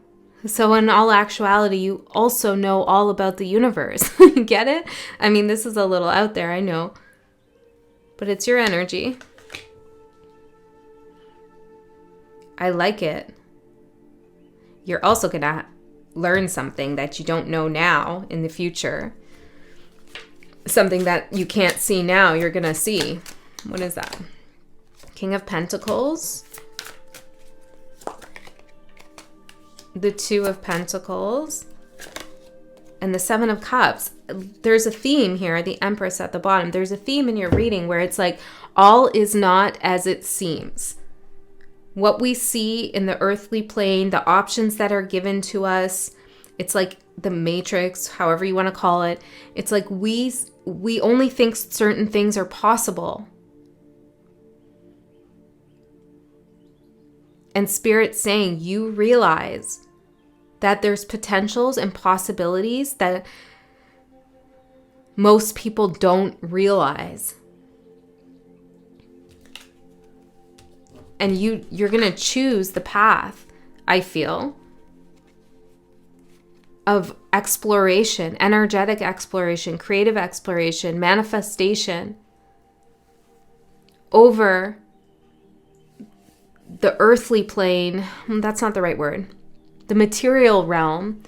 So in all actuality, you also know all about the universe. Get it? I mean, this is a little out there, I know. But it's your energy. I like it. You're also going to learn something that you don't know now in the future. Something that you can't see now, you're going to see. What is that? King of Pentacles. The Two of Pentacles. And the Seven of Cups. There's a theme here, the Empress at the bottom. There's a theme in your reading where it's like, all is not as it seems. What we see in the earthly plane, the options that are given to us, it's like the matrix, however you want to call it. It's like we only think certain things are possible. And Spirit's saying, you realize that there's potentials and possibilities that most people don't realize. And you're going to choose the path, I feel, of exploration, energetic exploration, creative exploration, manifestation over the earthly plane. That's not the right word. The material realm,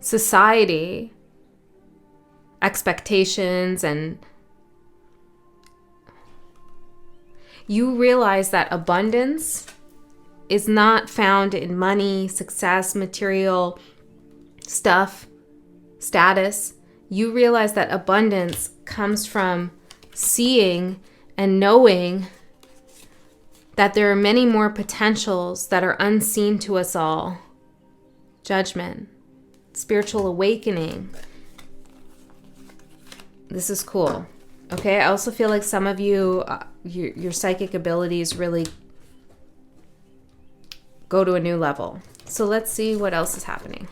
society, expectations, and you realize that abundance is not found in money, success, material stuff, status. You realize that abundance comes from seeing and knowing that there are many more potentials that are unseen to us all. Judgment, spiritual awakening. This is cool. Okay, I also feel like some of you, your psychic abilities really go to a new level. So let's see what else is happening.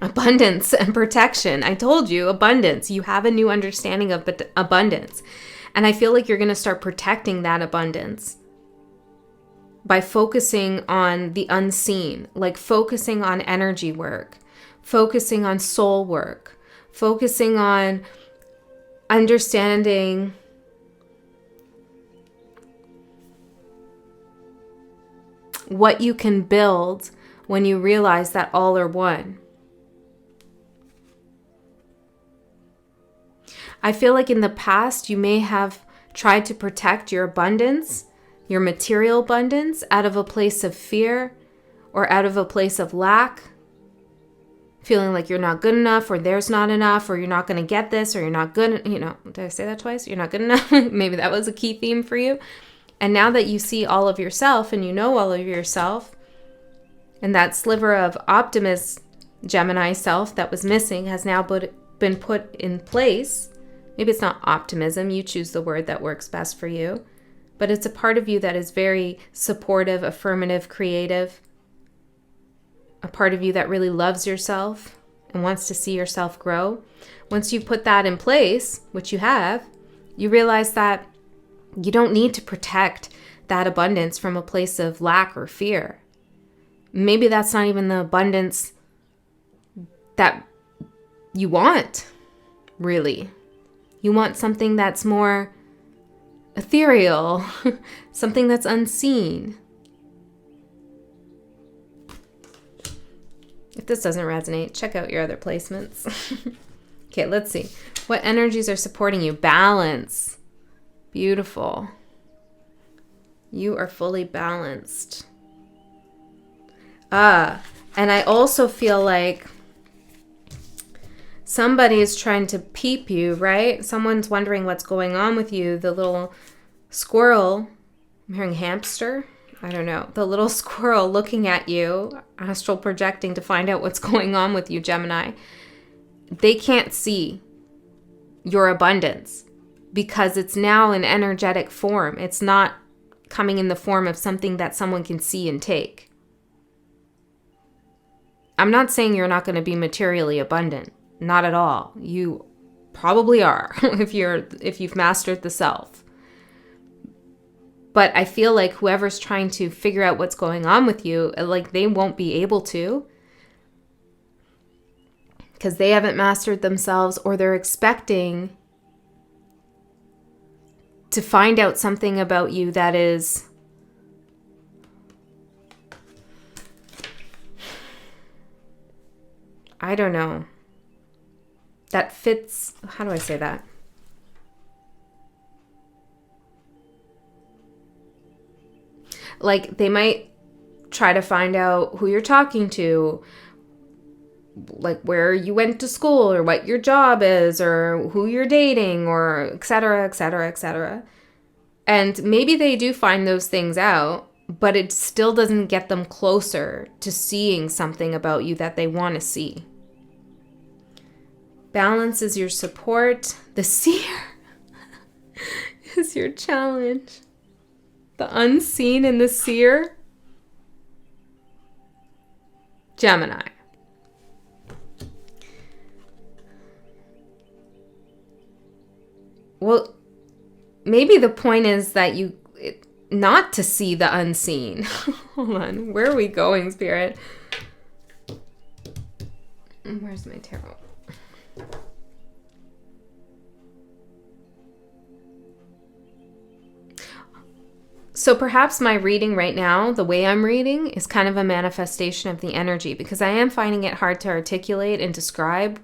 Abundance and protection. I told you, abundance. You have a new understanding of abundance. And I feel like you're going to start protecting that abundance by focusing on the unseen, like focusing on energy work, focusing on soul work, focusing on understanding what you can build when you realize that all are one. I feel like in the past you may have tried to protect your abundance, your material abundance, out of a place of fear or out of a place of lack, feeling like you're not good enough, or there's not enough, or you're not going to get this, or you're not good, did I say that twice? You're not good enough. Maybe that was a key theme for you. And now that you see all of yourself and you know all of yourself, and that sliver of optimist Gemini self that was missing has now been put in place. Maybe it's not optimism, you choose the word that works best for you, but it's a part of you that is very supportive, affirmative, creative, a part of you that really loves yourself and wants to see yourself grow. Once you put that in place, which you have, you realize that you don't need to protect that abundance from a place of lack or fear. Maybe that's not even the abundance that you want, really. You want something that's more ethereal, something that's unseen. If this doesn't resonate, check out your other placements. Okay, let's see. What energies are supporting you? Balance. Beautiful. You are fully balanced. And I also feel like somebody is trying to peep you, right? Someone's wondering what's going on with you. The little squirrel, I'm hearing hamster. I don't know. The little squirrel looking at you, astral projecting to find out what's going on with you, Gemini. They can't see your abundance because it's now in energetic form. It's not coming in the form of something that someone can see and take. I'm not saying you're not going to be materially abundant. Not at all. You probably are if you've mastered the self. But I feel like whoever's trying to figure out what's going on with you, like they won't be able to because they haven't mastered themselves, or they're expecting to find out something about you that is I don't know. That fits, how do I say that? Like they might try to find out who you're talking to, like where you went to school or what your job is or who you're dating or et cetera, et cetera, et cetera. And maybe they do find those things out, but it still doesn't get them closer to seeing something about you that they want to see. Balance is your support. The seer is your challenge. The unseen and the seer. Gemini. Well, maybe the point is that not to see the unseen. Hold on. Where are we going, Spirit? Where's my tarot? So perhaps my reading right now, the way I'm reading, is kind of a manifestation of the energy, because I am finding it hard to articulate and describe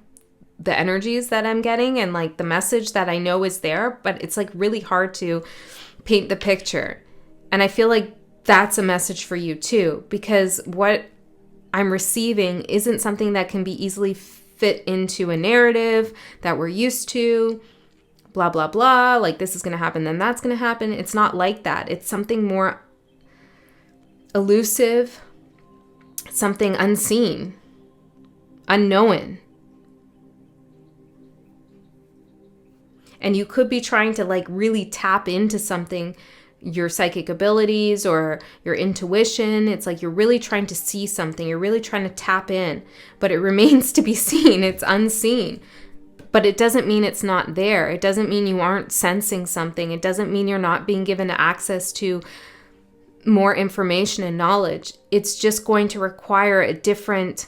the energies that I'm getting and like the message that I know is there, but it's like really hard to paint the picture. And I feel like that's a message for you too, because what I'm receiving isn't something that can be easily fit into a narrative that we're used to. Blah, blah, blah, like this is going to happen, then that's going to happen. It's not like that. It's something more elusive, something unseen, unknown. And you could be trying to like really tap into something, your psychic abilities or your intuition. It's like you're really trying to see something. You're really trying to tap in, but it remains to be seen. It's unseen. But it doesn't mean it's not there. It doesn't mean you aren't sensing something. It doesn't mean you're not being given access to more information and knowledge. It's just going to require a different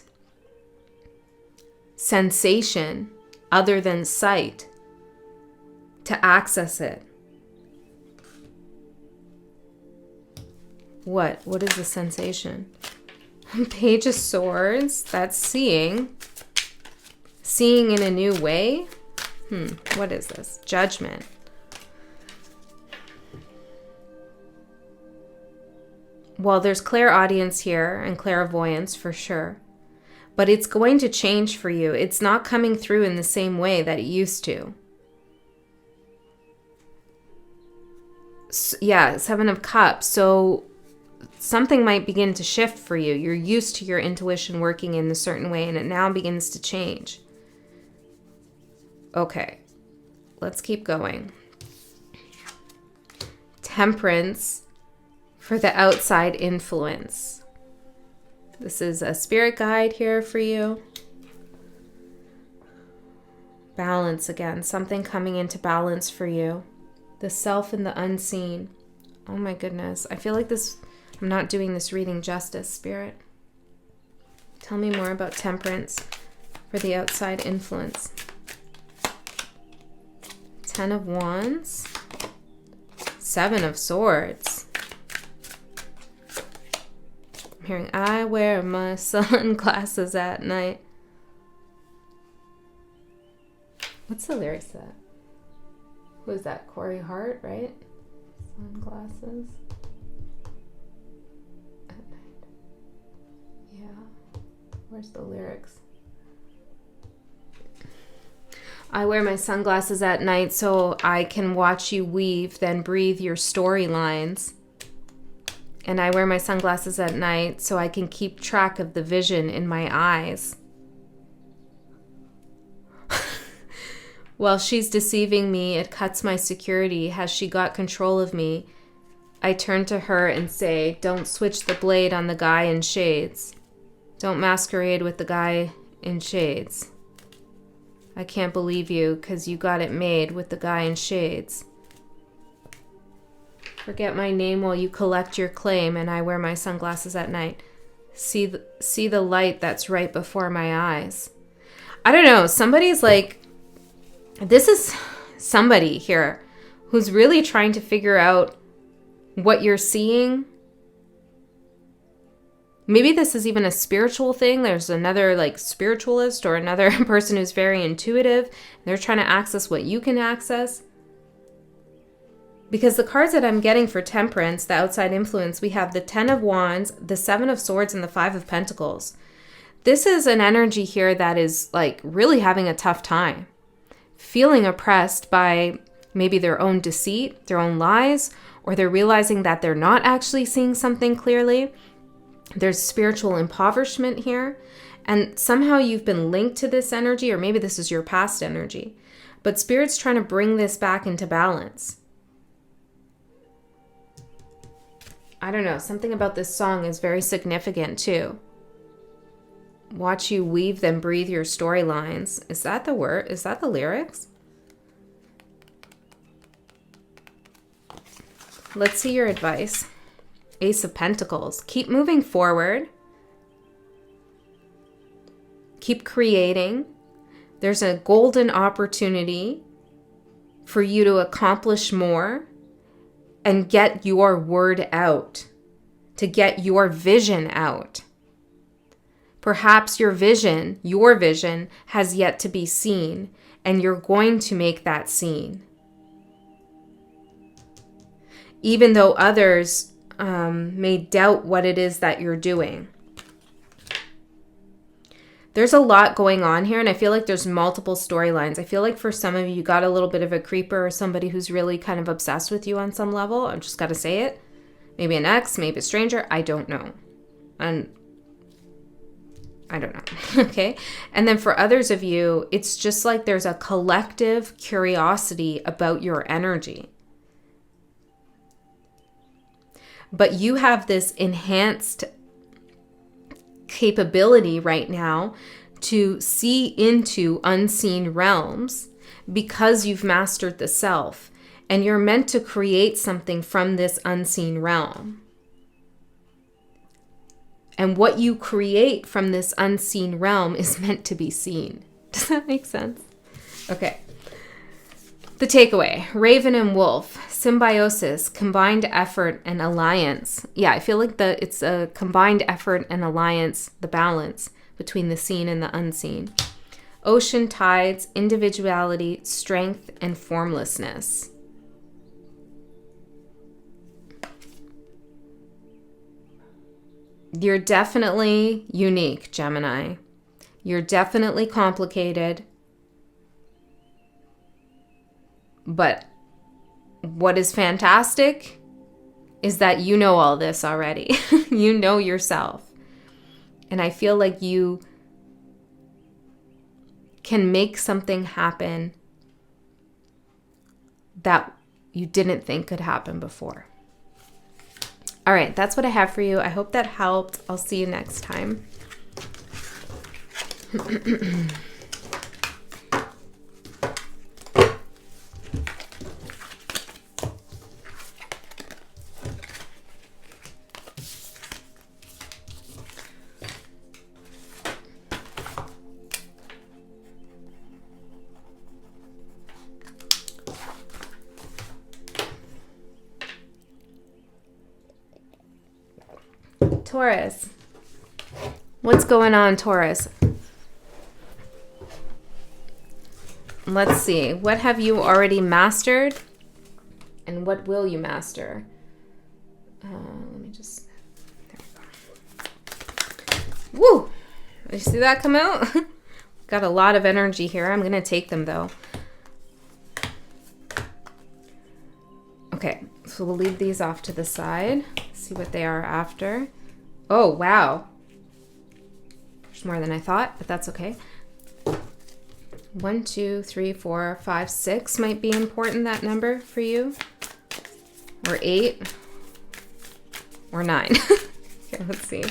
sensation other than sight to access it. What? What is the sensation? Page of Swords. That's seeing. Seeing in a new way? What is this? Judgment. Well, there's clairaudience here and clairvoyance for sure. But it's going to change for you. It's not coming through in the same way that it used to. Yeah, Seven of Cups. So something might begin to shift for you. You're used to your intuition working in a certain way, and it now begins to change. Okay, let's keep going. Temperance for the outside influence. This is a spirit guide here for you. Balance again, something coming into balance for you. The self and the unseen. Oh my goodness, I feel like I'm not doing this reading justice, Spirit. Tell me more about temperance for the outside influence. 10 of Wands, 7 of Swords. I'm hearing, I wear my sunglasses at night. What's the lyrics to that? Who is that? Corey Hart, right? Sunglasses at night. Yeah. Where's the lyrics? I wear my sunglasses at night so I can watch you weave, then breathe your storylines. And I wear my sunglasses at night so I can keep track of the vision in my eyes. While she's deceiving me, it cuts my security. Has she got control of me? I turn to her and say, don't switch the blade on the guy in shades. Don't masquerade with the guy in shades. I can't believe you because you got it made with the guy in shades. Forget my name while you collect your claim, and I wear my sunglasses at night. See the light that's right before my eyes. I don't know. Somebody's like, this is somebody here who's really trying to figure out what you're seeing. Maybe this is even a spiritual thing. There's another like spiritualist or another person who's very intuitive. They're trying to access what you can access. Because the cards that I'm getting for temperance, the outside influence, we have the 10 of Wands, the 7 of Swords, and the 5 of Pentacles. This is an energy here that is like really having a tough time. Feeling oppressed by maybe their own deceit, their own lies, or they're realizing that they're not actually seeing something clearly. There's spiritual impoverishment here, and somehow you've been linked to this energy, or maybe this is your past energy, but Spirit's trying to bring this back into balance. I don't know, something about this song is very significant too. Watch you weave, then breathe your storylines. Is that the word? Is that the lyrics? Let's see your advice. Ace of Pentacles. Keep moving forward. Keep creating. There's a golden opportunity for you to accomplish more and get your word out, to get your vision out. Perhaps your vision has yet to be seen, and you're going to make that seen. Even though others may doubt what it is that you're doing. There's a lot going on here, and I feel like there's multiple storylines. I feel like for some of you, you got a little bit of a creeper or somebody who's really kind of obsessed with you on some level. I've just got to say it. Maybe an ex, maybe a stranger. I don't know. And I don't know. Okay. And then for others of you, it's just like there's a collective curiosity about your energy. But you have this enhanced capability right now to see into unseen realms because you've mastered the self, and you're meant to create something from this unseen realm. And what you create from this unseen realm is meant to be seen. Does that make sense? Okay. The takeaway, Raven and Wolf, symbiosis, combined effort and alliance. Yeah, I feel like it's a combined effort and alliance, the balance between the seen and the unseen. Ocean tides, individuality, strength, and formlessness. You're definitely unique, Gemini. You're definitely complicated. But what is fantastic is that you know all this already. You know yourself. And I feel like you can make something happen that you didn't think could happen before. All right, that's what I have for you. I hope that helped. I'll see you next time. Taurus. What's going on, Taurus? Let's see. What have you already mastered? And what will you master? Let me just... There we go. Woo! Did you see that come out? Got a lot of energy here. I'm going to take them, though. Okay. So we'll leave these off to the side. See what they are after. Oh, wow. There's more than I thought, but that's okay. 1, 2, 3, 4, 5, 6 might be important, that number for you. Or 8. Or 9. Okay, let's see.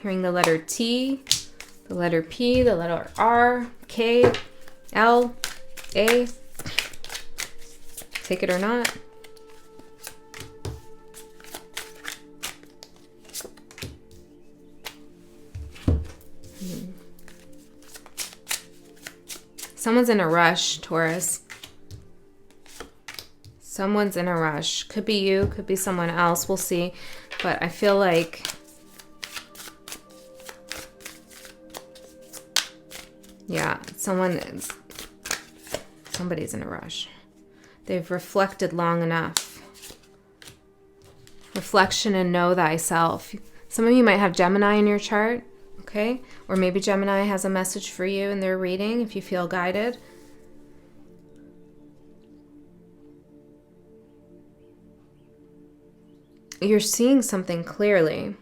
Hearing the letter T, the letter P, the letter R, K, L, A. Take it or not. Someone's in a rush, Taurus. Someone's in a rush. Could be you, could be someone else. We'll see. But I feel like yeah, somebody's in a rush. They've reflected long enough. Reflection and know thyself. Some of you might have Gemini in your chart. Okay, or maybe Gemini has a message for you in their reading if you feel guided. You're seeing something clearly.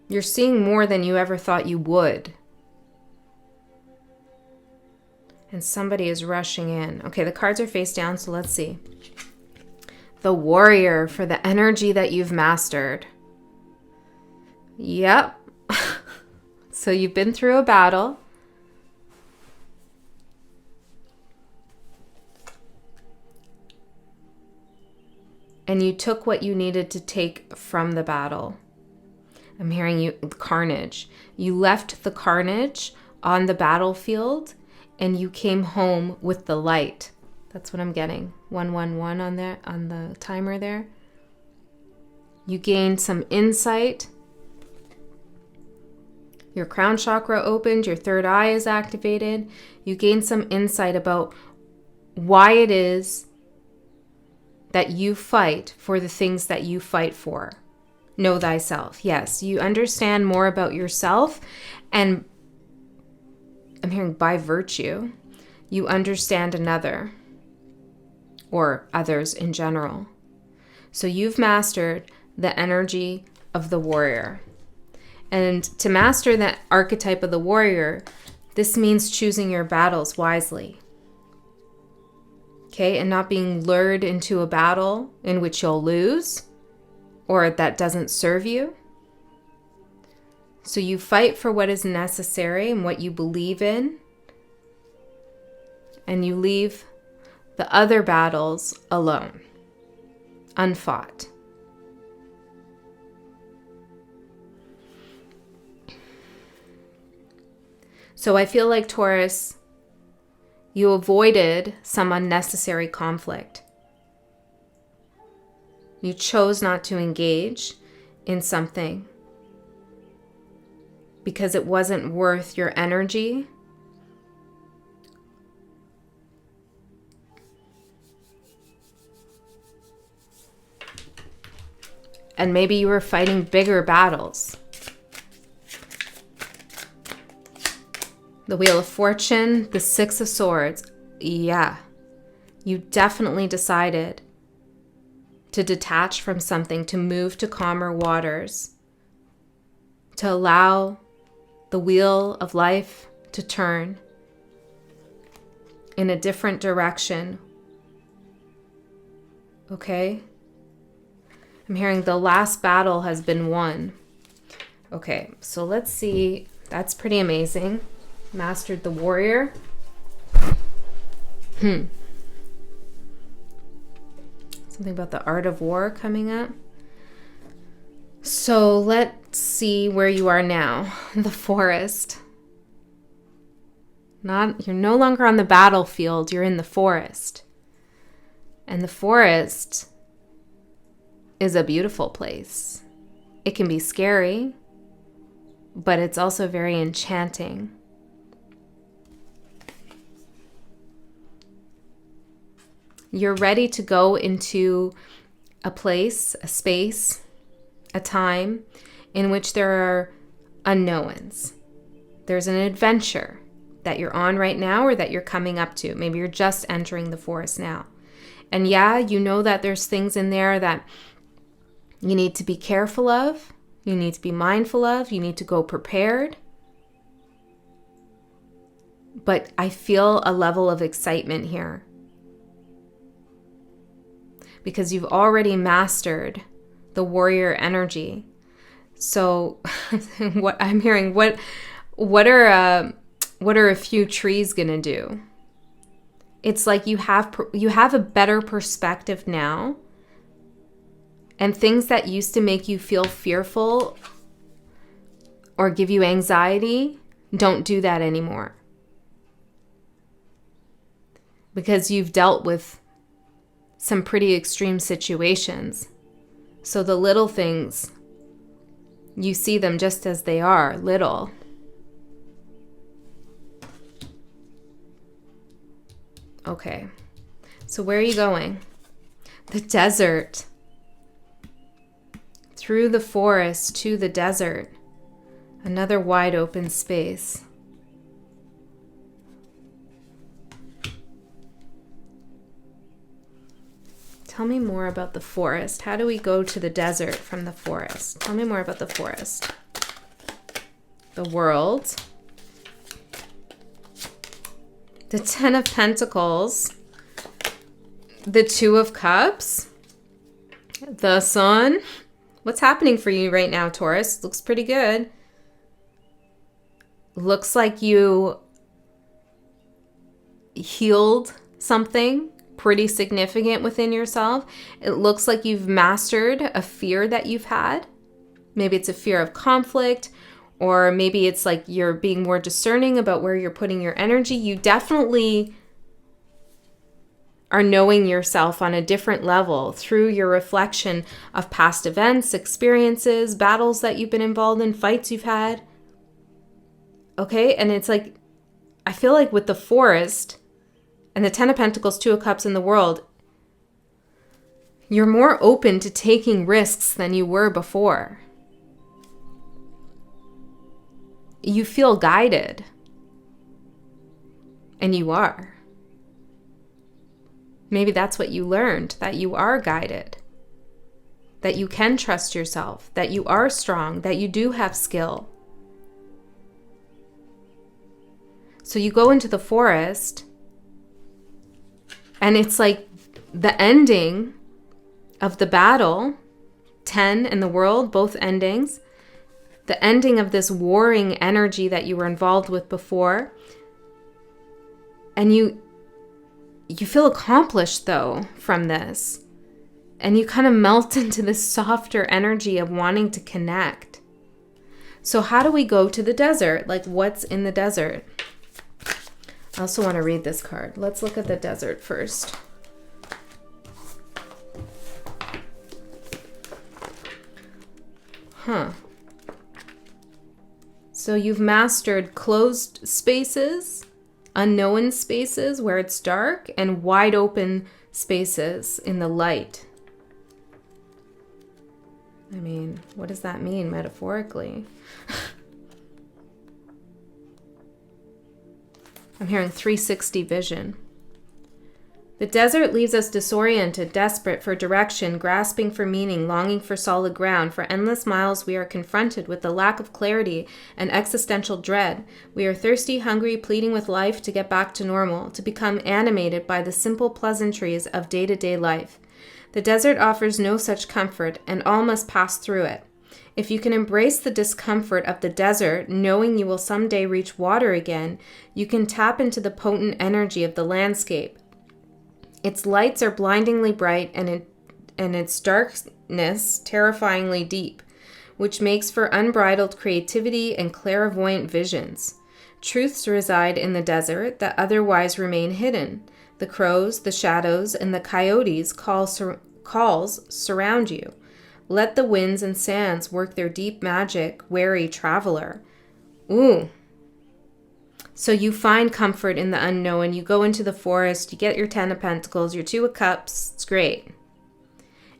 You're seeing more than you ever thought you would. And somebody is rushing in. Okay, the cards are face down, so let's see. The Warrior for the energy that you've mastered. Yep. So you've been through a battle. And you took what you needed to take from the battle. I'm hearing you, carnage. You left the carnage on the battlefield and you came home with the light. That's what I'm getting. 111 on there, on the timer there. You gained some insight. Your crown chakra opened, your third eye is activated. You gained some insight about why it is that you fight for the things that you fight for. Know thyself. Yes, you understand more about yourself, and I'm hearing by virtue, you understand another or others in general. So you've mastered the energy of the warrior. And to master that archetype of the warrior, this means choosing your battles wisely. Okay, and not being lured into a battle in which you'll lose or that doesn't serve you. So you fight for what is necessary and what you believe in, and you leave the other battles alone, unfought. So I feel like, Taurus, you avoided some unnecessary conflict. You chose not to engage in something because it wasn't worth your energy. And maybe you were fighting bigger battles. The Wheel of Fortune, the Six of Swords. Yeah, you definitely decided to detach from something, to move to calmer waters, to allow the wheel of life to turn in a different direction. Okay? I'm hearing the last battle has been won. Okay, so let's see. That's pretty amazing. Mastered the warrior. Something about the art of war coming up. So let's see where you are now. The forest. You're no longer on the battlefield, you're in the forest. And the forest is a beautiful place. It can be scary, but it's also very enchanting. You're ready to go into a place, a space, a time in which there are unknowns. There's an adventure that you're on right now or that you're coming up to. Maybe you're just entering the forest now. And yeah, you know that there's things in there that you need to be careful of, you need to be mindful of, you need to go prepared. But I feel a level of excitement here, because you've already mastered the warrior energy. So what I'm hearing, what are a few trees gonna do? It's like you have a better perspective now, and things that used to make you feel fearful or give you anxiety don't do that anymore, because you've dealt with some pretty extreme situations. So the little things, you see them just as they are, little. Okay, so where are you going? The desert. Through the forest to the desert. Another wide open space. Tell me more about the forest. How do we go to the desert from the forest? Tell me more about the forest. The World. The Ten of Pentacles. The Two of Cups. The Sun. What's happening for you right now, Taurus? Looks pretty good. Looks like you healed something pretty significant within yourself. It looks like you've mastered a fear that you've had. Maybe it's a fear of conflict, or maybe it's like you're being more discerning about where you're putting your energy. You definitely are knowing yourself on a different level through your reflection of past events, experiences, battles that you've been involved in, fights you've had. Okay, and it's like, I feel like with the Forest and the Ten of Pentacles, Two of Cups in the World, you're more open to taking risks than you were before. You feel guided. And you are. Maybe that's what you learned, that you are guided, that you can trust yourself, that you are strong, that you do have skill. So you go into the forest, and it's like the ending of the battle, 10 and the World, both endings, the ending of this warring energy that you were involved with before. And you feel accomplished, though, from this. And you kind of melt into this softer energy of wanting to connect. So how do we go to the desert? Like, what's in the desert? I also want to read this card. Let's look at the desert first. So you've mastered closed spaces, unknown spaces where it's dark, and wide open spaces in the light. I mean, what does that mean metaphorically? I'm hearing 360 vision. The desert leaves us disoriented, desperate for direction, grasping for meaning, longing for solid ground. For endless miles we are confronted with the lack of clarity and existential dread. We are thirsty, hungry, pleading with life to get back to normal, to become animated by the simple pleasantries of day-to-day life. The desert offers no such comfort, and all must pass through it. If you can embrace the discomfort of the desert, knowing you will someday reach water again, you can tap into the potent energy of the landscape. Its lights are blindingly bright and its darkness terrifyingly deep, which makes for unbridled creativity and clairvoyant visions. Truths reside in the desert that otherwise remain hidden. The crows, the shadows, and the coyotes' calls surround you. Let the winds and sands work their deep magic, wary traveler. Ooh. So you find comfort in the unknown. You go into the forest, you get your 10 of Pentacles, your 2 of Cups. It's great.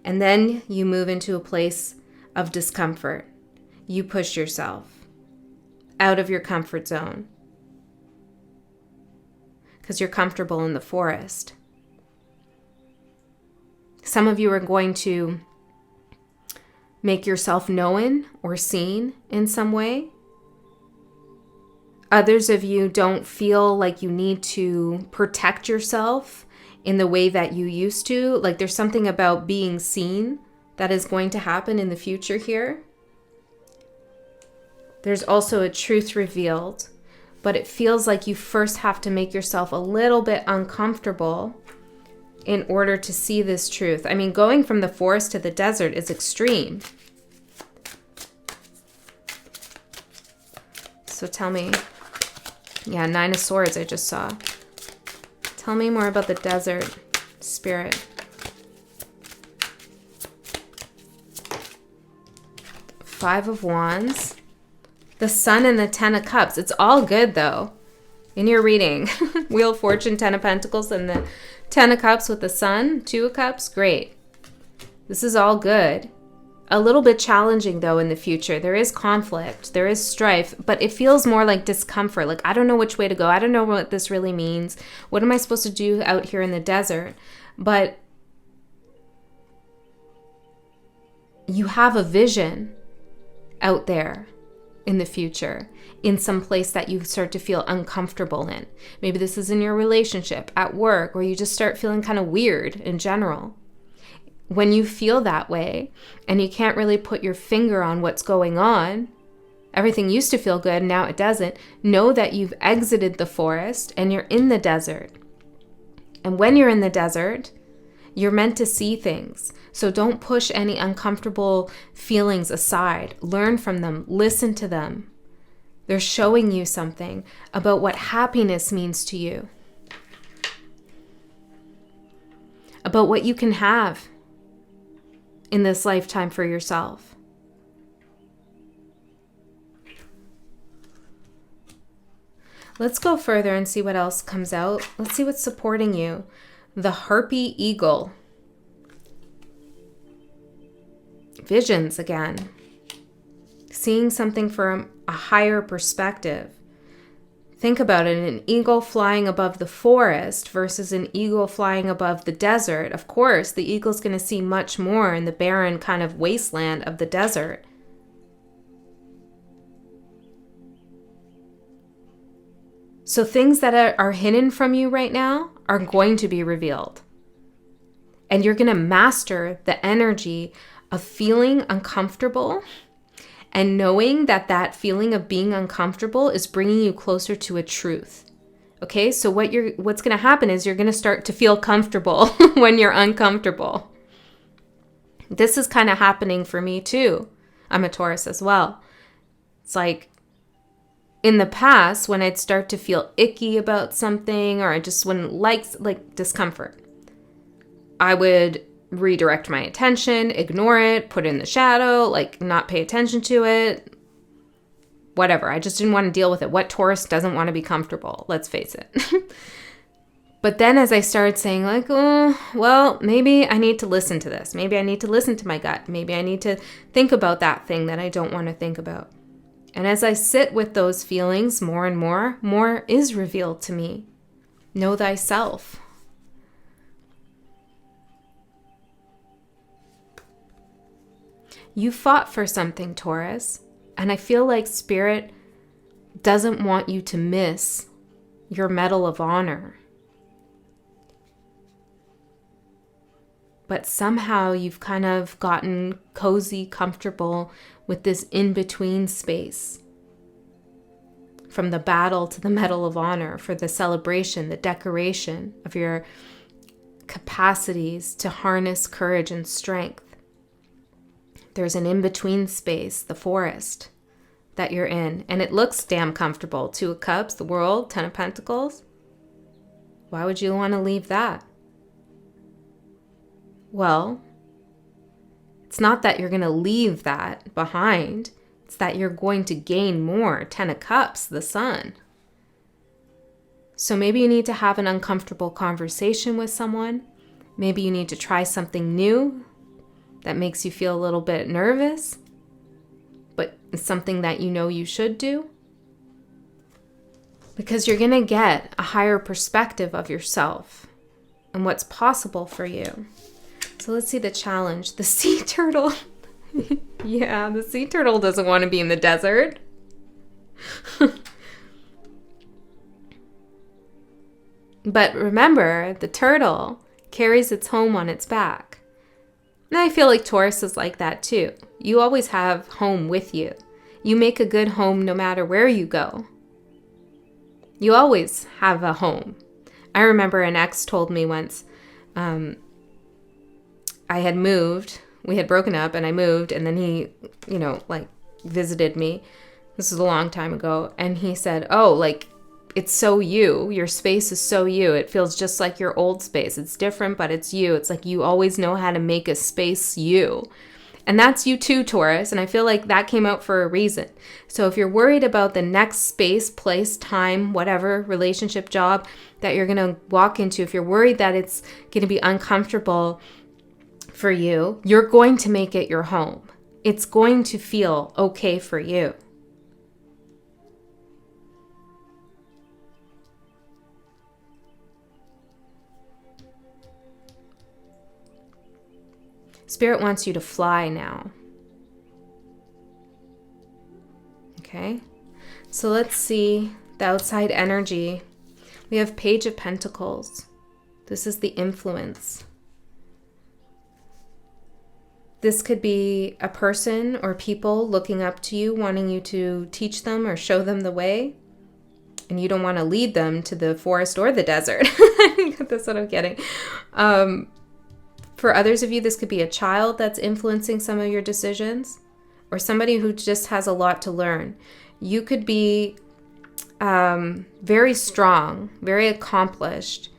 And then you move into a place of discomfort. You push yourself out of your comfort zone because you're comfortable in the forest. Some of you are going to make yourself known or seen in some way. Others of you don't feel like you need to protect yourself in the way that you used to. Like there's something about being seen that is going to happen in the future here. There's also a truth revealed, but it feels like you first have to make yourself a little bit uncomfortable in order to see this truth. I mean, going from the forest to the desert is extreme. So tell me. Yeah, 9 of Swords I just saw. Tell me more about the desert, Spirit. 5 of Wands. The Sun and the 10 of Cups. It's all good, though, in your reading. Wheel of Fortune, 10 of Pentacles, and the 10 of Cups with the Sun, 2 of Cups. Great. This is all good. A little bit challenging, though, in the future. There is conflict. There is strife, but it feels more like discomfort. Like, I don't know which way to go. I don't know what this really means. What am I supposed to do out here in the desert? But you have a vision out there in the future, in some place that you start to feel uncomfortable in. Maybe this is in your relationship, at work, where you just start feeling kind of weird in general. When you feel that way and you can't really put your finger on what's going on, everything used to feel good, now it doesn't, know that you've exited the forest and you're in the desert. And when you're in the desert, You're meant to see things. So don't push any uncomfortable feelings aside. Learn from them. Listen to them. They're showing you something about what happiness means to you, about what you can have in this lifetime for yourself. Let's go further and see what else comes out. Let's see what's supporting you. The harpy eagle. Visions again. Seeing something from a higher perspective. Think about it, an eagle flying above the forest versus an eagle flying above the desert. Of course, the eagle's going to see much more in the barren kind of wasteland of the desert. So things that are hidden from you right now are going to be revealed. And you're going to master the energy of feeling uncomfortable and knowing that that feeling of being uncomfortable is bringing you closer to a truth. Okay, so what's going to happen is you're going to start to feel comfortable when you're uncomfortable. This is kind of happening for me too. I'm a Taurus as well. It's like in the past when I'd start to feel icky about something, or I just wouldn't like discomfort, I would redirect my attention, ignore it, put it in the shadow, like not pay attention to it, whatever. I just didn't want to deal with it. What Taurus doesn't want to be comfortable? Let's face it. But then as I started saying like, oh, well, maybe I need to listen to this. Maybe I need to listen to my gut. Maybe I need to think about that thing that I don't want to think about. And as I sit with those feelings more and more is revealed to me. Know thyself. You fought for something, Taurus, and I feel like Spirit doesn't want you to miss your Medal of Honor. But somehow you've kind of gotten cozy, comfortable with this in-between space. From the battle to the Medal of Honor, for the celebration, the decoration of your capacities to harness courage and strength. There's an in-between space, the forest, that you're in. And it looks damn comfortable. 2 of Cups, the World, 10 of Pentacles. Why would you want to leave that? Well, it's not that you're going to leave that behind. It's that you're going to gain more. 10 of Cups, the Sun. So maybe you need to have an uncomfortable conversation with someone. Maybe you need to try something new that makes you feel a little bit nervous, but it's something that you know you should do. Because you're going to get a higher perspective of yourself and what's possible for you. So let's see the challenge. The sea turtle. Yeah, the sea turtle doesn't want to be in the desert. But remember, the turtle carries its home on its back. And I feel like Taurus is like that too. You always have home with you. You make a good home no matter where you go. You always have a home. I remember an ex told me once, I had moved. We had broken up and I moved, and then he, visited me. This was a long time ago. And he said, oh, like, it's so you. Your space is so you. It feels just like your old space. It's different, but it's you. It's like you always know how to make a space you. And that's you too, Taurus. And I feel like that came out for a reason. So if you're worried about the next space, place, time, whatever, relationship, job that you're going to walk into, if you're worried that it's going to be uncomfortable for you, you're going to make it your home. It's going to feel okay for you. Spirit wants you to fly now. Okay, so let's see the outside energy. We have Page of Pentacles. This is the influence. This could be a person or people looking up to you, wanting you to teach them or show them the way. And you don't want to lead them to the forest or the desert. That's what I'm getting. For others of you, this could be a child that's influencing some of your decisions, or somebody who just has a lot to learn. You could be very strong, very accomplished,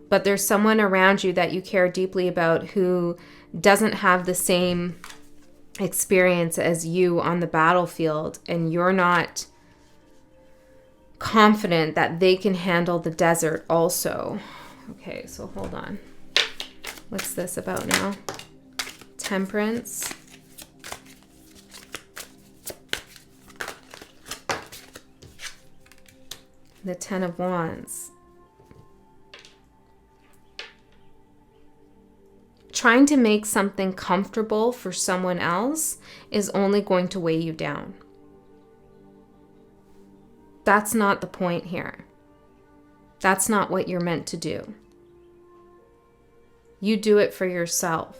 but there's someone around you that you care deeply about who doesn't have the same experience as you on the battlefield, and you're not confident that they can handle the desert also. Okay, so hold on. What's this about now? Temperance. The Ten of Wands. Trying to make something comfortable for someone else is only going to weigh you down. That's not the point here. That's not what you're meant to do. You do it for yourself.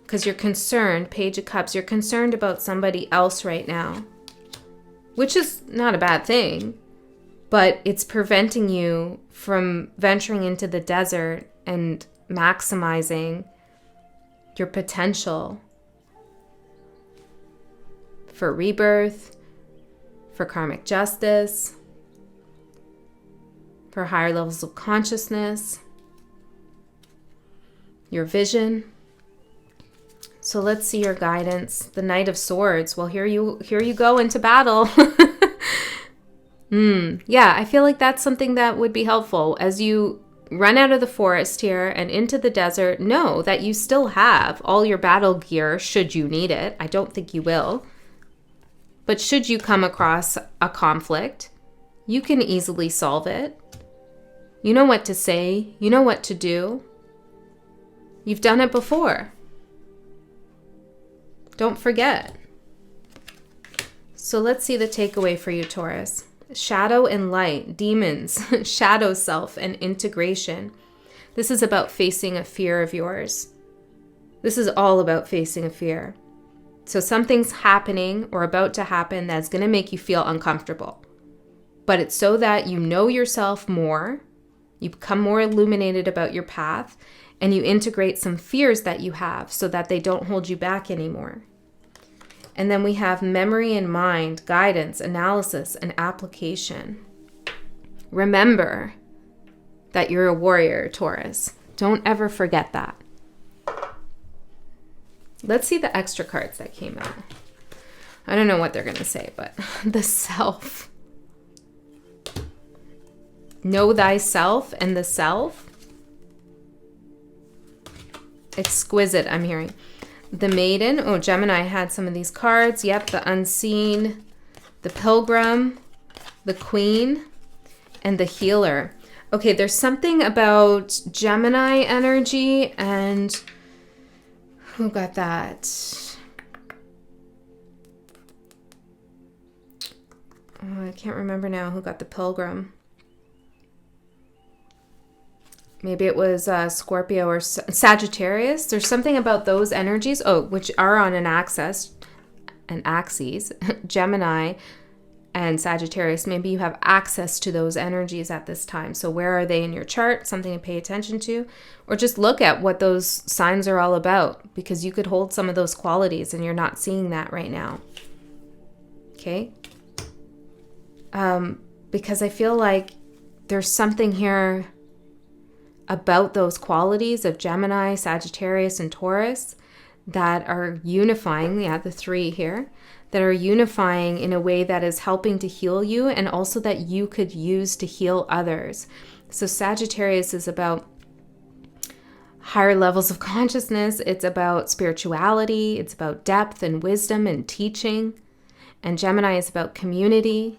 Because you're concerned, Page of Cups, you're concerned about somebody else right now. Which is not a bad thing, but it's preventing you from venturing into the desert and maximizing your potential for rebirth, for karmic justice, for higher levels of consciousness, your vision. So let's see your guidance. The Knight of Swords. Well, here you go into battle. Yeah, I feel like that's something that would be helpful. As you run out of the forest here and into the desert, know that you still have all your battle gear should you need it. I don't think you will. But should you come across a conflict, you can easily solve it. You know what to say. You know what to do. You've done it before. Don't forget. So let's see the takeaway for you, Taurus. Shadow and light, demons, shadow self, and integration. This is about facing a fear of yours. This is all about facing a fear. So something's happening or about to happen that's going to make you feel uncomfortable. But it's so that you know yourself more, you become more illuminated about your path, and you integrate some fears that you have so that they don't hold you back anymore. And then we have memory and mind, guidance, analysis, and application. Remember that you're a warrior, Taurus. Don't ever forget that. Let's see the extra cards that came out. I don't know what they're going to say, but the self. Know thyself and the self. Exquisite, I'm hearing. The Maiden. Oh, Gemini had some of these cards. Yep, the Unseen, the Pilgrim, the Queen, and the Healer. Okay, there's something about Gemini energy and who got that? Oh, I can't remember now who got the Pilgrim. Maybe it was Scorpio or Sagittarius. There's something about those energies, which are on an axis, Gemini and Sagittarius. Maybe you have access to those energies at this time. So where are they in your chart? Something to pay attention to. Or just look at what those signs are all about, because you could hold some of those qualities and you're not seeing that right now. Okay? Because I feel like there's something here about those qualities of Gemini, Sagittarius, and Taurus that are unifying, the three here, that are unifying in a way that is helping to heal you and also that you could use to heal others. So Sagittarius is about higher levels of consciousness. It's about spirituality. It's about depth and wisdom and teaching. And Gemini is about community,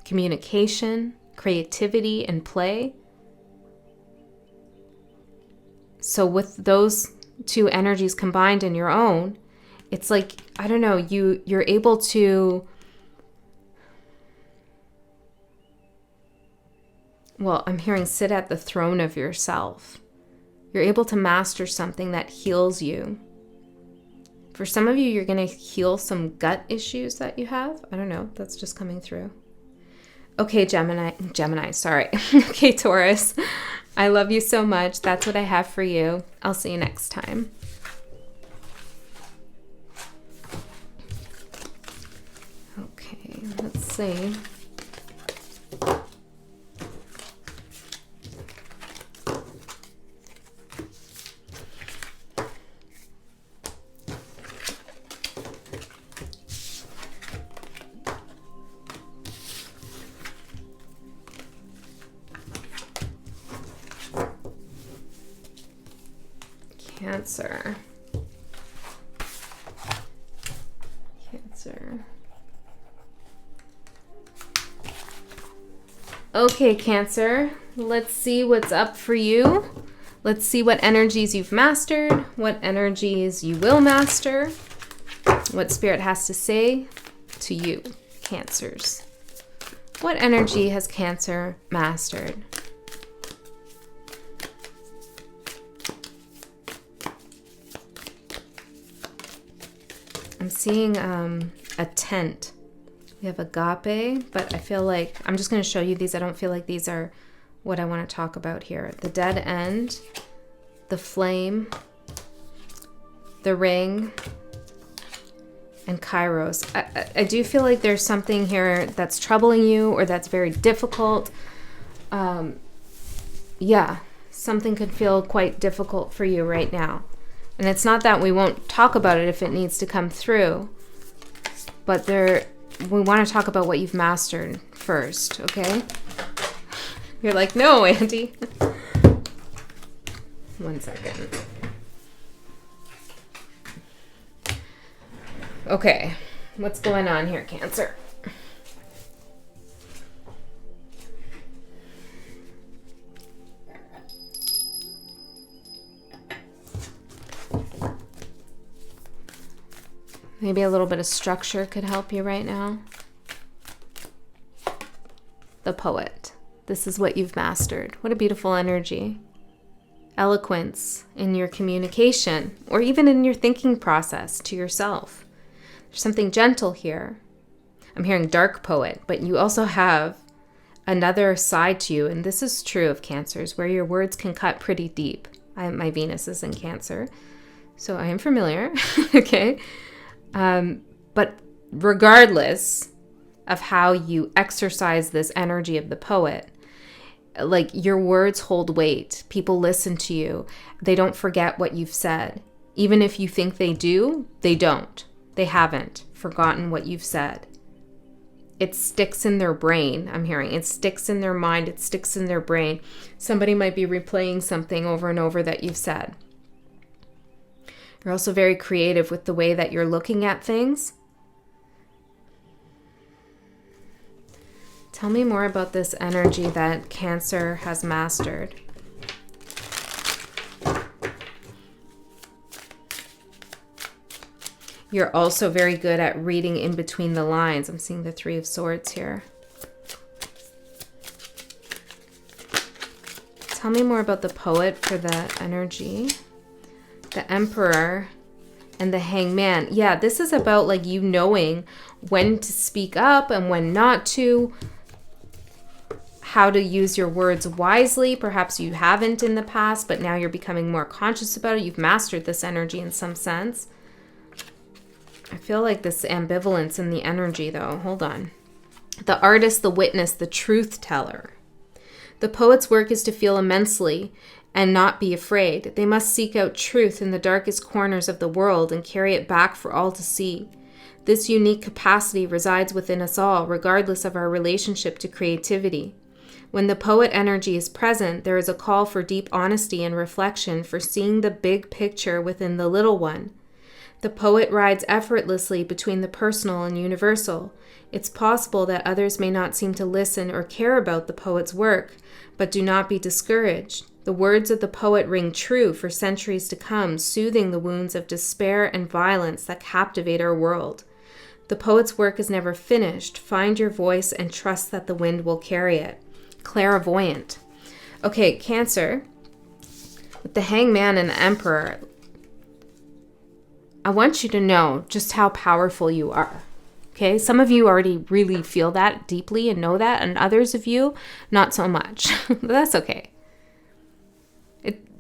communication, creativity, and play. So with those two energies combined in your own, it's like, I don't know, you're able to, well, I'm hearing sit at the throne of yourself. You're able to master something that heals you. For some of you, you're going to heal some gut issues that you have. I don't know, that's just coming through. Okay, Gemini, sorry. Okay, Taurus, I love you so much. That's what I have for you. I'll see you next time. Okay, let's see. Cancer. Okay, Cancer, let's see what's up for you. Let's see what energies you've mastered, what energies you will master, what Spirit has to say to you, Cancers. What energy has Cancer mastered? I'm seeing a tent. We have agape, but I feel like, I'm just going to show you these. I don't feel like these are what I want to talk about here. The dead end, the flame, the ring, and Kairos. I do feel like there's something here that's troubling you or that's very difficult. Yeah, something could feel quite difficult for you right now. And it's not that we won't talk about it if it needs to come through, but we want to talk about what you've mastered first, okay? You're like, no, Auntie. 1 second. Okay, what's going on here, Cancer? Maybe a little bit of structure could help you right now. The Poet. This is what you've mastered. What a beautiful energy. Eloquence in your communication or even in your thinking process to yourself. There's something gentle here. I'm hearing Dark Poet, but you also have another side to you, and this is true of Cancers, where your words can cut pretty deep. My Venus is in Cancer, so I am familiar, okay? But regardless of how you exercise this energy of the poet, like, your words hold weight. People listen to you. They don't forget what you've said. Even if you think they do, they don't. They haven't forgotten what you've said. It sticks in their brain, I'm hearing. It sticks in their mind. It sticks in their brain. Somebody might be replaying something over and over that you've said. You're also very creative with the way that you're looking at things. Tell me more about this energy that Cancer has mastered. You're also very good at reading in between the lines. I'm seeing the Three of Swords here. Tell me more about the Poet for the energy. The Emperor and the Hangman. Yeah, this is about like you knowing when to speak up and when not to. How to use your words wisely. Perhaps you haven't in the past, but now you're becoming more conscious about it. You've mastered this energy in some sense. I feel like this ambivalence in the energy, though. Hold on. The Artist, the Witness, the Truth Teller. The poet's work is to feel immensely and not be afraid. They must seek out truth in the darkest corners of the world and carry it back for all to see. This unique capacity resides within us all, regardless of our relationship to creativity. When the poet energy is present, there is a call for deep honesty and reflection, for seeing the big picture within the little one. The poet rides effortlessly between the personal and universal. It's possible that others may not seem to listen or care about the poet's work, but do not be discouraged. The words of the poet ring true for centuries to come, soothing the wounds of despair and violence that captivate our world. The poet's work is never finished. Find your voice and trust that the wind will carry it. Clairvoyant. Okay, Cancer, with the Hangman and the Emperor, I want you to know just how powerful you are. Okay, some of you already really feel that deeply and know that, and others of you, not so much. But that's okay.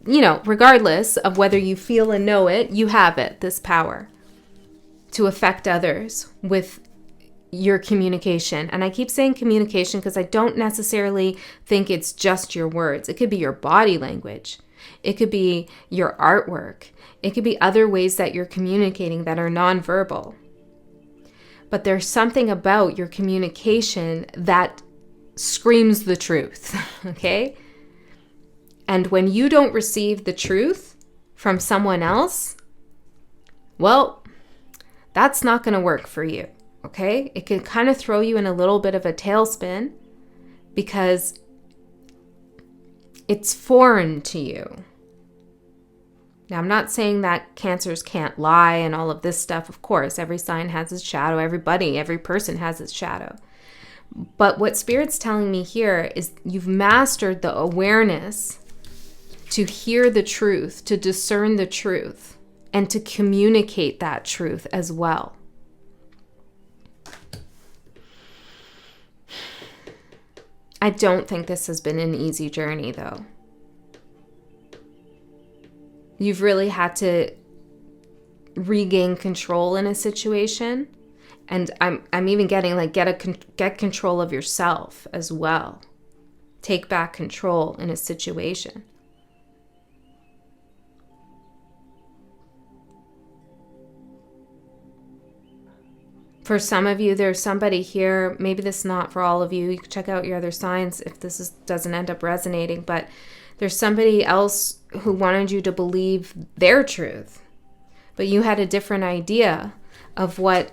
Regardless of whether you feel and know it, you have it, this power to affect others with your communication. And I keep saying communication because I don't necessarily think it's just your words. It could be your body language. It could be your artwork. It could be other ways that you're communicating that are nonverbal. But there's something about your communication that screams the truth, okay? And when you don't receive the truth from someone else, well, that's not going to work for you, okay? It can kind of throw you in a little bit of a tailspin because it's foreign to you. Now, I'm not saying that Cancers can't lie and all of this stuff. Of course, every sign has its shadow. Every person has its shadow. But what Spirit's telling me here is you've mastered the awareness to hear the truth, to discern the truth, and to communicate that truth as well. I don't think this has been an easy journey, though. You've really had to regain control in a situation. And I'm even getting like get control of yourself as well. Take back control in a situation. For some of you, there's somebody here, maybe this is not for all of you. You can check out your other signs if this doesn't end up resonating, but there's somebody else who wanted you to believe their truth, but you had a different idea of what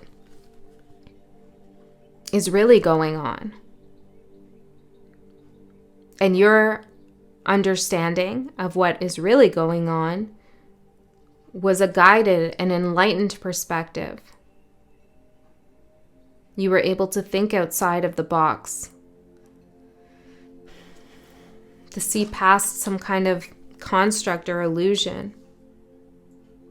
is really going on. And your understanding of what is really going on was a guided and enlightened perspective. You were able to think outside of the box, to see past some kind of construct or illusion.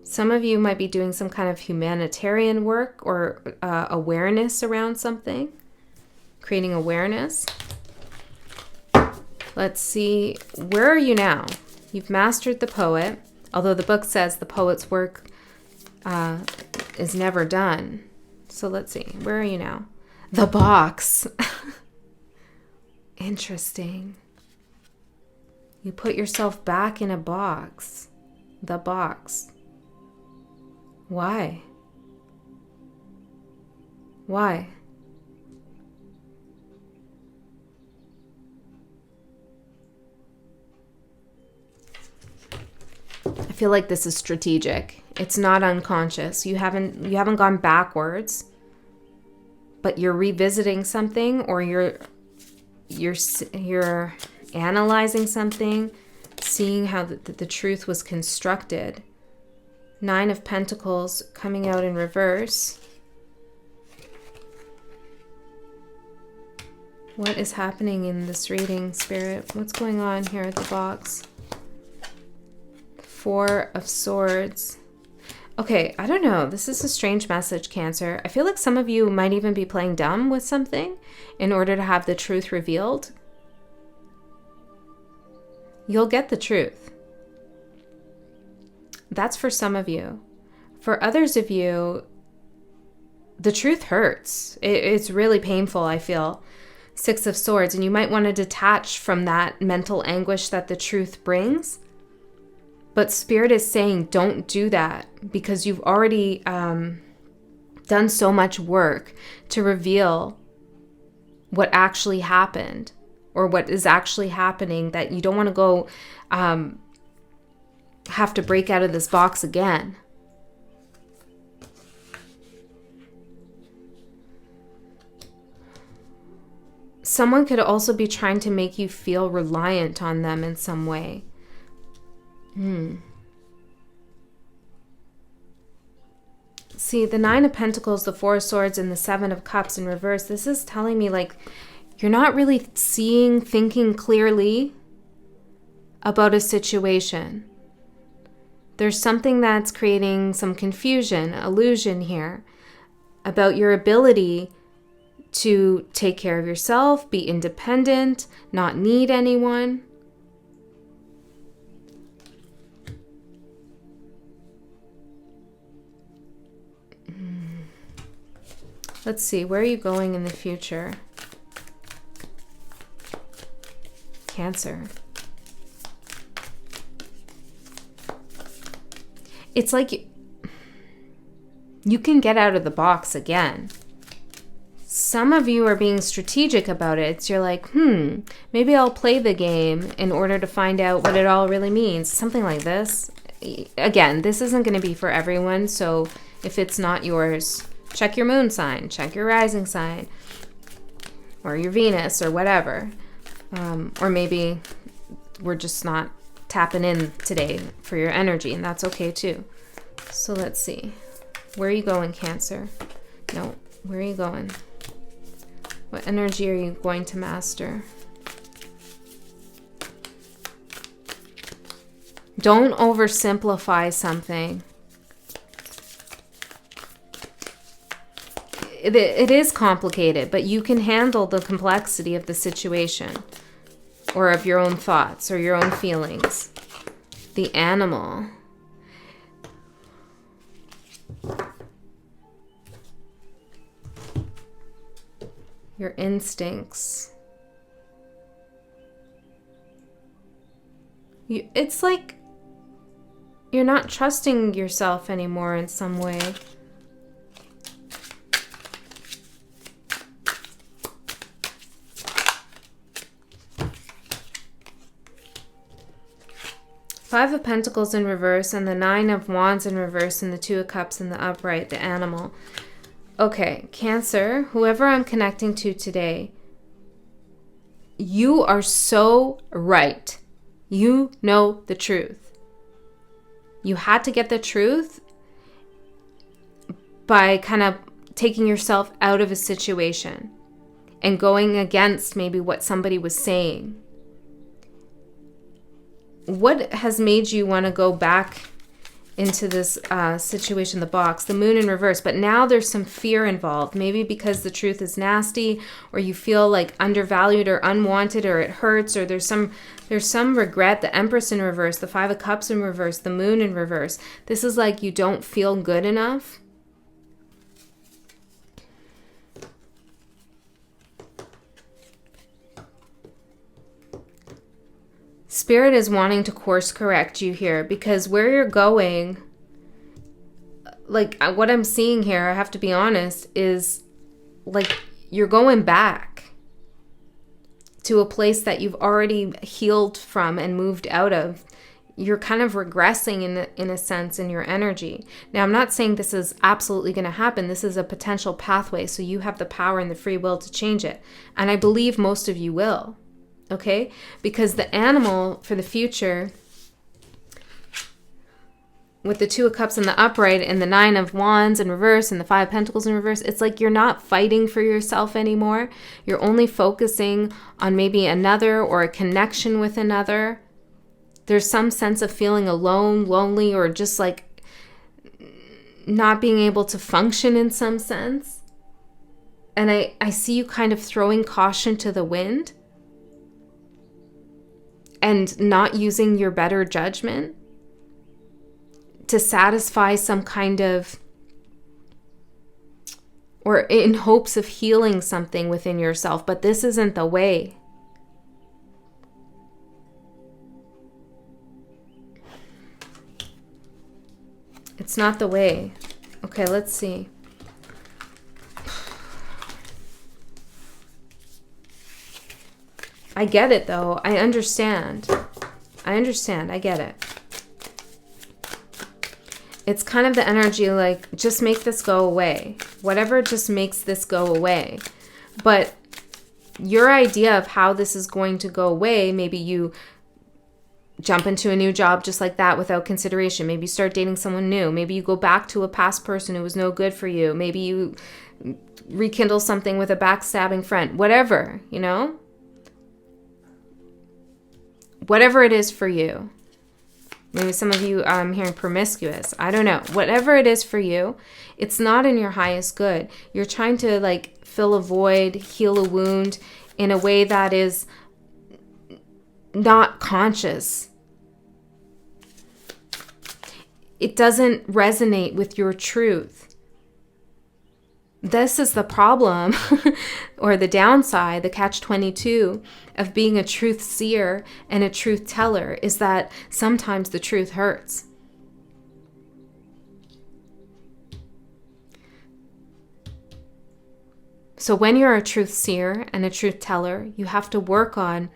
Some of you might be doing some kind of humanitarian work or awareness around something, creating awareness. Let's see, where are you now? You've mastered the poet, although the book says the poet's work is never done. So let's see, where are you now? The box. Interesting. You put yourself back in a box. The box. Why? Why? I feel like this is strategic. It's not unconscious. You haven't gone backwards, but you're revisiting something, or you're analyzing something, seeing how the truth was constructed. 9 of Pentacles coming out in reverse. What is happening in this reading, Spirit? What's going on here at the box? 4 of Swords. Okay, I don't know. This is a strange message, Cancer. I feel like some of you might even be playing dumb with something in order to have the truth revealed. You'll get the truth. That's for some of you. For others of you, the truth hurts. It's really painful, I feel. 6 of Swords, and you might want to detach from that mental anguish that the truth brings. But Spirit is saying don't do that, because you've already done so much work to reveal what actually happened, or what is actually happening, that you don't want to go have to break out of this box again. Someone could also be trying to make you feel reliant on them in some way. See, the 9 of Pentacles, the 4 of Swords, and the 7 of Cups in reverse, this is telling me like you're not really thinking clearly about a situation. There's something that's creating some confusion, illusion here. about your ability to take care of yourself, be independent, not need anyone. Let's see, where are you going in the future? Cancer. It's like you can get out of the box again. Some of you are being strategic about it. You're like, maybe I'll play the game in order to find out what it all really means. Something like this. Again, this isn't going to be for everyone, so if it's not yours, check your moon sign, check your rising sign, or your Venus, or whatever. Or maybe we're just not tapping in today for your energy, and that's okay too. So let's see. Where are you going, Cancer? No, where are you going? What energy are you going to master? Don't oversimplify something. It is complicated, but you can handle the complexity of the situation or of your own thoughts or your own feelings. The animal. Your instincts. It's like you're not trusting yourself anymore in some way. Five of Pentacles in reverse and the Nine of Wands in reverse and the Two of Cups in the upright, the animal. Okay, Cancer, whoever I'm connecting to today, you are so right. You know the truth. You had to get the truth by kind of taking yourself out of a situation and going against maybe what somebody was saying. What has made you want to go back into this situation, the box, the moon in reverse? But now there's some fear involved, maybe because the truth is nasty, or you feel like undervalued or unwanted, or it hurts, or there's some regret. The Empress in reverse, the Five of Cups in reverse, the moon in reverse. This is like you don't feel good enough. Spirit is wanting to course correct you here, because where you're going, like what I'm seeing here, I have to be honest, is like you're going back to a place that you've already healed from and moved out of. You're kind of regressing in a sense in your energy. Now, I'm not saying this is absolutely going to happen. This is a potential pathway, so you have the power and the free will to change it. And I believe most of you will. Okay? Because the animal for the future, with the Two of Cups in the upright and the Nine of Wands in reverse and the Five of Pentacles in reverse, it's like you're not fighting for yourself anymore. You're only focusing on maybe another or a connection with another. There's some sense of feeling alone, lonely, or just like not being able to function in some sense. And I see you kind of throwing caution to the wind and not using your better judgment to satisfy some kind of, or in hopes of healing something within yourself. But this isn't the way. It's not the way. Okay, let's see. I get it, though. I understand. I get it. It's kind of the energy like, just make this go away. Whatever just makes this go away. But your idea of how this is going to go away, maybe you jump into a new job just like that without consideration. Maybe you start dating someone new. Maybe you go back to a past person who was no good for you. Maybe you rekindle something with a backstabbing friend. Whatever, you know? Whatever it is for you. Maybe some of you, I'm hearing promiscuous. I don't know. Whatever it is for you, it's not in your highest good. You're trying to like fill a void, heal a wound in a way that is not conscious. It doesn't resonate with your truth. This is the problem or the downside, the catch-22 of being a truth seer and a truth teller is that sometimes the truth hurts. So when you're a truth seer and a truth teller, you have to work on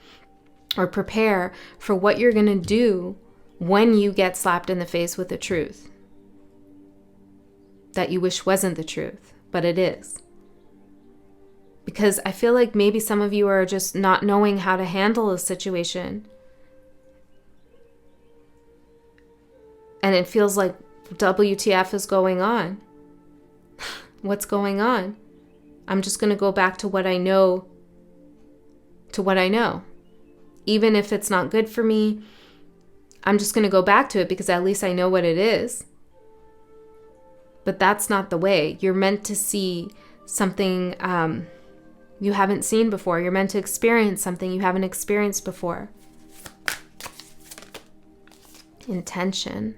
or prepare for what you're going to do when you get slapped in the face with the truth that you wish wasn't the truth, but it is. Because I feel like maybe some of you are just not knowing how to handle a situation. And it feels like WTF is going on. What's going on? I'm just going to go back to what I know, Even if it's not good for me, I'm just going to go back to it because at least I know what it is. But that's not the way. You're meant to see something you haven't seen before. You're meant to experience something you haven't experienced before. Intention.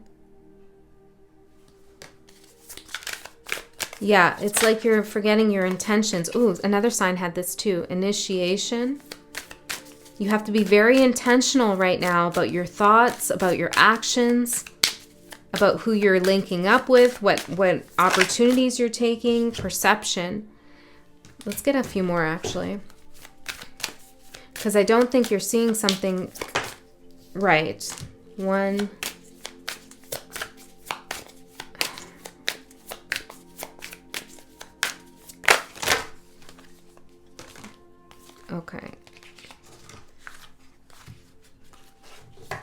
Yeah, it's like you're forgetting your intentions. Ooh, another sign had this too. Initiation. You have to be very intentional right now about your thoughts, about your actions, about who you're linking up with, what opportunities you're taking, perception. Let's get a few more actually. Because I don't think you're seeing something right. One. Okay. I'm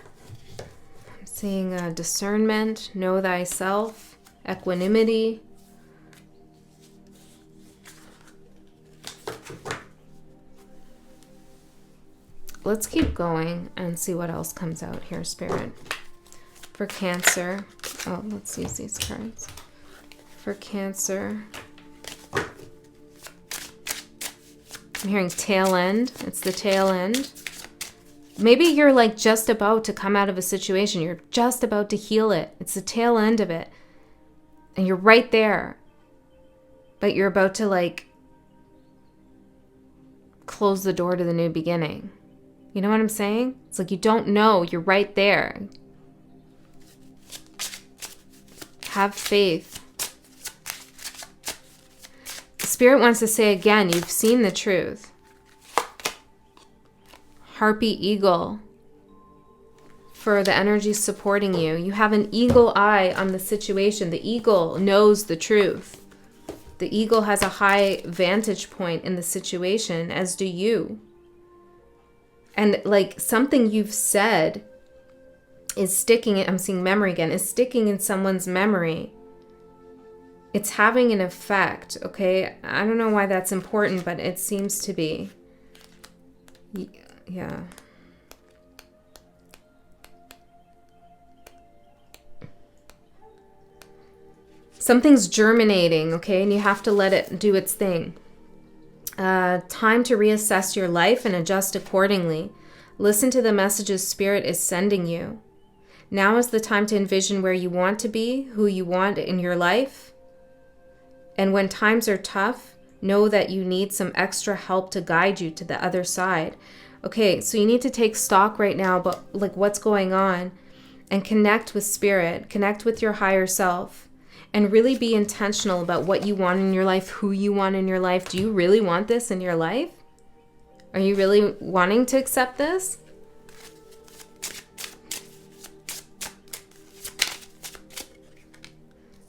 seeing discernment, know thyself, equanimity. Let's keep going and see what else comes out here, Spirit. For Cancer. Oh, let's use these cards. For Cancer. I'm hearing tail end. It's the tail end. Maybe you're like just about to come out of a situation. You're just about to heal it. It's the tail end of it. And you're right there. But you're about to like close the door to the new beginning. You know what I'm saying? It's like you don't know. You're right there. Have faith. Spirit wants to say again, you've seen the truth. Harpy eagle. For the energy supporting you. You have an eagle eye on the situation. The eagle knows the truth. The eagle has a high vantage point in the situation, as do you. And like something you've said is sticking, I'm seeing memory again, is sticking in someone's memory. It's having an effect, okay? I don't know why that's important, but it seems to be. Yeah. Something's germinating, okay? And you have to let it do its thing. Time to reassess your life and adjust accordingly. Listen to the messages Spirit is sending you. Now is the time to envision where you want to be, who you want in your life. And when times are tough, know that you need some extra help to guide you to the other side. Okay, so you need to take stock right now about like what's going on and connect with Spirit, connect with your higher self. And really be intentional about what you want in your life, who you want in your life. Do you really want this in your life? Are you really wanting to accept this?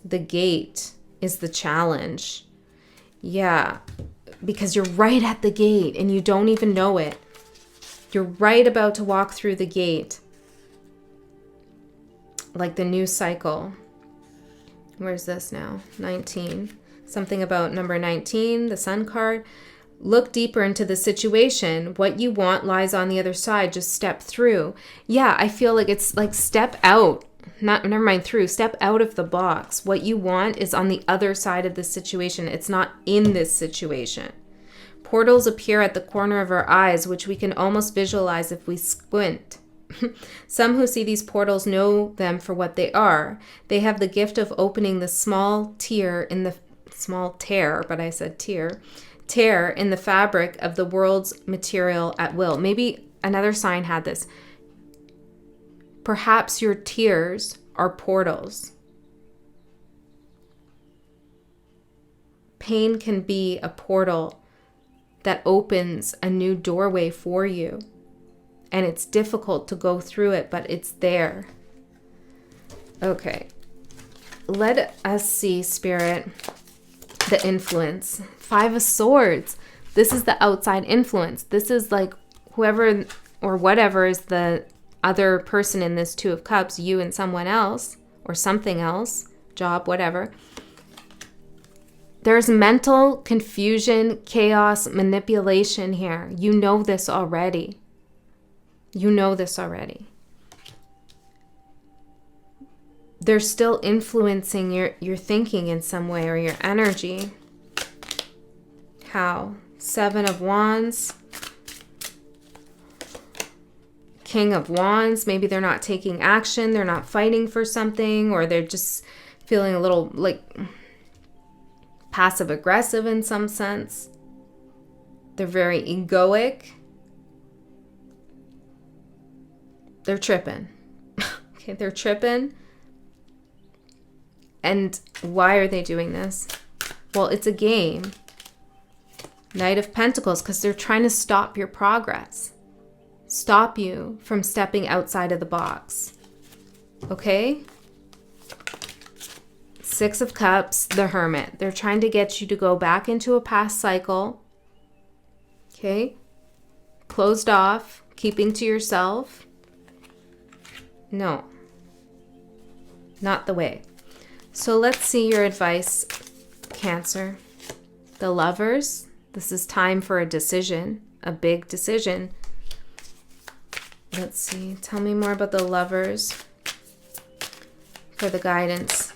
The gate is the challenge. Yeah, because you're right at the gate and you don't even know it. You're right about to walk through the gate. Like the new cycle. Where's this now? 19. Something about number 19, the Sun card. Look deeper into the situation. What you want lies on the other side. Just step through. Yeah, I feel like it's like step out. Never mind through. Step out of the box. What you want is on the other side of the situation. It's not in this situation. Portals appear at the corner of our eyes, which we can almost visualize if we squint. Some who see these portals know them for what they are. They have the gift of opening the small tear in the tear in the fabric of the world's material at will. Maybe another sign had this. Perhaps your tears are portals. Pain can be a portal that opens a new doorway for you. And it's difficult to go through it, but it's there. Okay. Let us see, Spirit, the influence. 5 of Swords. This is the outside influence. This is like whoever or whatever is the other person in this 2 of Cups, you and someone else or something else, job, whatever. There's mental confusion, chaos, manipulation here. You know this already. You know this already. They're still influencing your thinking in some way or your energy. How? 7 of Wands. King of Wands. Maybe they're not taking action. They're not fighting for something, or they're just feeling a little like passive aggressive in some sense. They're very egoic. They're tripping. Okay, they're tripping. And why are they doing this? Well, it's a game. Knight of Pentacles, because they're trying to stop your progress. Stop you from stepping outside of the box. Okay? 6 of Cups, the Hermit. They're trying to get you to go back into a past cycle. Okay? Closed off, keeping to yourself. No. Not the way. So let's see your advice, Cancer. The Lovers. This is time for a decision, a big decision. Let's see. Tell me more about the Lovers for the guidance.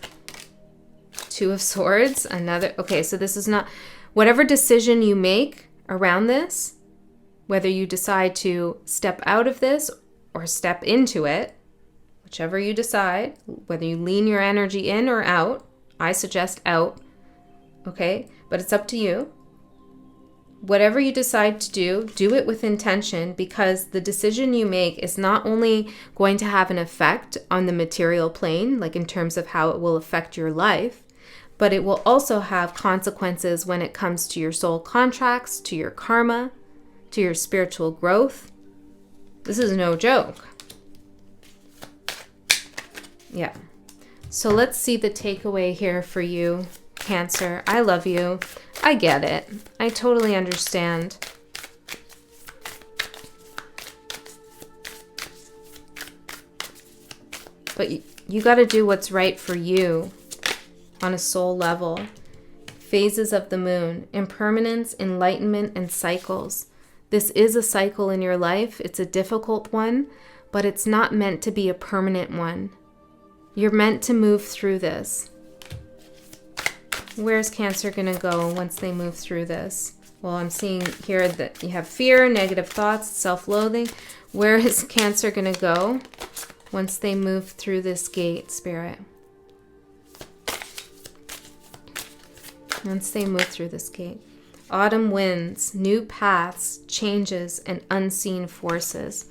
2 of Swords. Another. Okay, so this is not... Whatever decision you make around this, whether you decide to step out of this or step into it, whichever you decide, whether you lean your energy in or out, I suggest out, okay? But it's up to you. Whatever you decide to do it with intention, because the decision you make is not only going to have an effect on the material plane, like in terms of how it will affect your life, but it will also have consequences when it comes to your soul contracts, to your karma, to your spiritual growth. This is no joke. Yeah. So let's see the takeaway here for you, Cancer. I love you. I get it. I totally understand. But you got to do what's right for you on a soul level. Phases of the moon, impermanence, enlightenment, and cycles. This is a cycle in your life. It's a difficult one, but it's not meant to be a permanent one. You're meant to move through this. Where's Cancer going to go once they move through this? Well, I'm seeing here that you have fear, negative thoughts, self-loathing. Where is Cancer going to go once they move through this gate, Spirit? Once they move through this gate. Autumn winds, new paths, changes, and unseen forces.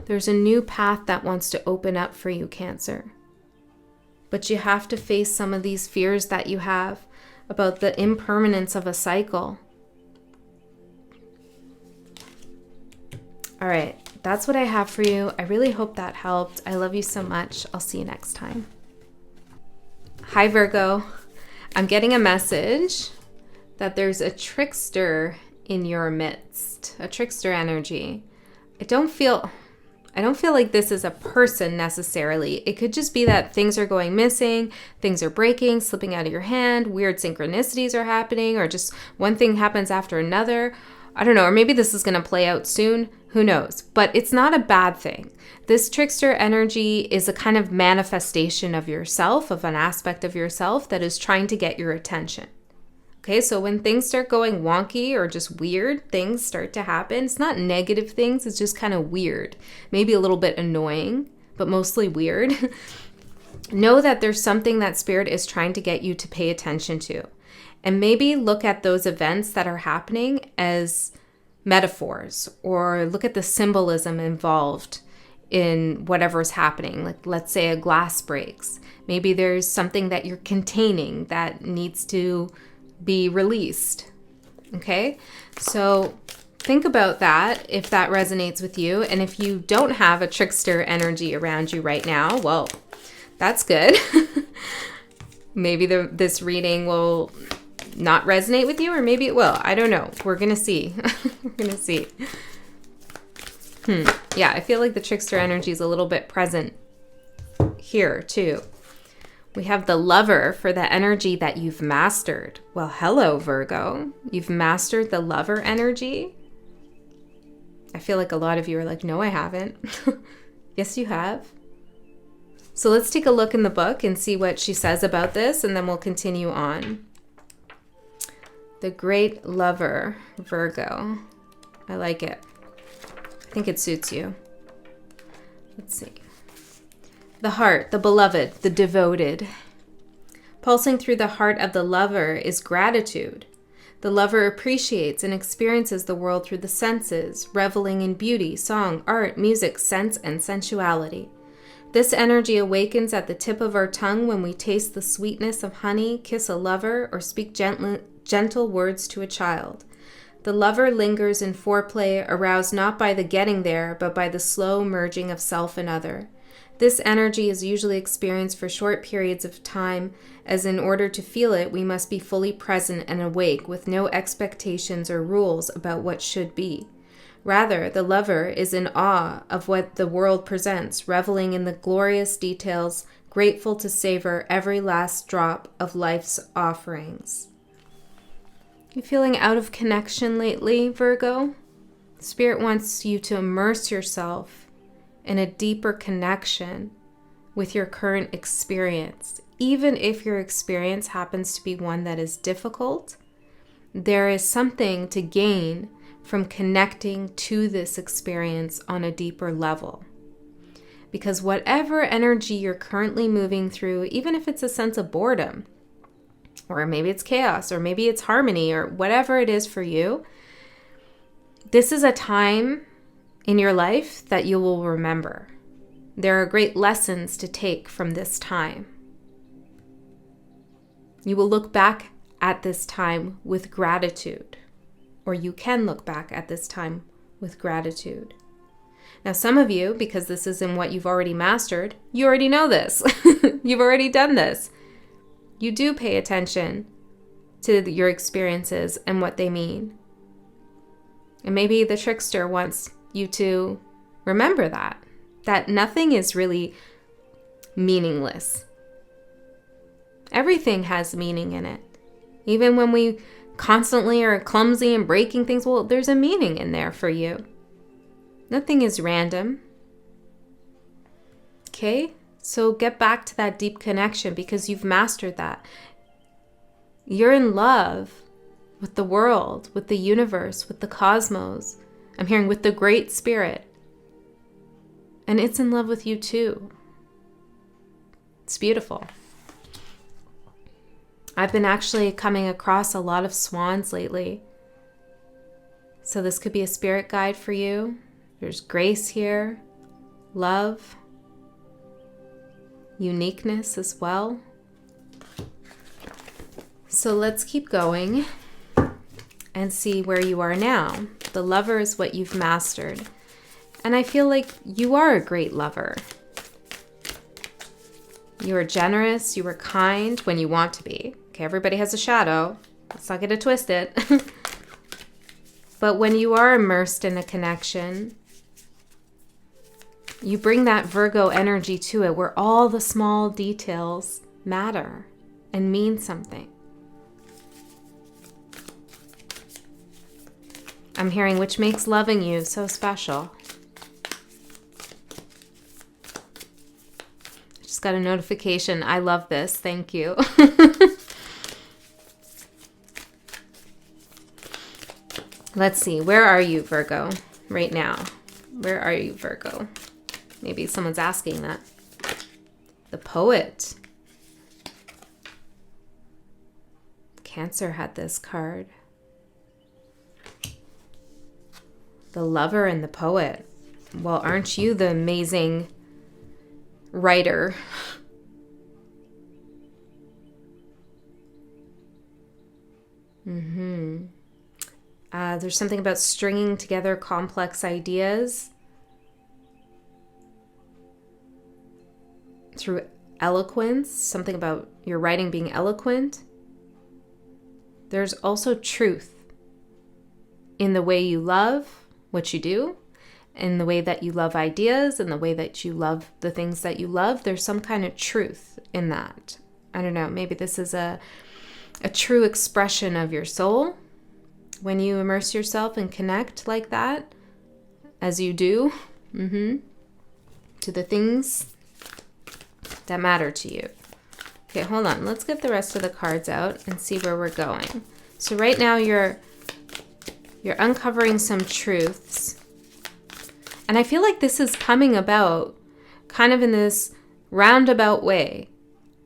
There's a new path that wants to open up for you, Cancer. But you have to face some of these fears that you have about the impermanence of a cycle. All right, that's what I have for you. I really hope that helped. I love you so much. I'll see you next time. Hi, Virgo. I'm getting a message that there's a trickster in your midst, a trickster energy. I don't feel like this is a person necessarily. It could just be that things are going missing, things are breaking, slipping out of your hand, weird synchronicities are happening, or just one thing happens after another. I don't know, or maybe this is going to play out soon. Who knows? But it's not a bad thing. This trickster energy is a kind of manifestation of yourself, of an aspect of yourself that is trying to get your attention. Okay, so when things start going wonky or just weird things start to happen, it's not negative things, it's just kind of weird. Maybe a little bit annoying, but mostly weird. Know that there's something that Spirit is trying to get you to pay attention to. And maybe look at those events that are happening as metaphors, or look at the symbolism involved in whatever's happening. Like, let's say a glass breaks. Maybe there's something that you're containing that needs to be released. Okay, so think about that if that resonates with you. And if you don't have a trickster energy around you right now, well, that's good. Maybe this reading will not resonate with you, or maybe it will. I don't know. We're gonna see. We're gonna see. Yeah, I feel like the trickster energy is a little bit present here too. We have the Lover for the energy that you've mastered. Well, hello, Virgo. You've mastered the Lover energy. I feel like a lot of you are like, no, I haven't. Yes, you have. So let's take a look in the book and see what she says about this, and then we'll continue on. The Great Lover, Virgo. I like it. I think it suits you. Let's see. The heart, the beloved, the devoted. Pulsing through the heart of the lover is gratitude. The lover appreciates and experiences the world through the senses, reveling in beauty, song, art, music, sense, and sensuality. This energy awakens at the tip of our tongue when we taste the sweetness of honey, kiss a lover, or speak gentle words to a child. The lover lingers in foreplay, aroused not by the getting there, but by the slow merging of self and other. This energy is usually experienced for short periods of time, as in order to feel it, we must be fully present and awake with no expectations or rules about what should be. Rather, the lover is in awe of what the world presents, reveling in the glorious details, grateful to savor every last drop of life's offerings. You feeling out of connection lately, Virgo? Spirit wants you to immerse yourself in a deeper connection with your current experience. Even if your experience happens to be one that is difficult, there is something to gain from connecting to this experience on a deeper level. Because whatever energy you're currently moving through, even if it's a sense of boredom, or maybe it's chaos, or maybe it's harmony, or whatever it is for you, this is a time in your life that you will remember. There are great lessons to take from this time. You will look back at this time with gratitude, or you can look back at this time with gratitude. Now, some of you, because this is in what you've already mastered, you already know this. You've already done this. You do pay attention to your experiences and what they mean. And maybe the trickster wants you to remember that nothing is really meaningless. Everything has meaning in it. Even when we constantly are clumsy and breaking things, well, there's a meaning in there for you. Nothing is random. Okay? So get back to that deep connection because you've mastered that. You're in love with the world, with the universe, with the cosmos. I'm hearing with the Great Spirit. And it's in love with you too. It's beautiful. I've been actually coming across a lot of swans lately. So this could be a spirit guide for you. There's grace here, love, uniqueness as well. So let's keep going and see where you are now. The lover is what you've mastered. And I feel like you are a great lover. You are generous, you are kind when you want to be. Okay, everybody has a shadow. Let's not get it twisted. But when you are immersed in a connection, You bring that Virgo energy to it, where all the small details matter and mean something. I'm hearing, which makes loving you so special. I just got a notification. I love this. Thank you. Let's see. Where are you, Virgo, right now? Where are you, Virgo? Maybe someone's asking that. The Poet. Cancer had this card. The Lover and the Poet. Well, aren't you the amazing writer? There's something about stringing together complex ideas through eloquence, something about your writing being eloquent. There's also truth in the way you love what you do, in the way that you love ideas, in the way that you love the things that you love. There's some kind of truth in that. I don't know, maybe this is a true expression of your soul. When you immerse yourself and connect like that, as you do, to the things that matter to you. Okay, hold on. Let's get the rest of the cards out and see where we're going. So right now you're uncovering some truths. And I feel like this is coming about kind of in this roundabout way.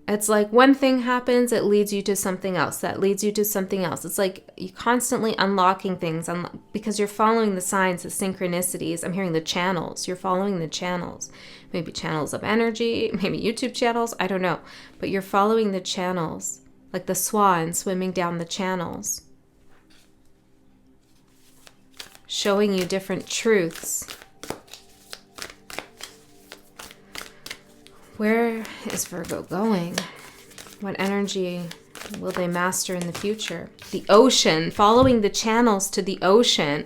It's like one thing happens, it leads you to something else. That leads you to something else. It's like you're constantly unlocking things because you're following the signs, the synchronicities. I'm hearing the channels. You're following the channels. Maybe channels of energy, maybe YouTube channels. I don't know. But you're following the channels, like the swan swimming down the channels, showing you different truths. Where is Virgo going? What energy will they master in the future? The ocean, following the channels to the ocean.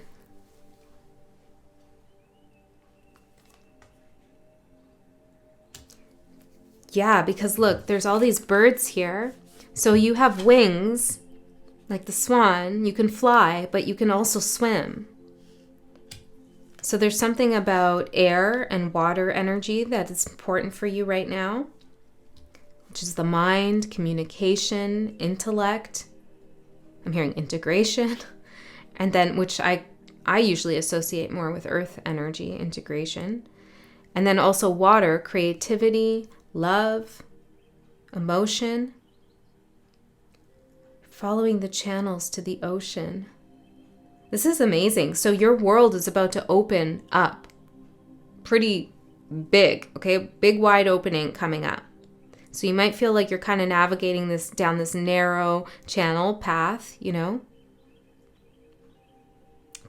Yeah, because look, there's all these birds here. So you have wings, like the swan. You can fly, but you can also swim. So there's something about air and water energy that is important for you right now, which is the mind, communication, intellect. I'm hearing integration. And then, which I usually associate more with earth energy, integration. And then also water, creativity, love, emotion. Following the channels to the ocean. This is amazing. So your world is about to open up pretty big, okay? Big wide opening coming up. So you might feel like you're kind of navigating this down this narrow channel path, you know?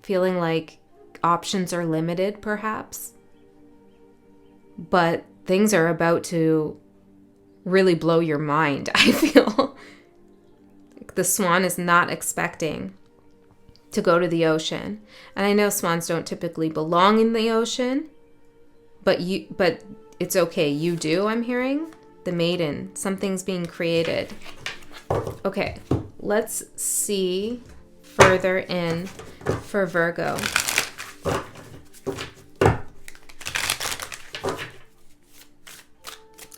Feeling like options are limited perhaps. But things are about to really blow your mind, I feel. The swan is not expecting to go to the ocean. And I know swans don't typically belong in the ocean, but it's okay. You do, I'm hearing. The maiden, something's being created. Okay, let's see further in for Virgo.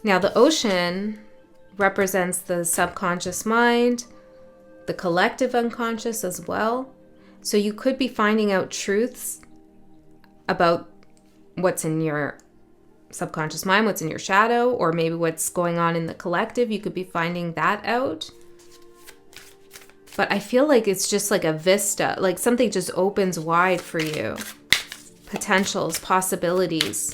Now the ocean represents the subconscious mind, the collective unconscious as well. So you could be finding out truths about what's in your subconscious mind, what's in your shadow, or maybe what's going on in the collective. You could be finding that out. But I feel like it's just like a vista, like something just opens wide for you. Potentials, possibilities.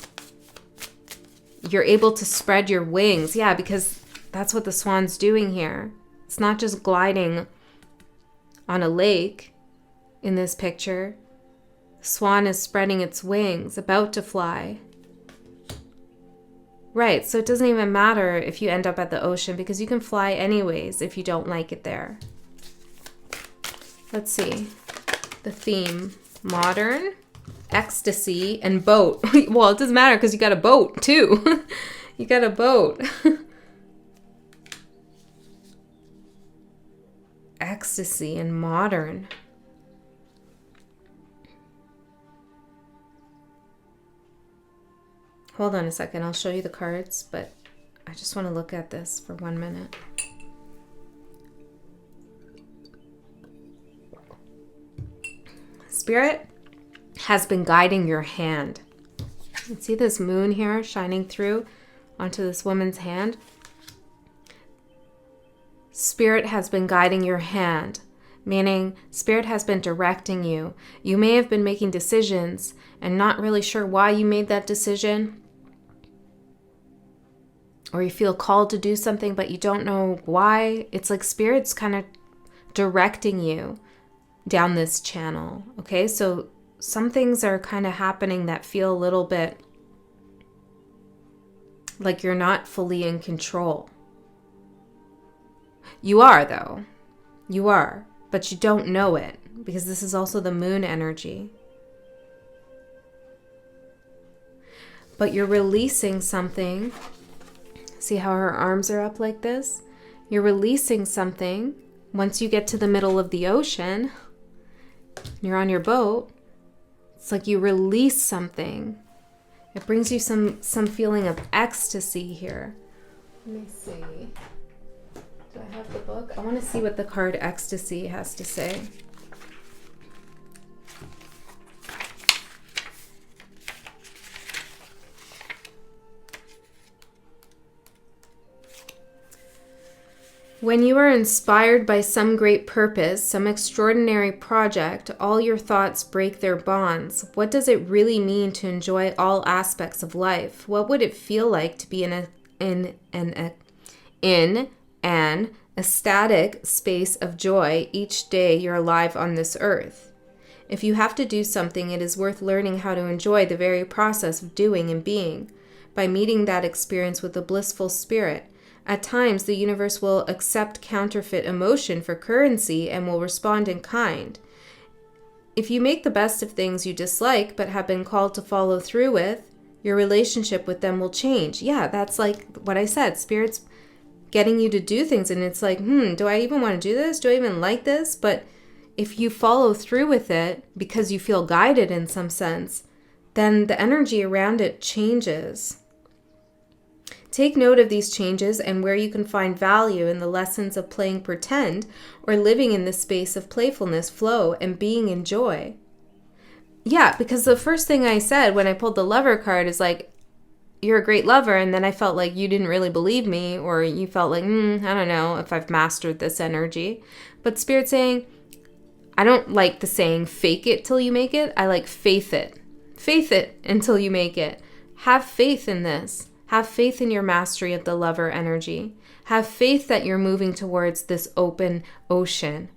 You're able to spread your wings. Yeah, because that's what the swan's doing here. It's not just gliding on a lake. In this picture, swan is spreading its wings, about to fly. Right, so it doesn't even matter if you end up at the ocean because you can fly anyways if you don't like it there. Let's see. The theme, modern, ecstasy, and boat. Well, it doesn't matter because you got a boat too. You got a boat. Ecstasy and modern. Hold on a second. I'll show you the cards, but I just want to look at this for 1 minute. Spirit has been guiding your hand. You see this moon here shining through onto this woman's hand? Spirit has been guiding your hand, meaning Spirit has been directing you. You may have been making decisions and not really sure why you made that decision. Or you feel called to do something, but you don't know why. It's like Spirit's kind of directing you down this channel. Okay, so some things are kind of happening that feel a little bit like you're not fully in control. You are, though. You are, but you don't know it because this is also the moon energy. But you're releasing something. See how her arms are up like this? You're releasing something. Once you get to the middle of the ocean, you're on your boat, it's like you release something. It brings you some feeling of ecstasy here. Let me see. Do I have the book? I want to see what the card ecstasy has to say. When you are inspired by some great purpose, some extraordinary project, all your thoughts break their bonds. What does it really mean to enjoy all aspects of life? What would it feel like to be in an ecstatic space of joy each day you're alive on this earth? If you have to do something, it is worth learning how to enjoy the very process of doing and being. By meeting that experience with a blissful spirit, at times, the universe will accept counterfeit emotion for currency and will respond in kind. If you make the best of things you dislike but have been called to follow through with, your relationship with them will change. Yeah, that's like what I said. Spirit's getting you to do things and it's like, do I even want to do this? Do I even like this? But if you follow through with it because you feel guided in some sense, then the energy around it changes. Take note of these changes and where you can find value in the lessons of playing pretend or living in the space of playfulness, flow, and being in joy. Yeah, because the first thing I said when I pulled the lover card is like, you're a great lover, and then I felt like you didn't really believe me, or you felt like, I don't know if I've mastered this energy. But Spirit's saying, I don't like the saying, fake it till you make it. I like faith it. Faith it until you make it. Have faith in this. Have faith in your mastery of the lover energy. Have faith that you're moving towards this open ocean,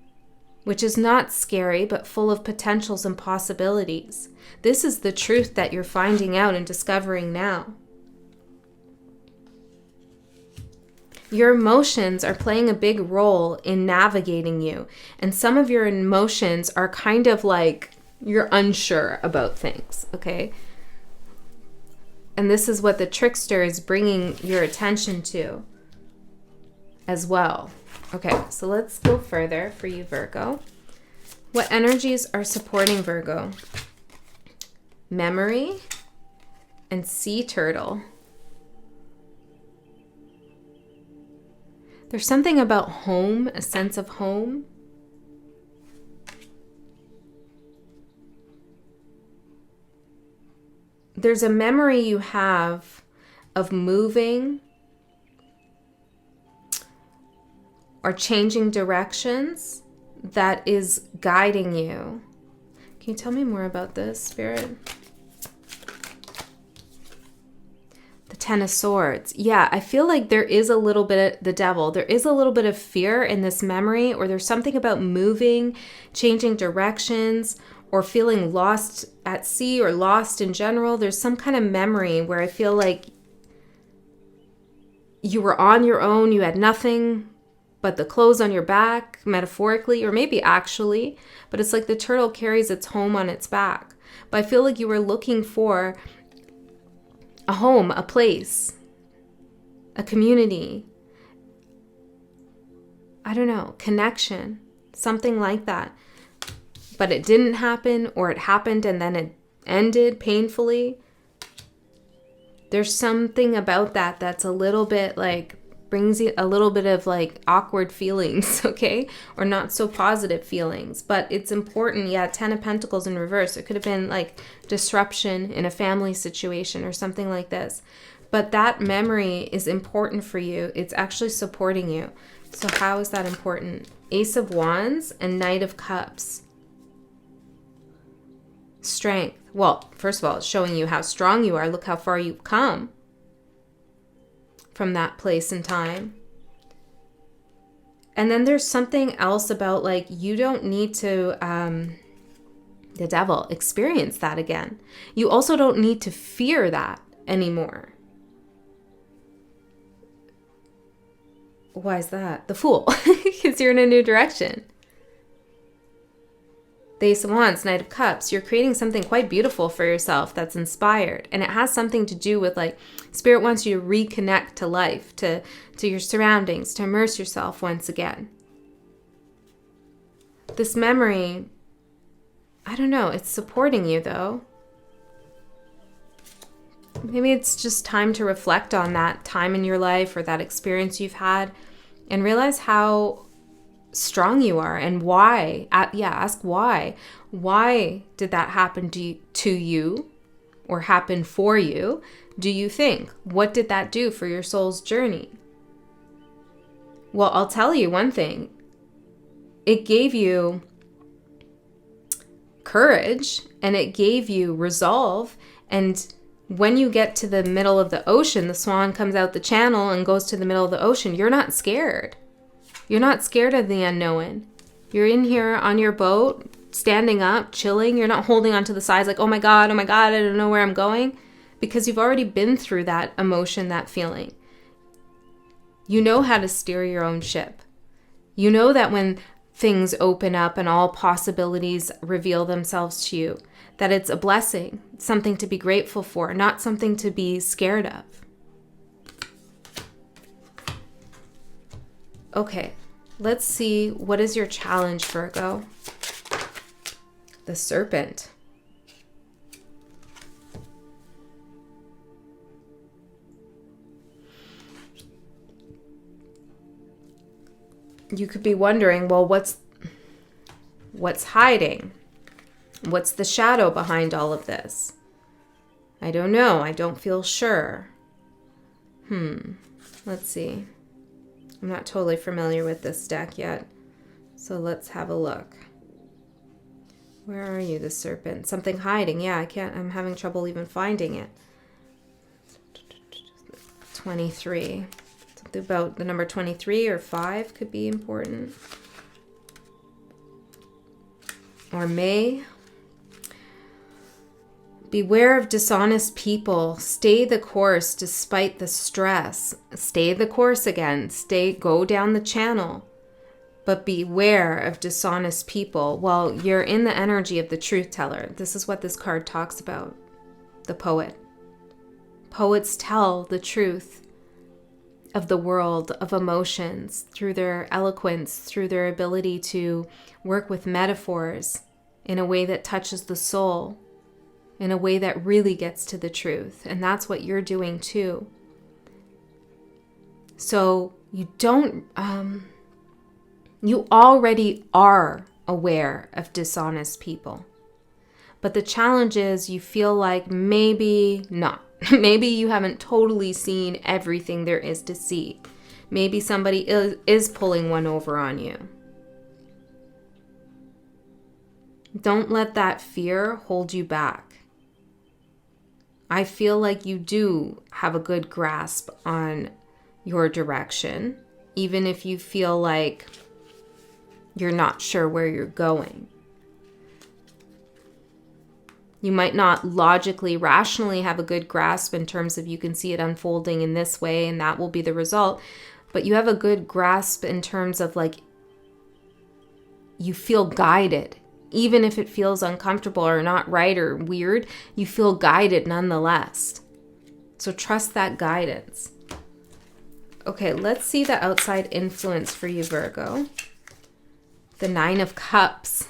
which is not scary, but full of potentials and possibilities. This is the truth that you're finding out and discovering now. Your emotions are playing a big role in navigating you. And some of your emotions are kind of like you're unsure about things, okay? And this is what the trickster is bringing your attention to as well. Okay, so let's go further for you, Virgo. What energies are supporting Virgo? Memory and sea turtle. There's something about home, a sense of home. There's a memory you have of moving or changing directions that is guiding you. Can you tell me more about this, Spirit? The Ten of Swords. Yeah, I feel like there is a little bit of the devil. There is a little bit of fear in this memory, or there's something about moving, changing directions, or feeling lost at sea or lost in general. There's some kind of memory where I feel like you were on your own, you had nothing but the clothes on your back, metaphorically, or maybe actually, but it's like the turtle carries its home on its back. But I feel like you were looking for a home, a place, a community, I don't know, connection, something like that. But it didn't happen, or it happened and then it ended painfully. There's something about that that's a little bit like, brings you a little bit of like awkward feelings, okay? Or not so positive feelings. But it's important, yeah, 10 of Pentacles in reverse. It could have been like disruption in a family situation or something like this. But that memory is important for you. It's actually supporting you. So how is that important? Ace of Wands and Knight of Cups. Strength. Well, first of all, it's showing you how strong you are. Look how far you've come from that place and time. And then there's something else about like, you don't need to, the devil, experience that again. You also don't need to fear that anymore. Why is that? The Fool, because you're in a new direction. The Ace of Wands, Knight of Cups, you're creating something quite beautiful for yourself that's inspired. And it has something to do with like, Spirit wants you to reconnect to life, to your surroundings, to immerse yourself once again. This memory, I don't know, it's supporting you though. Maybe it's just time to reflect on that time in your life or that experience you've had and realize how strong you are and why. Ask why. Why did that happen to you or happen for you? Do you think? What did that do for your soul's journey? Well, I'll tell you one thing. It gave you courage and it gave you resolve. And when you get to the middle of the ocean, the swan comes out the channel and goes to the middle of the ocean. You're not scared. You're not scared of the unknown. You're in here on your boat, standing up, chilling. You're not holding onto the sides like, oh my God, I don't know where I'm going. Because you've already been through that emotion, that feeling. You know how to steer your own ship. You know that when things open up and all possibilities reveal themselves to you, that it's a blessing, something to be grateful for, not something to be scared of. Okay, let's see, what is your challenge, Virgo? The Serpent. You could be wondering, well, what's hiding? What's the shadow behind all of this? I don't know. I don't feel sure. Let's see. I'm not totally familiar with this deck yet. So let's have a look. Where are you, the Serpent? Something hiding. Yeah, I'm having trouble even finding it. 23. Something about the number 23 or 5 could be important. Or May. Beware of dishonest people. Stay the course despite the stress. Stay the course again. Go down the channel. But beware of dishonest people. Well, you're in the energy of the truth teller. This is what this card talks about. The poet. Poets tell the truth of the world, of emotions, through their eloquence, through their ability to work with metaphors in a way that touches the soul, in a way that really gets to the truth. And that's what you're doing too. So you already are aware of dishonest people. But the challenge is you feel like maybe not. Maybe you haven't totally seen everything there is to see. Maybe somebody is pulling one over on you. Don't let that fear hold you back. I feel like you do have a good grasp on your direction, even if you feel like you're not sure where you're going. You might not logically, rationally have a good grasp in terms of you can see it unfolding in this way and that will be the result, but you have a good grasp in terms of like you feel guided even if it feels uncomfortable or not right or weird, you feel guided nonetheless. So trust that guidance. Okay, let's see the outside influence for you, Virgo. The Nine of Cups.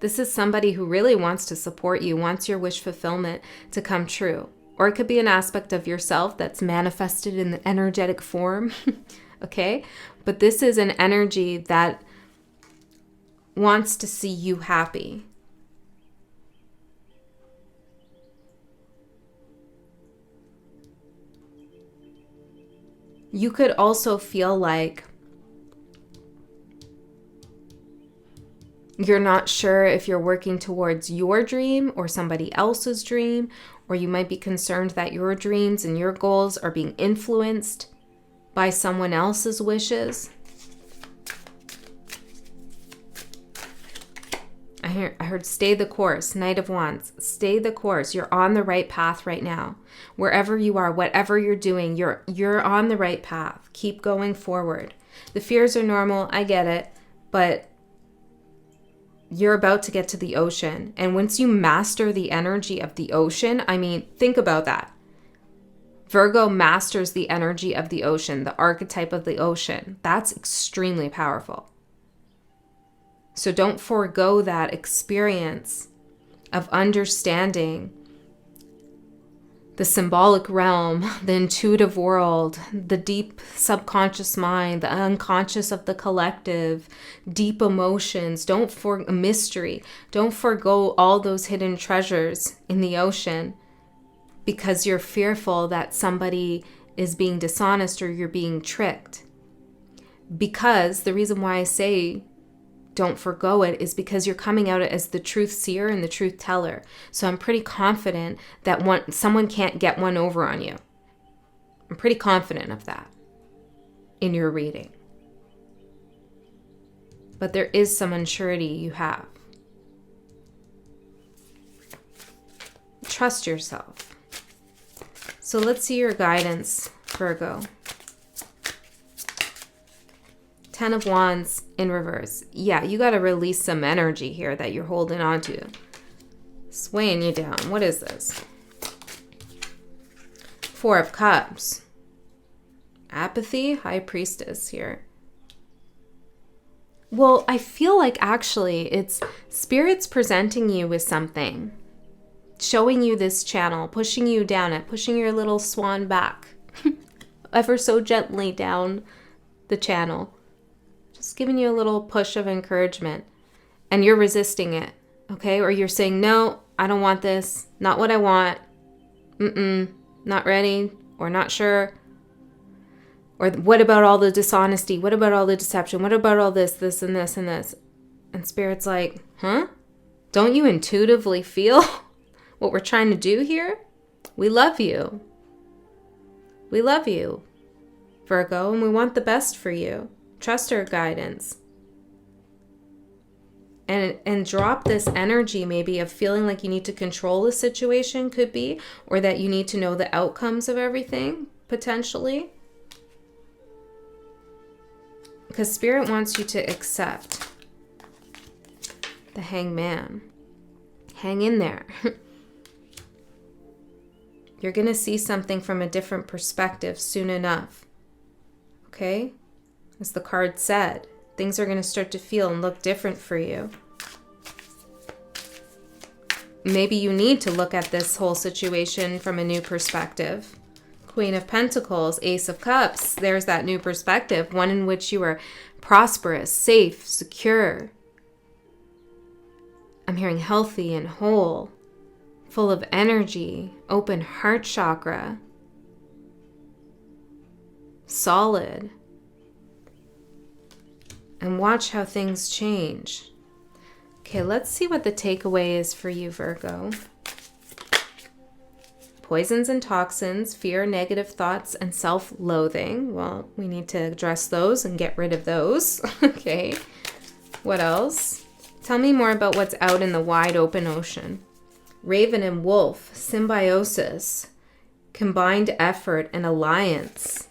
This is somebody who really wants to support you, wants your wish fulfillment to come true. Or it could be an aspect of yourself that's manifested in the energetic form, okay? But this is an energy that wants to see you happy. You could also feel like you're not sure if you're working towards your dream or somebody else's dream, or you might be concerned that your dreams and your goals are being influenced by someone else's wishes. I heard stay the course, Knight of Wands. Stay the course. You're on the right path right now. Wherever you are, whatever you're doing, you're on the right path. Keep going forward. The fears are normal, I get it, but you're about to get to the ocean. And once you master the energy of the ocean, I mean, think about that. Virgo masters the energy of the ocean, the archetype of the ocean. That's extremely powerful. So don't forego that experience of understanding the symbolic realm, the intuitive world, the deep subconscious mind, the unconscious of the collective, deep emotions. Don't forego mystery. Don't forego all those hidden treasures in the ocean because you're fearful that somebody is being dishonest or you're being tricked. Because the reason why I say don't forgo it is because you're coming out as the truth seer and the truth teller. So I'm pretty confident that someone can't get one over on you. I'm pretty confident of that in your reading. But there is some unsurety you have. Trust yourself. So let's see your guidance, Virgo. 10 of Wands in reverse. Yeah, you got to release some energy here that you're holding on to. It's weighing you down. What is this? 4 of Cups. Apathy, High Priestess here. Well, I feel like actually it's Spirit's presenting you with something. Showing you this channel, pushing you down it, pushing your little swan back. Ever so gently down the channel. Just giving you a little push of encouragement. And you're resisting it, okay? Or you're saying, no, I don't want this. Not what I want. Not ready or not sure. Or what about all the dishonesty? What about all the deception? What about all this, this, and this, and this? And Spirit's like, huh? Don't you intuitively feel what we're trying to do here? We love you. We love you, Virgo, and we want the best for you. Trust our guidance. And drop this energy maybe of feeling like you need to control the situation, could be, or that you need to know the outcomes of everything, potentially. Because Spirit wants you to accept the Hangman. Hang in there. You're going to see something from a different perspective soon enough. Okay? As the card said, things are going to start to feel and look different for you. Maybe you need to look at this whole situation from a new perspective. Queen of Pentacles, Ace of Cups, there's that new perspective, one in which you are prosperous, safe, secure. I'm hearing healthy and whole, full of energy, open heart chakra, solid. And watch how things change. Okay, let's see what the takeaway is for you, Virgo. Poisons and toxins, fear, negative thoughts, and self-loathing. Well, we need to address those and get rid of those. Okay. What else? Tell me more about what's out in the wide open ocean. Raven and wolf, symbiosis, combined effort, and alliance.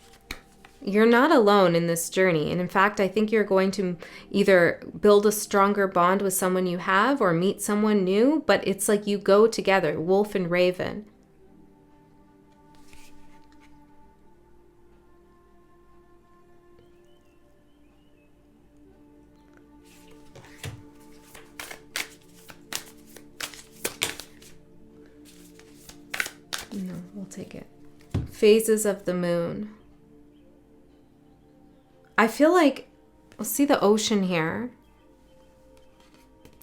you're not alone in this journey. And in fact, I think you're going to either build a stronger bond with someone you have or meet someone new, but it's like you go together, wolf and raven. No, we'll take it. Phases of the moon. I feel like, we'll see the ocean here.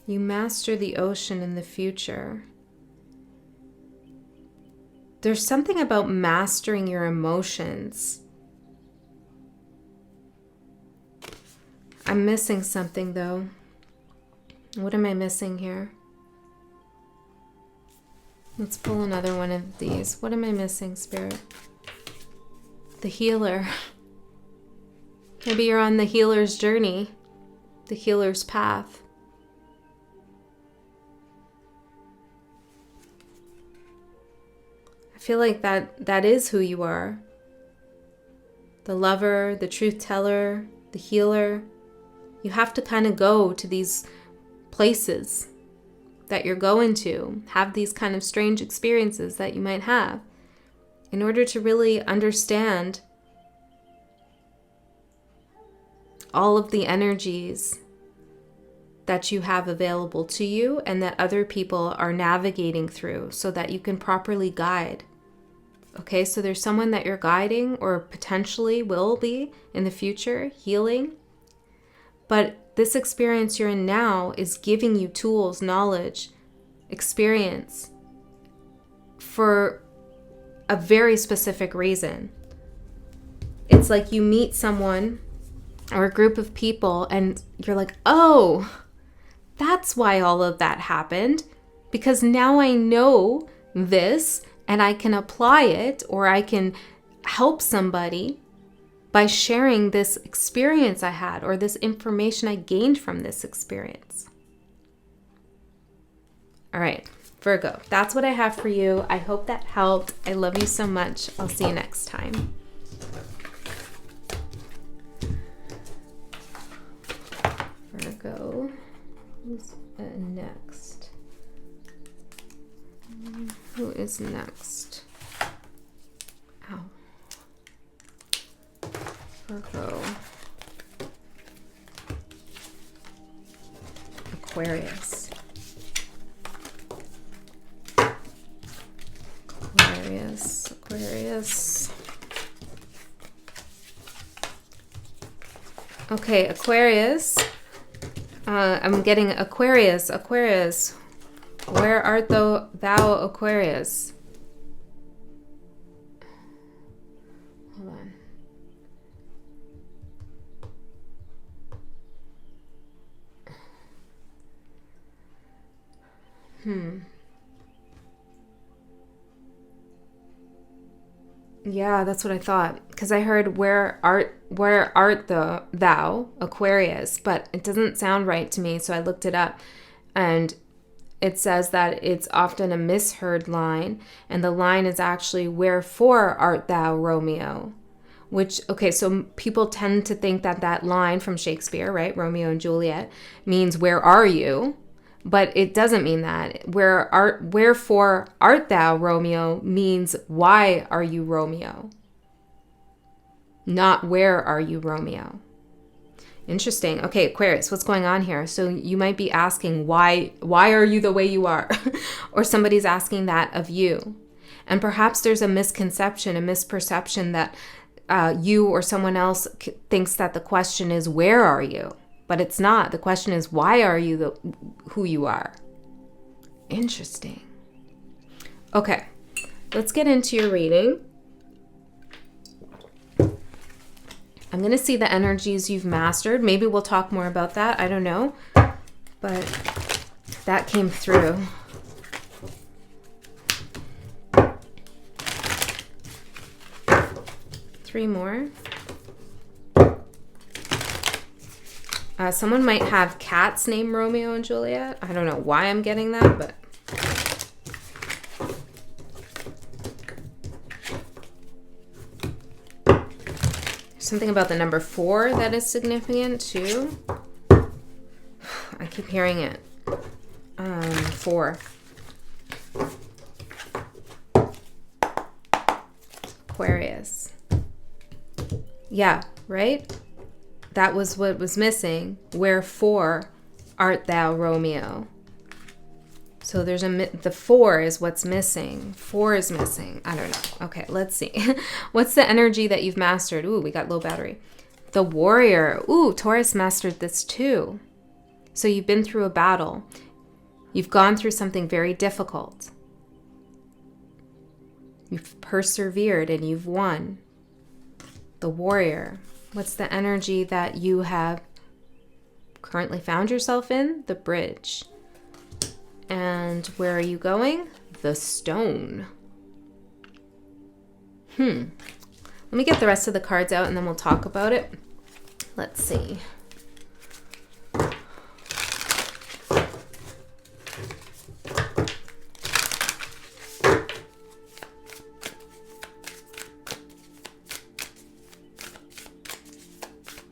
You master the ocean in the future. There's something about mastering your emotions. I'm missing something though. What am I missing here? Let's pull another one of these. What am I missing, Spirit? The healer. Maybe you're on the healer's journey, the healer's path. I feel like that is who you are. The lover, the truth teller, the healer. You have to kind of go to these places that you're going to, have these kind of strange experiences that you might have in order to really understand all of the energies that you have available to you and that other people are navigating through so that you can properly guide. Okay, so there's someone that you're guiding or potentially will be in the future, healing. But this experience you're in now is giving you tools, knowledge, experience for a very specific reason. It's like you meet someone or a group of people and you're like, oh, that's why all of that happened, because now I know this and I can apply it, or I can help somebody by sharing this experience I had or this information I gained from this experience. All right, Virgo, that's what I have for you. I hope that helped. I love you so much. I'll see you next time. Virgo, who's next? Who is next? Ow. Virgo. Aquarius. Aquarius. Okay, Aquarius. I'm getting Aquarius. Where art thou, Aquarius? Hold on. Yeah, that's what I thought. Because I heard where art thou, Aquarius, but it doesn't sound right to me, so I looked it up. And it says that it's often a misheard line, and the line is actually, wherefore art thou, Romeo? Which, okay, so people tend to think that that line from Shakespeare, right, Romeo and Juliet, means where are you? But it doesn't mean that. Wherefore art thou, Romeo, means why are you Romeo? Not where are you, Romeo? Interesting. Okay, Aquarius, what's going on here? So you might be asking, why are you the way you are? Or somebody's asking that of you. And perhaps there's a misconception, a misperception that you or someone else thinks that the question is, where are you? But it's not. The question is, why are you who you are? Interesting. Okay, let's get into your reading. I'm going to see the energies you've mastered. Maybe we'll talk more about that. I don't know. But that came through. Three more. Someone might have cats named Romeo and Juliet. I don't know why I'm getting that, but... Something about the number 4 that is significant too. I keep hearing it. 4. Aquarius. Yeah, right? That was what was missing. Wherefore art thou, Romeo? So there's the 4 is what's missing. 4 is missing. I don't know. Okay, let's see. What's the energy that you've mastered? Ooh, we got low battery. The warrior. Ooh, Taurus mastered this too. So you've been through a battle. You've gone through something very difficult. You've persevered and you've won. The warrior. What's the energy that you have currently found yourself in? The bridge. And where are you going? The stone. Let me get the rest of the cards out and then we'll talk about it. Let's see.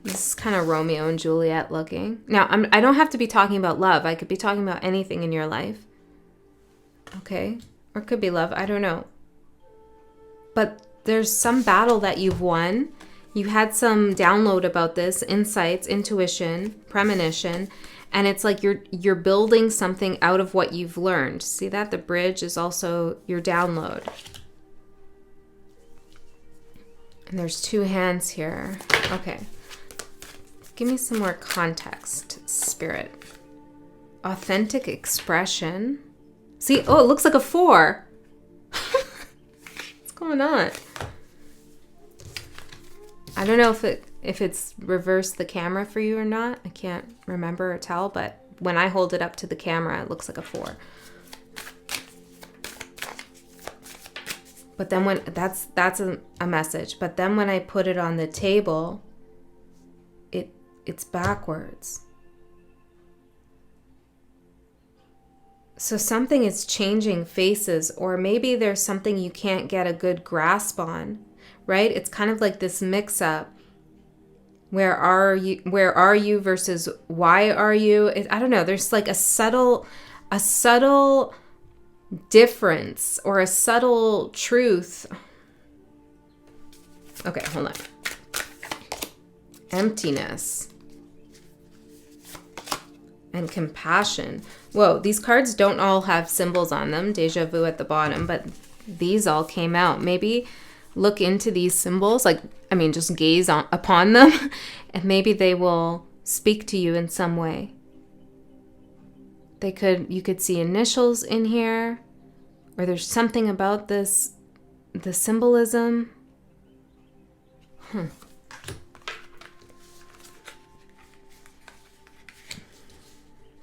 This is kind of Romeo and Juliet looking. Now, I don't have to be talking about love. I could be talking about anything in your life. Okay? Or it could be love. I don't know. But there's some battle that you've won. You had some download about this, insights, intuition, premonition, and it's like you're building something out of what you've learned. See that? The bridge is also your download. And there's 2 hands here. Okay. Give me some more context, Spirit. Authentic expression. See, oh, it looks like a 4. What's going on? I don't know if it's reversed the camera for you or not. I can't remember or tell, but when I hold it up to the camera, it looks like a 4. But then when that's a message. But then when I put it on the table, it's backwards. So something is changing faces, or maybe there's something you can't get a good grasp on, right? It's kind of like this mix-up. Where are you versus why are you? I don't know. There's like a subtle difference or a subtle truth. Okay, hold on. Emptiness. And compassion. Whoa, these cards don't all have symbols on them. Deja vu at the bottom, but these all came out. Maybe look into these symbols, just gaze upon them, and maybe they will speak to you in some way. You could see initials in here, or there's something about this, the symbolism.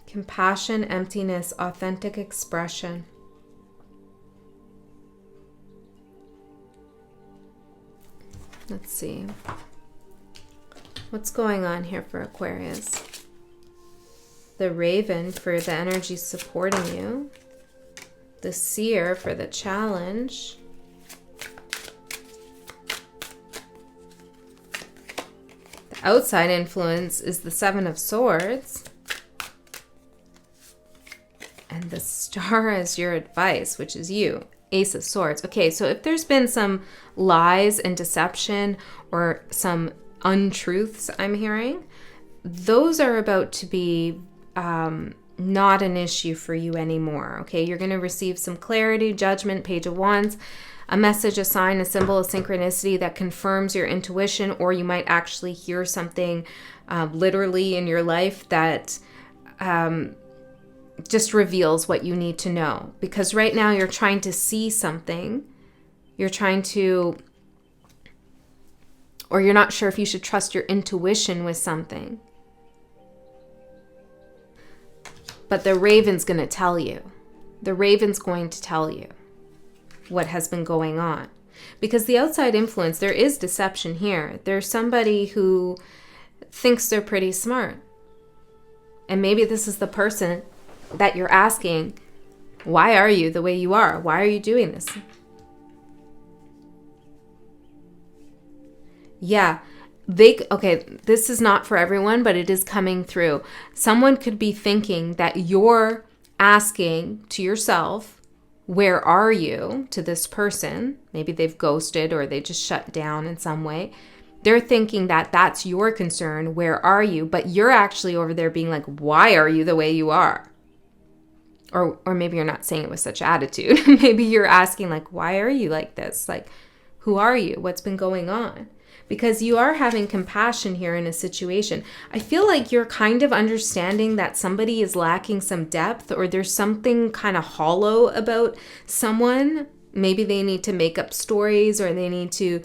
Compassion, emptiness, authentic expression. Let's see. What's going on here for Aquarius? The Raven for the energy supporting you. The Seer for the challenge. The outside influence is the Seven of Swords. And the Star as your advice, which is you. Ace of Swords. Okay, so if there's been some lies and deception or some untruths I'm hearing, those are about to be not an issue for you anymore. Okay, you're going to receive some clarity, judgment, Page of Wands, a message, a sign, a symbol, a synchronicity that confirms your intuition, or you might actually hear something literally in your life that just reveals what you need to know. Because right now you're trying to see something. You're trying to, or you're not sure if you should trust your intuition with something. But the Raven's going to tell you. The Raven's going to tell you what has been going on. Because the outside influence, there is deception here. There's somebody who thinks they're pretty smart. And maybe this is the person that you're asking, why are you the way you are? Why are you doing this? Yeah, okay, this is not for everyone, but it is coming through. Someone could be thinking that you're asking to yourself, where are you, to this person. Maybe they've ghosted or they just shut down in some way. They're thinking that that's your concern. Where are you? But you're actually over there being like, why are you the way you are? Or maybe you're not saying it with such attitude. Maybe you're asking like, why are you like this? Like, who are you? What's been going on? Because you are having compassion here in a situation. I feel like you're kind of understanding that somebody is lacking some depth, or there's something kind of hollow about someone. Maybe they need to make up stories, or they need to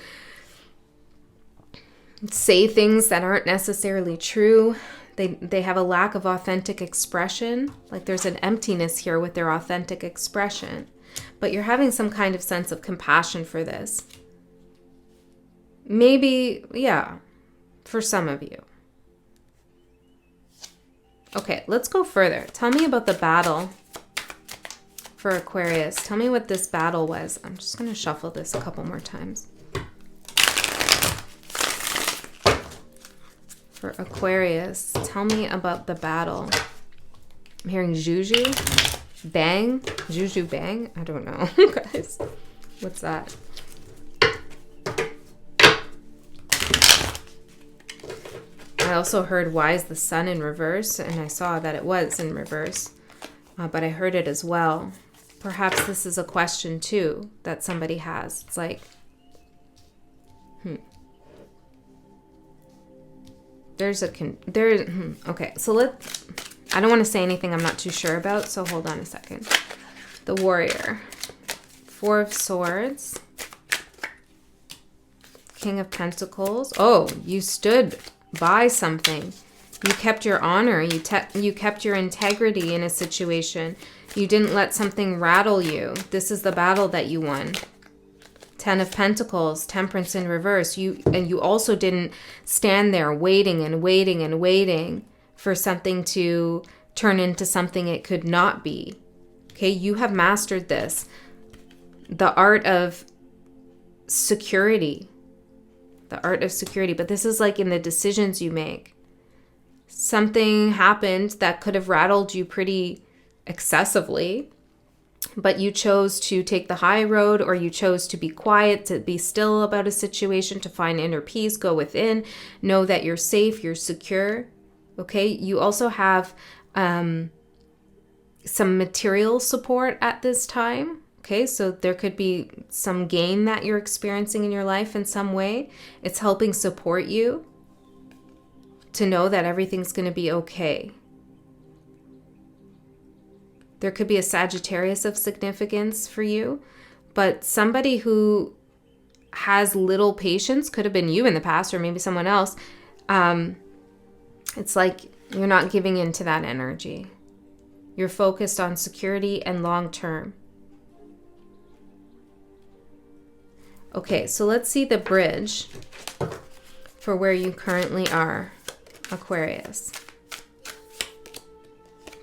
say things that aren't necessarily true. They have a lack of authentic expression. Like there's an emptiness here with their authentic expression. But you're having some kind of sense of compassion for this. Maybe, yeah, for some of you. Okay, let's go further. Tell me about the battle for Aquarius. Tell me what this battle was. I'm just going to shuffle this a couple more times. For Aquarius, tell me about the battle. I'm hearing juju, bang, juju bang. I don't know, guys. What's that? I also heard, why is the sun in reverse? And I saw that it was in reverse, but I heard it as well. Perhaps this is a question too that somebody has. It's like, okay, so I don't want to say anything I'm not too sure about, so hold on a second. The Warrior, 4 of Swords, King of Pentacles. Oh, you stood by something. You kept your honor. You kept your integrity in a situation. You didn't let something rattle you. This is the battle that you won. 10 of Pentacles, Temperance in reverse. You also didn't stand there waiting and waiting and waiting for something to turn into something it could not be. Okay, you have mastered this. The art of security. The art of security. But this is like in the decisions you make. Something happened that could have rattled you pretty excessively, but you chose to take the high road, or you chose to be quiet, to be still about a situation, to find inner peace, go within, know that you're safe, you're secure. Okay, you also have some material support at this time. Okay, so there could be some gain that you're experiencing in your life in some way. It's helping support you to know that everything's going to be okay. There could be a Sagittarius of significance for you, but somebody who has little patience, could have been you in the past or maybe someone else. It's like you're not giving into that energy. You're focused on security and long term. Okay, so let's see the bridge for where you currently are, Aquarius.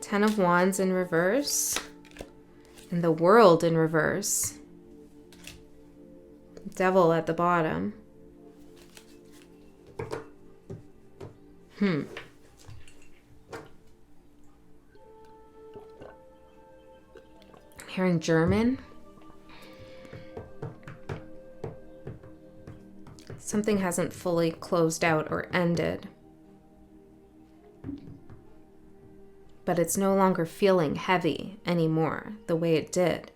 10 of Wands in reverse, and the World in reverse. Devil at the bottom. I'm hearing German. Something hasn't fully closed out or ended. But it's no longer feeling heavy anymore the way it did.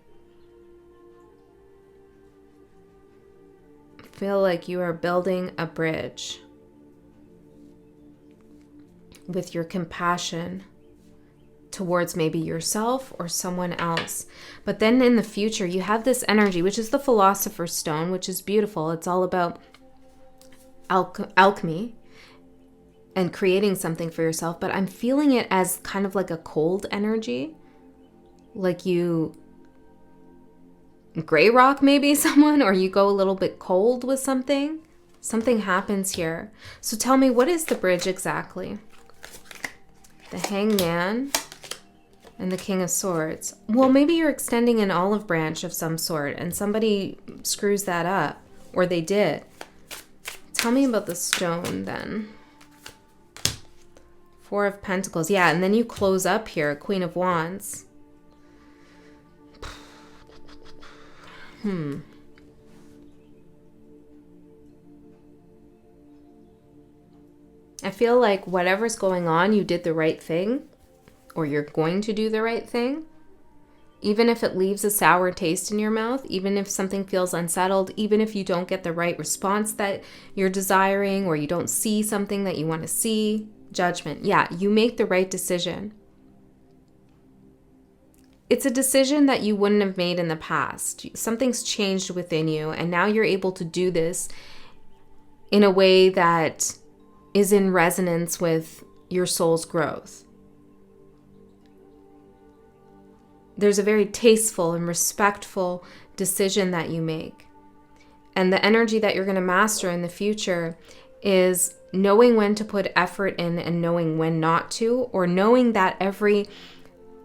Feel like you are building a bridge with your compassion towards maybe yourself or someone else. But then in the future, you have this energy, which is the Philosopher's Stone, which is beautiful. It's all about alchemy and creating something for yourself, but I'm feeling it as kind of like a cold energy, like you gray rock maybe someone, or you go a little bit cold with something. Something happens here. So tell me, what is the bridge exactly? The Hangman and the King of Swords. Well, maybe you're extending an olive branch of some sort and somebody screws that up, or they did. Tell me about the stone then. Four of Pentacles. Yeah, and then you close up here, Queen of Wands. I feel like whatever's going on, you did the right thing, or you're going to do the right thing. Even if it leaves a sour taste in your mouth, even if something feels unsettled, even if you don't get the right response that you're desiring, or you don't see something that you want to see, Judgment. Yeah, you make the right decision. It's a decision that you wouldn't have made in the past. Something's changed within you, and now you're able to do this in a way that is in resonance with your soul's growth. There's a very tasteful and respectful decision that you make. And the energy that you're going to master in the future is knowing when to put effort in and knowing when not to, or knowing that every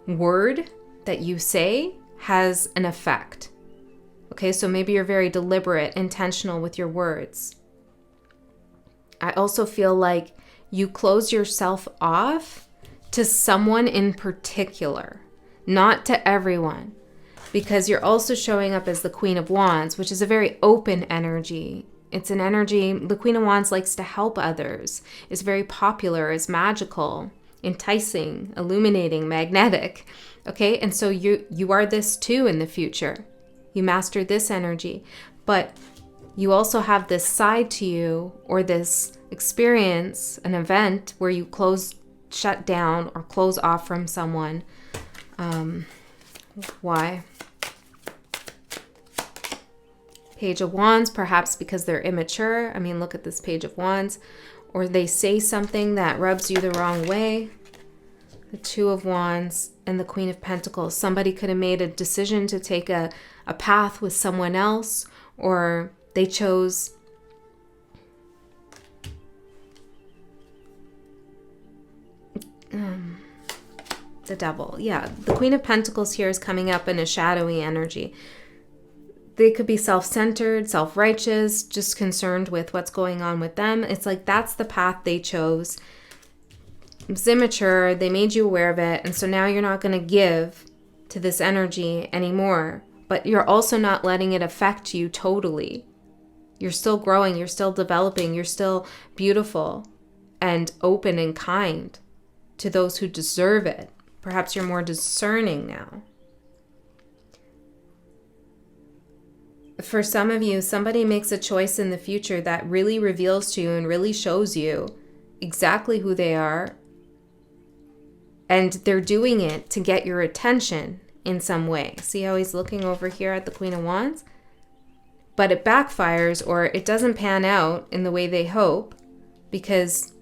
word that you say has an effect. Okay, so maybe you're very deliberate, intentional with your words. I also feel like you close yourself off to someone in particular, not to everyone, because you're also showing up as the Queen of Wands, which is a very open energy. It's an energy, the Queen of Wands likes to help others, is very popular, is magical, enticing, illuminating, magnetic. Okay, and so you are this too in the future. You master this energy, but you also have this side to you, or this experience, an event where you shut down or close off from someone. Why? Page of Wands, perhaps because they're immature. I mean, look at this Page of Wands. Or they say something that rubs you the wrong way. The Two of Wands and the Queen of Pentacles. Somebody could have made a decision to take a path with someone else, or they chose the Devil. Yeah, the Queen of Pentacles here is coming up in a shadowy energy. They could be self-centered, self-righteous, just concerned with what's going on with them. It's like that's the path they chose. It's immature. They made you aware of it. And so now you're not going to give to this energy anymore. But you're also not letting it affect you totally. You're still growing. You're still developing. You're still beautiful and open and kind to those who deserve it. Perhaps you're more discerning now. For some of you, somebody makes a choice in the future that really reveals to you and really shows you exactly who they are. And they're doing it to get your attention in some way. See how he's looking over here at the Queen of Wands? But it backfires, or it doesn't pan out in the way they hope, because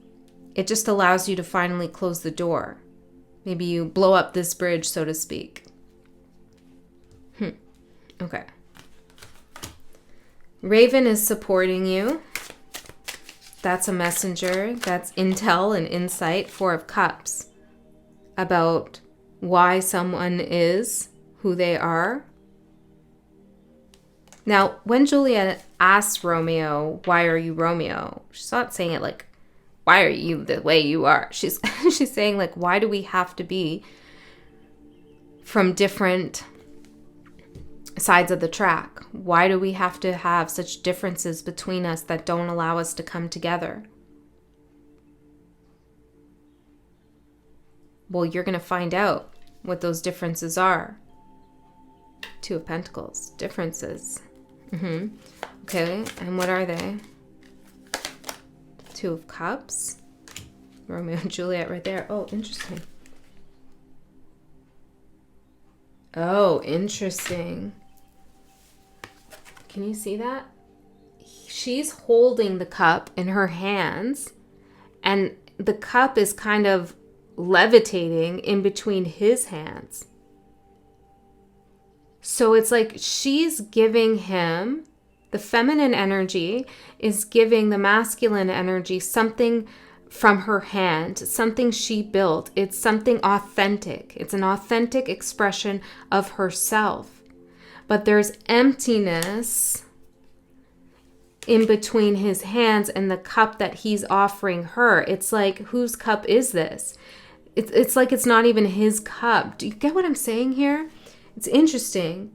it just allows you to finally close the door. Maybe you blow up this bridge, so to speak. Okay. Raven is supporting you. That's a messenger. That's intel and insight. Four of Cups. About why someone is who they are. Now, when Juliet asks Romeo, why are you Romeo? She's not saying it like, why are you the way you are? She's saying like, why do we have to be from different sides of the track? Why do we have to have such differences between us that don't allow us to come together? Well, you're going to find out what those differences are. Two of Pentacles. Differences. Okay, and what are they? Two of Cups. Romeo and Juliet right there. Oh, interesting. Oh, interesting. Can you see that? She's holding the cup in her hands, and the cup is kind of levitating in between his hands. So it's like she's giving him, the feminine energy is giving the masculine energy something from her hand, something she built. It's something authentic. It's an authentic expression of herself. But there's emptiness in between his hands and the cup that he's offering her. It's like, whose cup is this? It's like it's not even his cup. Do you get what I'm saying here? It's interesting.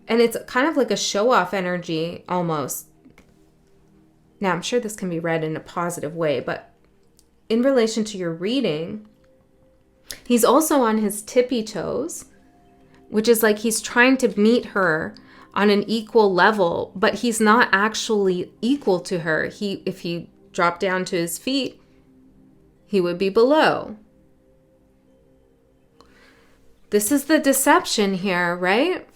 And it's kind of like a show-off energy almost. Now, I'm sure this can be read in a positive way, but in relation to your reading, he's also on his tippy toes, which is like he's trying to meet her on an equal level, but he's not actually equal to her. If he dropped down to his feet, he would be below. This is the deception here, right?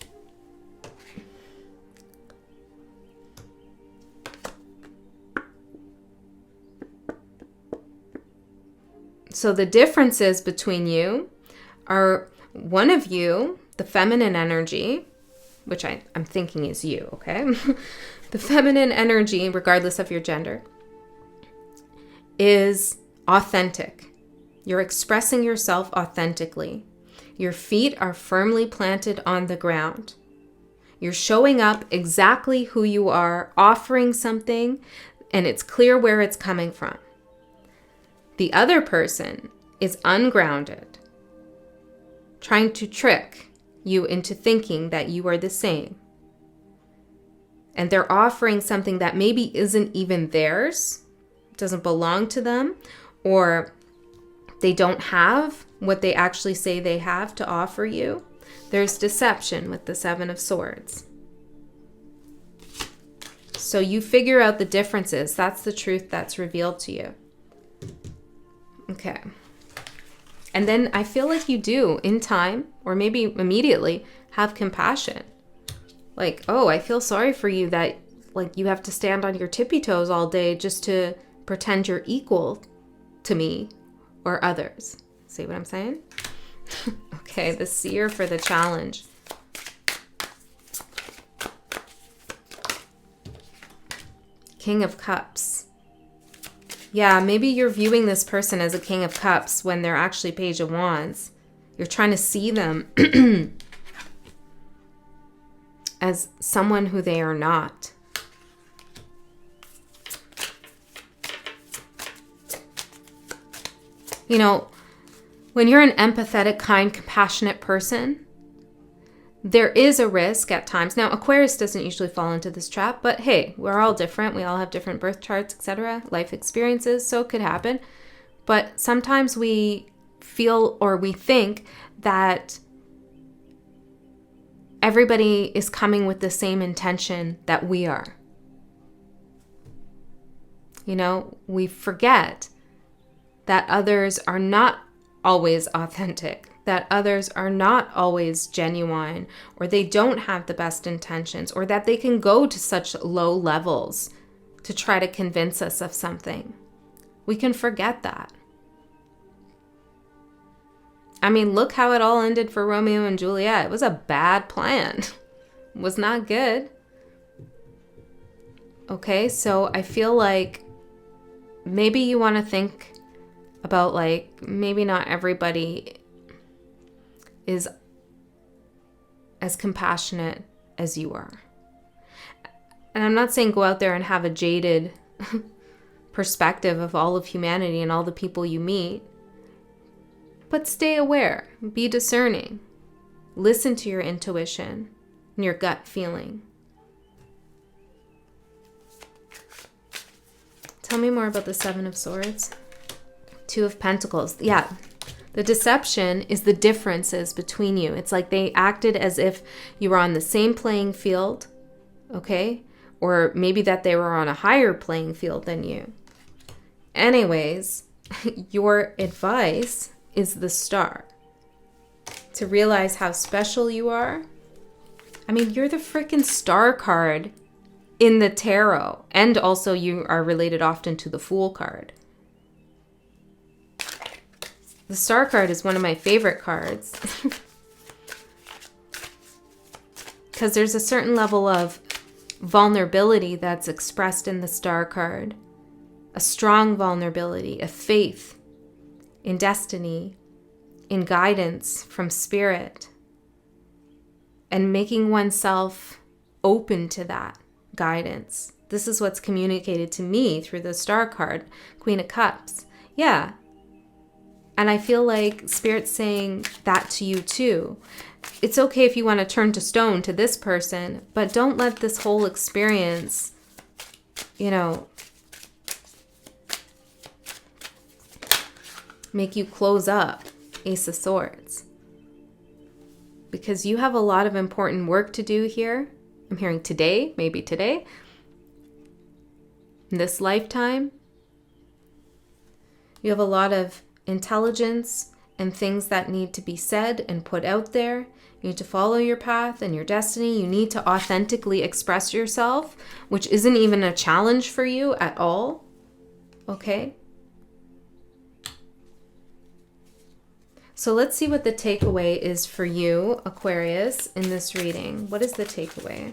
So the differences between you are one of you, the feminine energy, which I'm thinking is you, okay? The feminine energy, regardless of your gender, is authentic. You're expressing yourself authentically. Your feet are firmly planted on the ground. You're showing up exactly who you are, offering something, and it's clear where it's coming from. The other person is ungrounded, trying to trick you into thinking that you are the same. And they're offering something that maybe isn't even theirs, doesn't belong to them, or they don't have what they actually say they have to offer you. There's deception with the Seven of Swords. So you figure out the differences. That's the truth that's revealed to you. Okay. And then I feel like you do, in time, or maybe immediately, have compassion. Like, oh, I feel sorry for you that, like, you have to stand on your tippy toes all day just to pretend you're equal to me or others. See what I'm saying? Okay, the seer for the challenge. King of Cups. Yeah, maybe you're viewing this person as a King of Cups when they're actually Page of Wands. You're trying to see them as someone who they are not. You know, when you're an empathetic, kind, compassionate person, there is a risk at times. Now, Aquarius doesn't usually fall into this trap, but hey, we're all different. We all have different birth charts, etc., life experiences, so it could happen. But sometimes we feel or we think that everybody is coming with the same intention that we are. You know, we forget that others are not always authentic, that others are not always genuine, or they don't have the best intentions, or that they can go to such low levels to try to convince us of something. We can forget that. I mean, look how it all ended for Romeo and Juliet. It was a bad plan. It was not good. Okay, so I feel like maybe you want to think about, like, maybe not everybody is as compassionate as you are. And I'm not saying go out there and have a jaded perspective of all of humanity and all the people you meet, but stay aware, be discerning, listen to your intuition and your gut feeling. Tell me more about the Seven of Swords. Two of Pentacles. Yeah, the deception is the differences between you. It's like they acted as if you were on the same playing field, okay? Or maybe that they were on a higher playing field than you. Anyways, your advice is the Star. To realize how special you are. I mean, you're the freaking Star card in the tarot. And also you are related often to the Fool card. The Star card is one of my favorite cards. Because there's a certain level of vulnerability that's expressed in the Star card. A strong vulnerability, a faith in destiny, in guidance from spirit, and making oneself open to that, guidance. This is what's communicated to me through the Star card, Queen of Cups. Yeah. And I feel like Spirit's saying that to you too. It's okay if you want to turn to stone to this person, but don't let this whole experience, you know, make you close up. Ace of Swords. Because you have a lot of important work to do here. I'm hearing today, maybe today, in this lifetime. You have a lot of intelligence and things that need to be said and put out there. You need to follow your path and your destiny. You need to authentically express yourself, which isn't even a challenge for you at all. Okay? So let's see what the takeaway is for you, Aquarius, in this reading. What is the takeaway?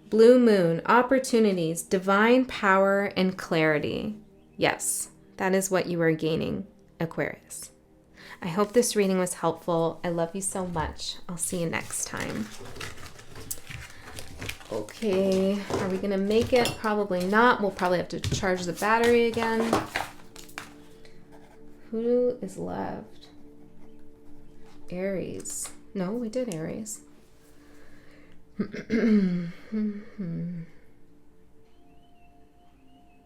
Blue moon, opportunities, divine power, and clarity. Yes, that is what you are gaining, Aquarius. I hope this reading was helpful. I love you so much. I'll see you next time. Okay, are we going to make it? Probably not. We'll probably have to charge the battery again. Who is left? Aries. No, we did Aries.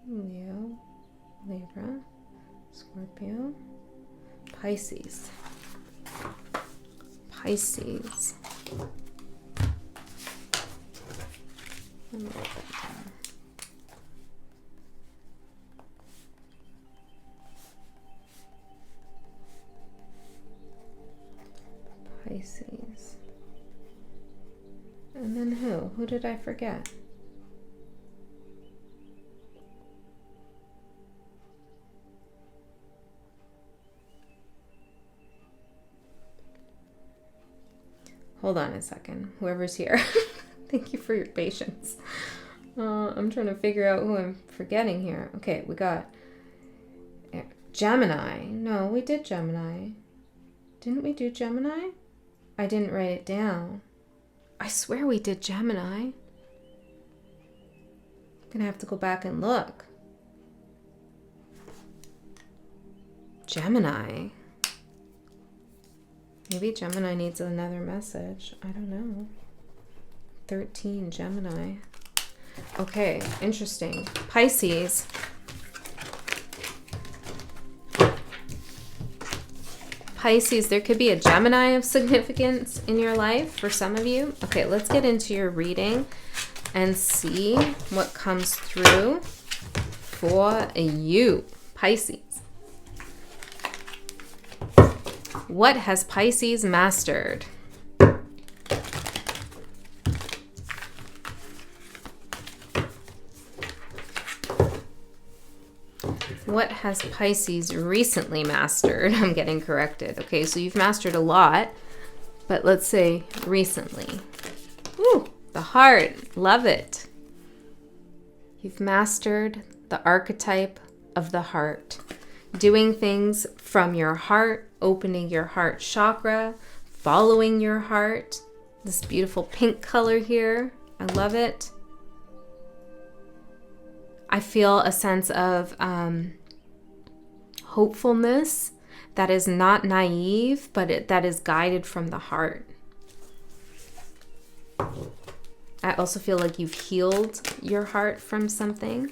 Leo, Libra, Scorpio, Pisces. Pisces. Let me write that down. Pisces. And then who? Who did I forget? Hold on a second. Whoever's here. Thank you for your patience. I'm trying to figure out who I'm forgetting here. Okay, we got Gemini. No, we did Gemini. Didn't we do Gemini? I didn't write it down. I swear we did Gemini. I'm gonna have to go back and look. Gemini. Maybe Gemini needs another message. I don't know. 13 Gemini. Okay, interesting. Pisces. Pisces, there could be a Gemini of significance in your life for some of you. Okay, let's get into your reading and see what comes through for you, Pisces. What has Pisces mastered? What has Pisces recently mastered? I'm getting corrected. Okay, so you've mastered a lot, but let's say recently. Ooh, the heart. Love it. You've mastered the archetype of the heart. Doing things from your heart, opening your heart chakra, following your heart. This beautiful pink color here. I love it. I feel a sense of hopefulness that is not naive, but that is guided from the heart. I also feel like you've healed your heart from something.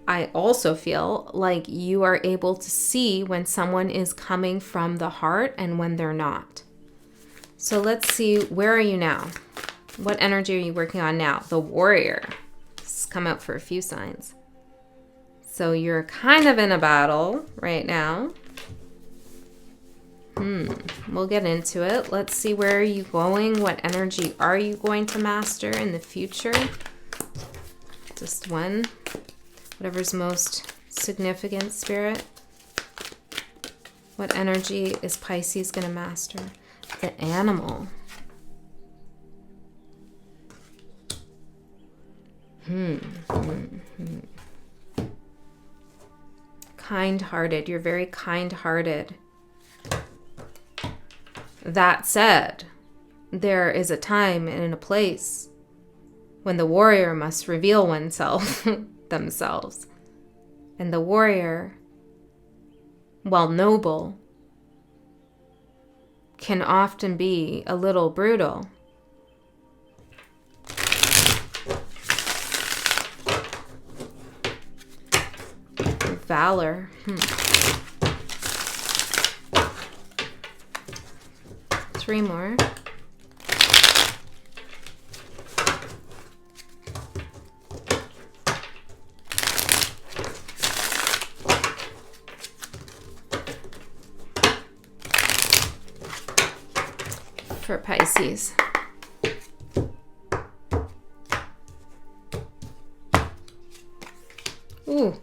I also feel like you are able to see when someone is coming from the heart and when they're not. So let's see, where are you now? What energy are you working on now? The warrior. This has come out for a few signs. So you're kind of in a battle right now. We'll get into it. Let's see, where are you going? What energy are you going to master in the future? Just one. Whatever's most significant, Spirit. What energy is Pisces going to master? The animal. Kind-hearted. You're very kind-hearted. That said, there is a time and a place when the warrior must reveal oneself themselves. And the warrior, while noble, can often be a little brutal. Valor. Three more. For Pisces. Ooh.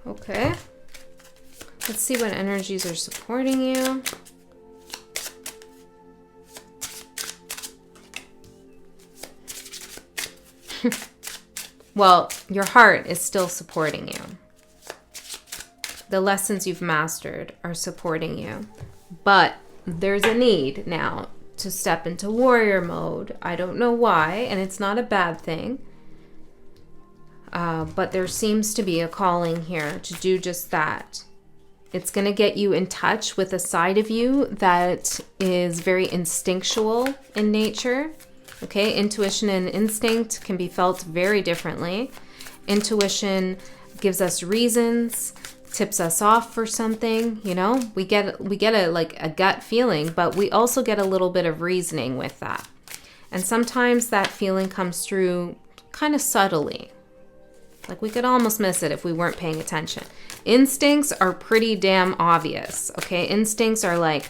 Okay. Let's see what energies are supporting you. Well, your heart is still supporting you. The lessons you've mastered are supporting you. But there's a need now to step into warrior mode. I don't know why, and it's not a bad thing. But there seems to be a calling here to do just that. It's going to get you in touch with a side of you that is very instinctual in nature. Okay, intuition and instinct can be felt very differently. Intuition gives us reasons, tips us off for something, you know. We get a gut feeling, but we also get a little bit of reasoning with that. And sometimes that feeling comes through kind of subtly. Like we could almost miss it if we weren't paying attention. Instincts are pretty damn obvious, okay? Instincts are like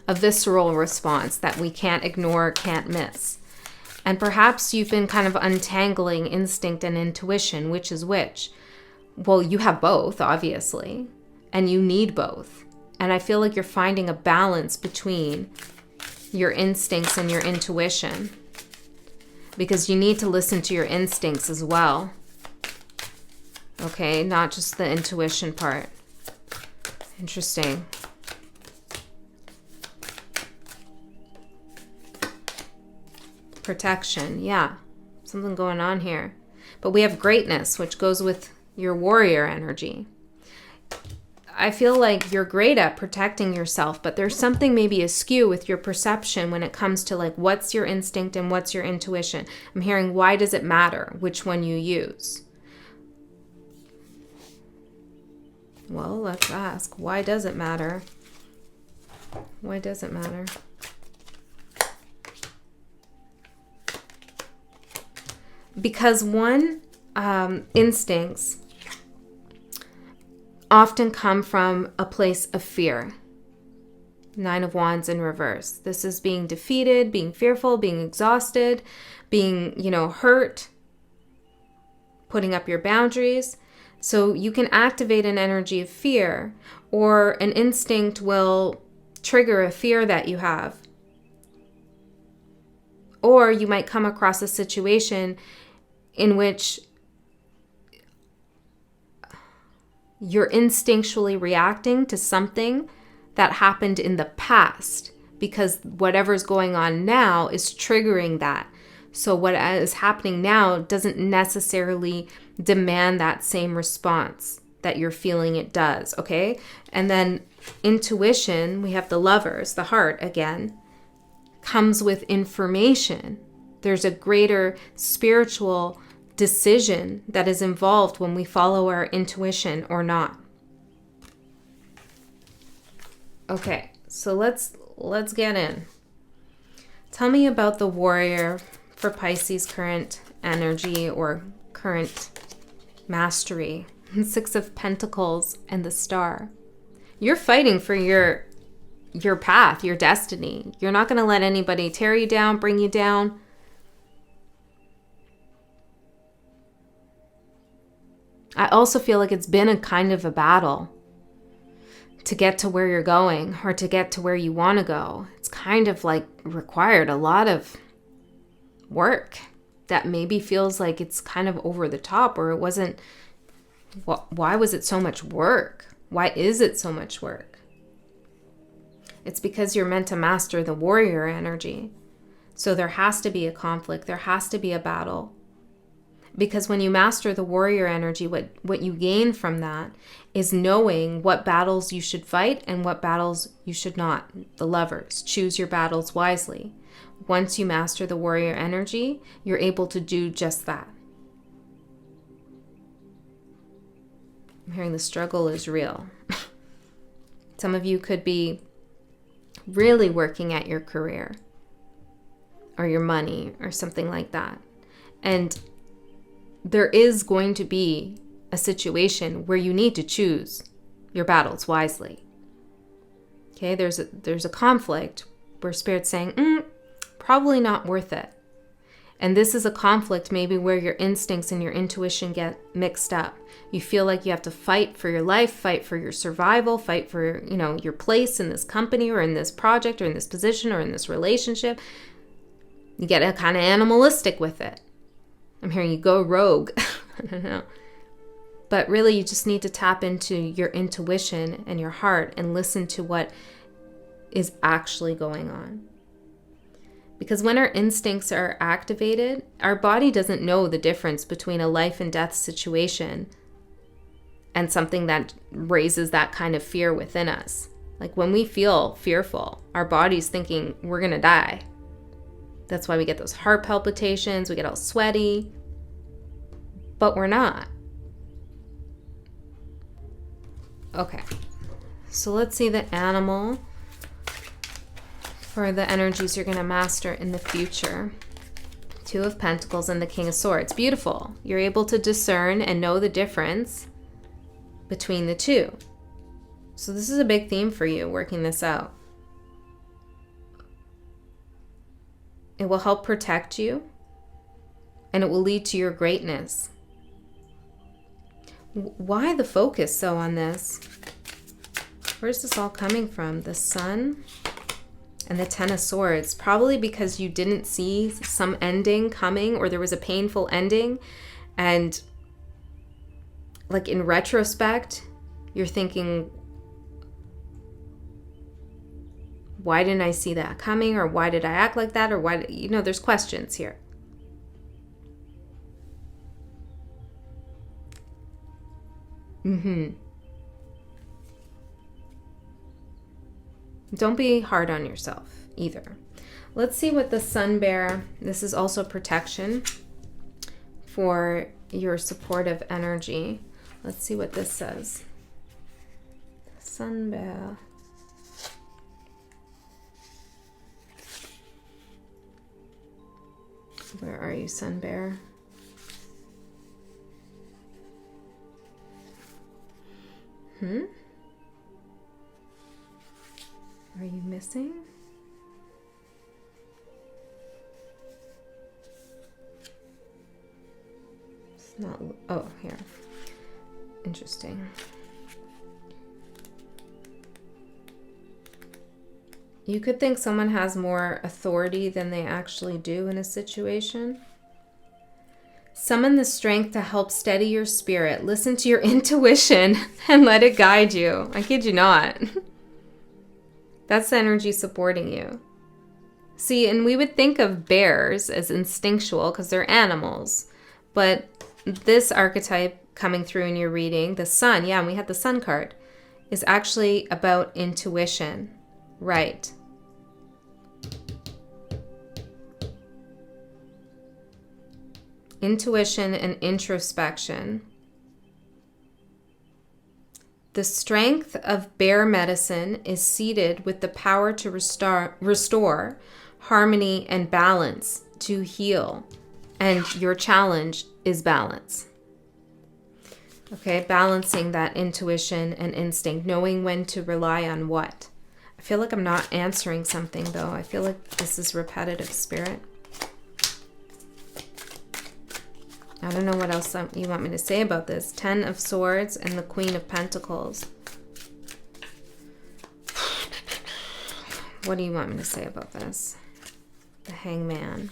a visceral response that we can't ignore, can't miss. And perhaps you've been kind of untangling instinct and intuition, which is which. Well, you have both, obviously, and you need both. And I feel like you're finding a balance between your instincts and your intuition, because you need to listen to your instincts as well. Okay, not just the intuition part. Interesting. Protection, yeah. Something going on here. But we have greatness, which goes with your warrior energy. I feel like you're great at protecting yourself, but there's something maybe askew with your perception when it comes to like what's your instinct and what's your intuition. I'm hearing, why does it matter which one you use? Well, let's ask, why does it matter? Why does it matter? Because one, instincts often come from a place of fear. Nine of Wands in reverse. This is being defeated, being fearful, being exhausted, being, hurt, putting up your boundaries. So you can activate an energy of fear, or an instinct will trigger a fear that you have. Or you might come across a situation in which you're instinctually reacting to something that happened in the past, because whatever's going on now is triggering that. So what is happening now doesn't necessarily demand that same response that you're feeling it does, okay? And then intuition, we have the Lovers, the heart again, comes with information. There's a greater spiritual decision that is involved when we follow our intuition or not. Okay, so let's get in. Tell me about the warrior for Pisces current energy or current mastery. Six of Pentacles and the Star. You're fighting for your path, your destiny. You're not going to let anybody tear you down, bring you down. I also feel like it's been a kind of a battle to get to where you're going, or to get to where you want to go. It's kind of like required a lot of work that maybe feels like it's kind of over the top, or it wasn't. Why was it so much work? Why is it so much work? It's because you're meant to master the warrior energy. So there has to be a conflict. There has to be a battle. Because when you master the warrior energy, what you gain from that is knowing what battles you should fight and what battles you should not. The Lovers. Choose your battles wisely. Once you master the warrior energy, you're able to do just that. I'm hearing the struggle is real. Some of you could be really working at your career or your money or something like that. And there is going to be a situation where you need to choose your battles wisely. Okay, there's a conflict where Spirit's saying, probably not worth it. And this is a conflict maybe where your instincts and your intuition get mixed up. You feel like you have to fight for your life, fight for your survival, fight for, your place in this company or in this project or in this position or in this relationship. You get kind of animalistic with it. I'm hearing you go rogue. I don't know. But really, you just need to tap into your intuition and your heart and listen to what is actually going on. Because when our instincts are activated, our body doesn't know the difference between a life and death situation and something that raises that kind of fear within us. Like when we feel fearful, our body's thinking we're going to die. That's why we get those heart palpitations, we get all sweaty, but we're not. Okay, so let's see the animal for the energies you're going to master in the future. Two of Pentacles and the King of Swords. Beautiful. You're able to discern and know the difference between the two. So this is a big theme for you, working this out. It will help protect you, and it will lead to your greatness. Why the focus so on this? Where's this all coming from? The Sun and the Ten of Swords. Probably because you didn't see some ending coming, or there was a painful ending, and like in retrospect, you're thinking, why didn't I see that coming? Or why did I act like that? Or why, there's questions here. Don't be hard on yourself either. Let's see what the Sun Bear, this is also protection for your supportive energy. Let's see what this says. Sun Bear. Where are you, Sun Bear? Are you missing? It's not. Oh, here. Interesting. You could think someone has more authority than they actually do in a situation. Summon the strength to help steady your spirit. Listen to your intuition and let it guide you. I kid you not. That's the energy supporting you. See, and we would think of bears as instinctual because they're animals. But this archetype coming through in your reading, the Sun, and we had the Sun card, is actually about intuition. Right. Intuition and introspection. The strength of bear medicine is seated with the power to restore harmony and balance, to heal. And your challenge is balance. Okay, balancing that intuition and instinct, knowing when to rely on what. I feel like I'm not answering something though. I feel like this is repetitive, Spirit. I don't know what else you want me to say about this. 10 of Swords and the Queen of Pentacles. What do you want me to say about this? The Hangman.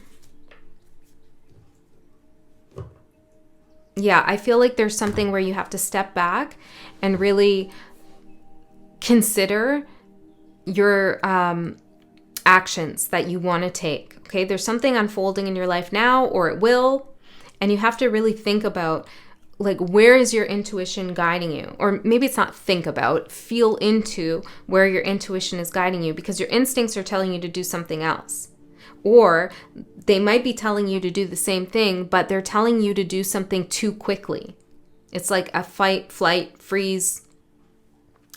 Yeah, I feel like there's something where you have to step back and really consider your actions that you want to take. Okay, there's something unfolding in your life now, or it will, and you have to really think about, like, where is your intuition guiding you? Or maybe it's not think about, feel into where your intuition is guiding you, because your instincts are telling you to do something else. Or they might be telling you to do the same thing, but they're telling you to do something too quickly. It's like a fight, flight, freeze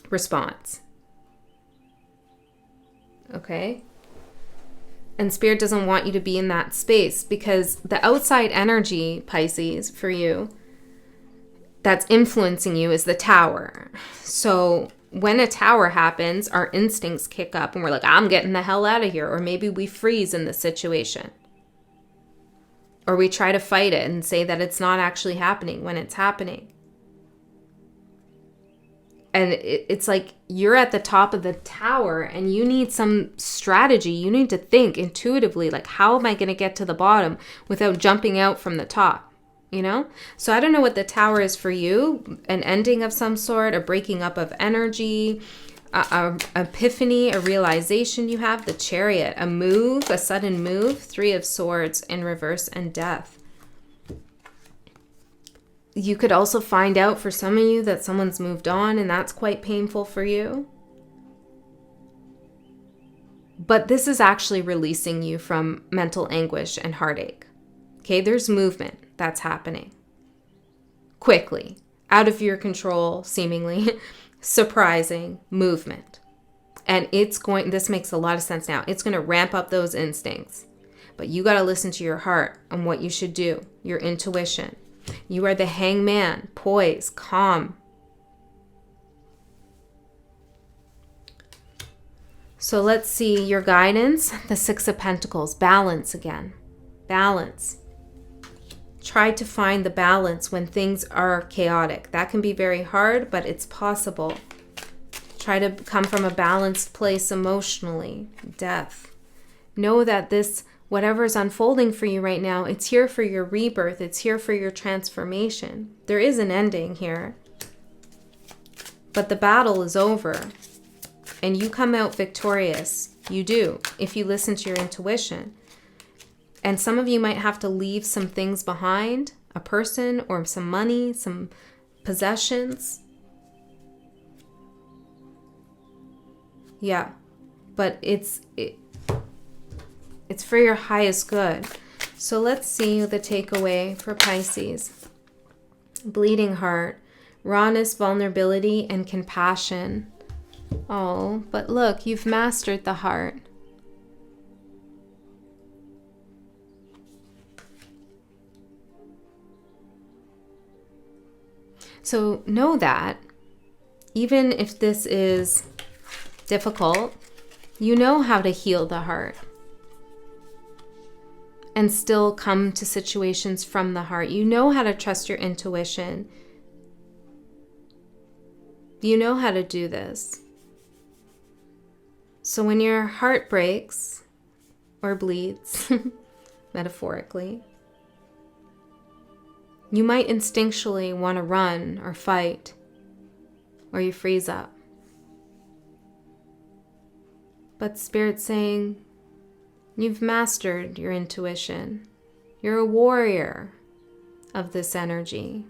response. Okay? And Spirit doesn't want you to be in that space, because the outside energy, Pisces, for you, that's influencing you is the Tower. So when a Tower happens, our instincts kick up and we're like, I'm getting the hell out of here. Or maybe we freeze in the situation. Or we try to fight it and say that it's not actually happening when it's happening. And it's like you're at the top of the tower and you need some strategy. You need to think intuitively, like, how am I going to get to the bottom without jumping out from the top, you know? So I don't know what the tower is for you. An ending of some sort, a breaking up of energy, a epiphany, a realization you have. The Chariot, a move, a sudden move. 3 of Swords in reverse, and Death. You could also find out for some of you that someone's moved on, and that's quite painful for you. But this is actually releasing you from mental anguish and heartache. Okay, there's movement that's happening. Quickly, out of your control, seemingly, surprising movement. And this makes a lot of sense now. It's going to ramp up those instincts. But you got to listen to your heart on what you should do, your intuition. You are the hangman, poise, calm. So let's see your guidance. The 6 of Pentacles, balance again. Balance. Try to find the balance when things are chaotic. That can be very hard, but it's possible. Try to come from a balanced place emotionally. Death. Know that this, whatever is unfolding for you right now, it's here for your rebirth. It's here for your transformation. There is an ending here. But the battle is over. And you come out victorious. You do, if you listen to your intuition. And some of you might have to leave some things behind. A person or some money, some possessions. Yeah. But it's for your highest good. So let's see the takeaway for Pisces. Bleeding heart, rawness, vulnerability, and compassion. Oh, but look, you've mastered the heart. So know that even if this is difficult, you know how to heal the heart. And still come to situations from the heart. You know how to trust your intuition. You know how to do this. So when your heart breaks or bleeds, metaphorically, you might instinctually want to run or fight, or you freeze up. But Spirit's saying, you've mastered your intuition. You're a warrior of this energy.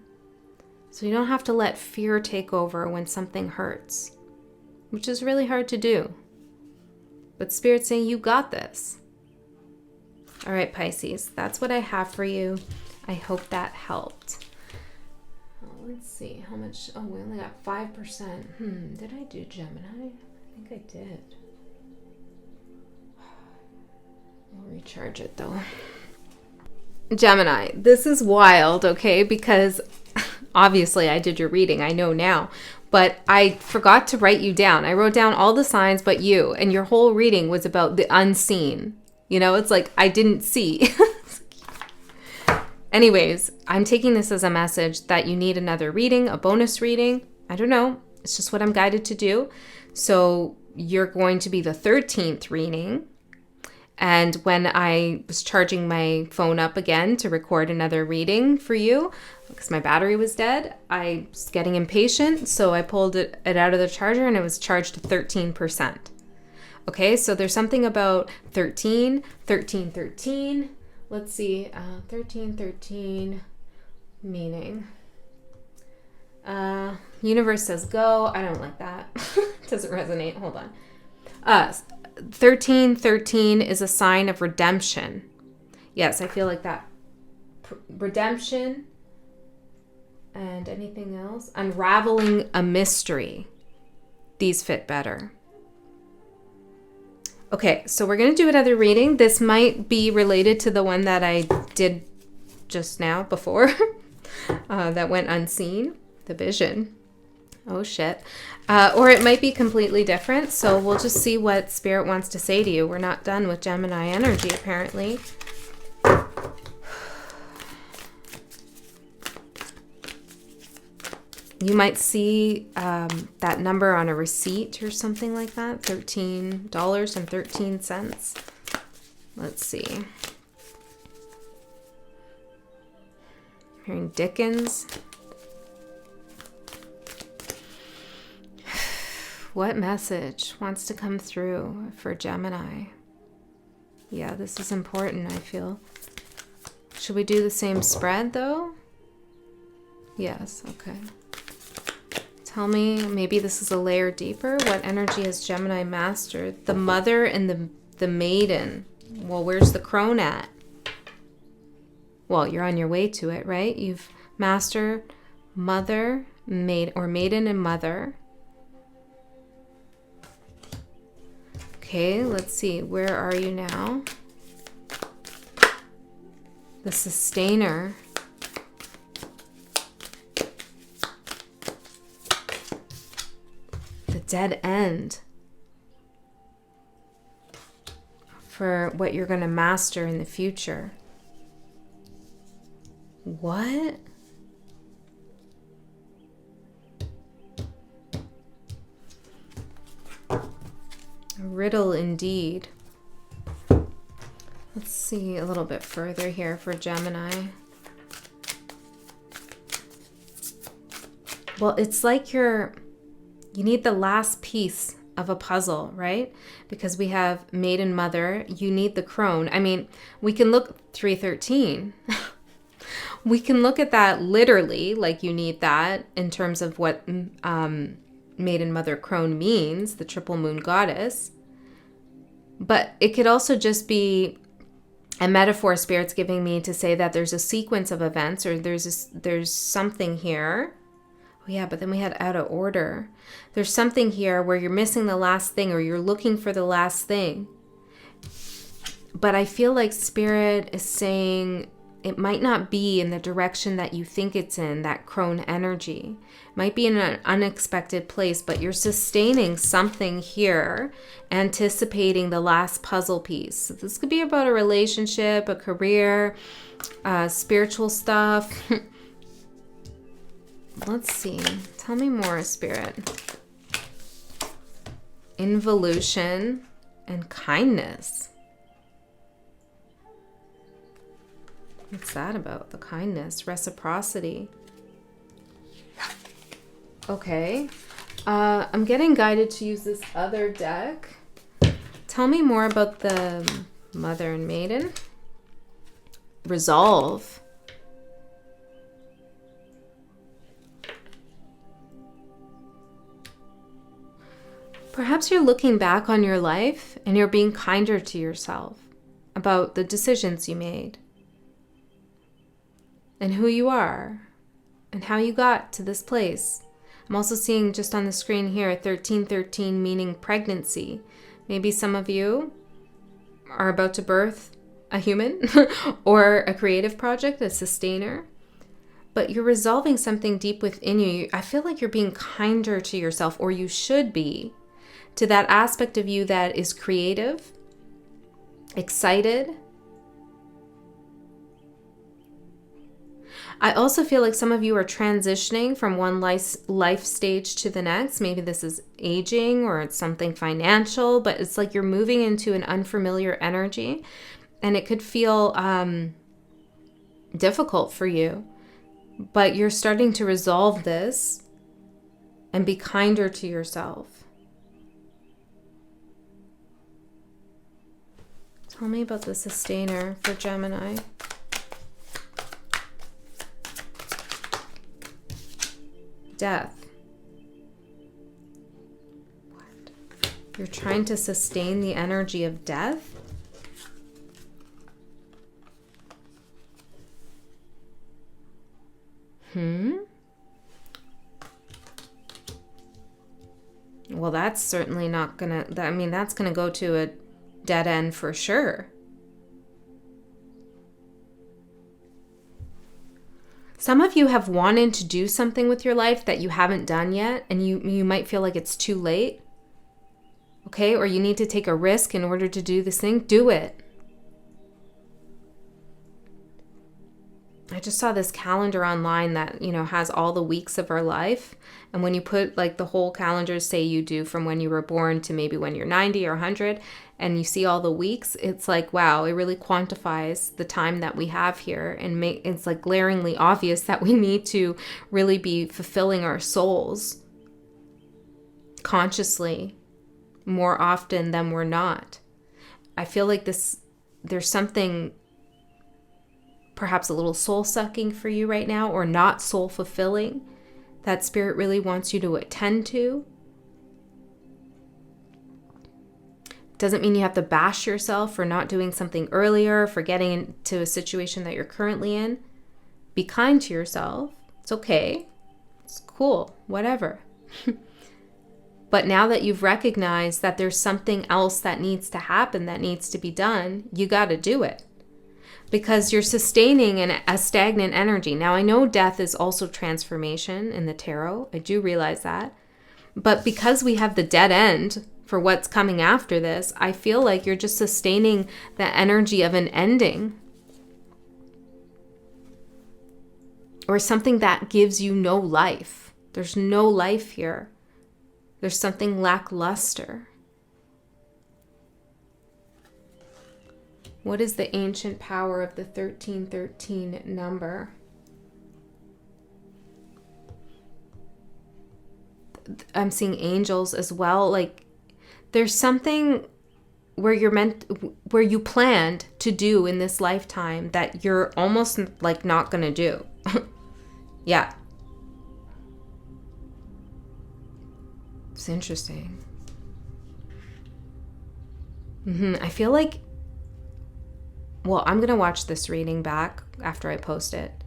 So you don't have to let fear take over when something hurts, which is really hard to do. But Spirit's saying, you got this. All right, Pisces, that's what I have for you. I hope that helped. Let's see how much. Oh, we only got 5%. Did I do Gemini? I think I did. I'll recharge it though. Gemini, this is wild, okay? Because obviously I did your reading, I know now. But I forgot to write you down. I wrote down all the signs but you. And your whole reading was about the unseen. You know, it's like I didn't see. Anyways, I'm taking this as a message that you need another reading, a bonus reading. I don't know. It's just what I'm guided to do. So you're going to be the 13th reading. And when I was charging my phone up again to record another reading for you, because my battery was dead, I was getting impatient. So I pulled it out of the charger and it was charged to 13%. Okay, so there's something about 13, 13, 13. Let's see, 13, 13, meaning. Universe says go. I don't like that. Doesn't resonate. Hold on. 13, 13 is a sign of redemption. Yes, I feel like that. Redemption. And anything else? Unraveling a mystery. These fit better. Okay, so we're going to do another reading. This might be related to the one that I did just now before that went unseen, the vision. Oh, shit. Or it might be completely different, so we'll just see what Spirit wants to say to you. We're not done with Gemini energy, apparently. You might see that number on a receipt or something like that. $13.13. Let's see. I'm hearing Dickens. What message wants to come through for Gemini? Yeah, this is important, I feel. Should we do the same spread, though? Yes, okay. Tell me, maybe this is a layer deeper. What energy has Gemini mastered? The mother and the maiden. Well, where's the crone at? Well, you're on your way to it, right? You've mastered mother, maiden and mother. Okay, let's see. Where are you now? The sustainer. Dead end for what you're going to master in the future. What? A riddle indeed. Let's see a little bit further here for Gemini. Well, it's like you need the last piece of a puzzle, right? Because we have maiden mother, you need the crone. I mean, we can look 313. We can look at that literally, like you need that in terms of what maiden mother crone means, the triple moon goddess. But it could also just be a metaphor Spirit's giving me to say that there's a sequence of events, or there's something here. Oh yeah, but then we had out of order. There's something here where you're missing the last thing, or you're looking for the last thing. But I feel like Spirit is saying it might not be in the direction that you think it's in, that crone energy. It might be in an unexpected place, but you're sustaining something here, anticipating the last puzzle piece. So this could be about a relationship, a career, spiritual stuff. Let's see. Tell me more, Spirit. Involution and kindness. What's that about? The kindness, reciprocity. Okay. I'm getting guided to use this other deck. Tell me more about the mother and maiden. Resolve. Perhaps you're looking back on your life and you're being kinder to yourself about the decisions you made and who you are and how you got to this place. I'm also seeing just on the screen here 1313 meaning pregnancy. Maybe some of you are about to birth a human or a creative project, a sustainer. But you're resolving something deep within you. I feel like you're being kinder to yourself, or you should be, to that aspect of you that is creative, excited. I also feel like some of you are transitioning from one life stage to the next. Maybe this is aging or it's something financial, but it's like you're moving into an unfamiliar energy, and it could feel difficult for you. But you're starting to resolve this and be kinder to yourself. Tell me about the sustainer for Gemini. Death. What? You're trying to sustain the energy of death? Well, that's certainly not gonna, I mean, that's gonna go to a dead end for sure. Some of you have wanted to do something with your life that you haven't done yet, and you might feel like it's too late. Okay, or you need to take a risk in order to do this thing. Do it. I just saw this calendar online that, you know, has all the weeks of our life. And when you put like the whole calendar, say you do from when you were born to maybe when you're 90 or 100, and you see all the weeks, it's like, wow, it really quantifies the time that we have here. And it's like glaringly obvious that we need to really be fulfilling our souls consciously more often than we're not. I feel like there's something perhaps a little soul-sucking for you right now, or not soul-fulfilling, that Spirit really wants you to attend to. Doesn't mean you have to bash yourself for not doing something earlier, for getting into a situation that you're currently in. Be kind to yourself. It's okay. It's cool. Whatever. But now that you've recognized that there's something else that needs to happen, that needs to be done, you got to do it. Because you're sustaining a stagnant energy. Now, I know death is also transformation in the tarot. I do realize that. But because we have the dead end for what's coming after this, I feel like you're just sustaining the energy of an ending. Or something that gives you no life. There's no life here. There's something lackluster. What is the ancient power of the 1313 number? I'm seeing angels as well. Like, there's something where where you planned to do in this lifetime that you're almost like not going to do. Yeah. It's interesting. I feel like, well, I'm going to watch this reading back after I post it.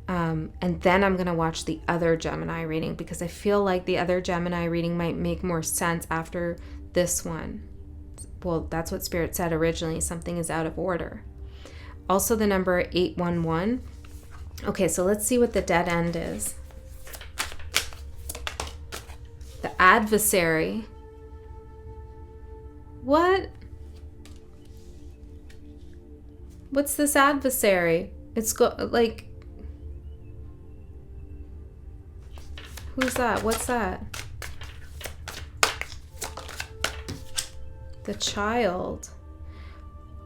And then I'm going to watch the other Gemini reading, because I feel like the other Gemini reading might make more sense after this one. Well, that's what Spirit said originally. Something is out of order. Also, the number 811. Okay, so let's see what the dead end is. The adversary. What? What's this adversary? It's like, who's that? What's that? The child.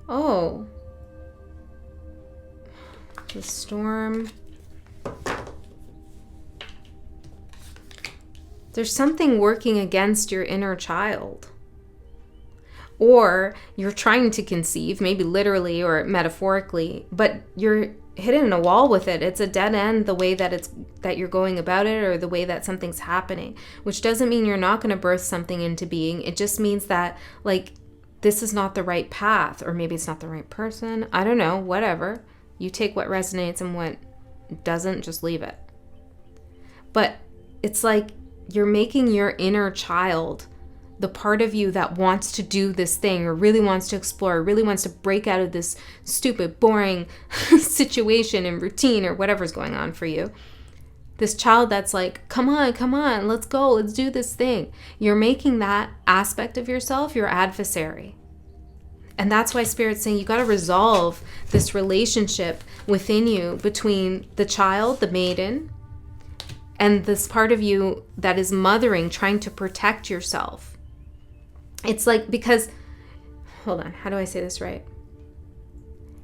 Oh. The storm. There's something working against your inner child. Or you're trying to conceive, maybe literally or metaphorically, but you're hitting a wall with it. It's a dead end the way that you're going about it, or the way that something's happening, which doesn't mean you're not going to birth something into being. It just means that, like, this is not the right path, or maybe it's not the right person. I don't know, whatever. You take what resonates and what doesn't, just leave it. But it's like you're making your inner child, the part of you that wants to do this thing, or really wants to explore, or really wants to break out of this stupid, boring situation and routine, or whatever's going on for you. This child that's like, come on, let's go, let's do this thing. You're making that aspect of yourself your adversary. And that's why Spirit's saying you got to resolve this relationship within you between the child, the maiden, and this part of you that is mothering, trying to protect yourself. It's like, because, hold on, how do I say this right?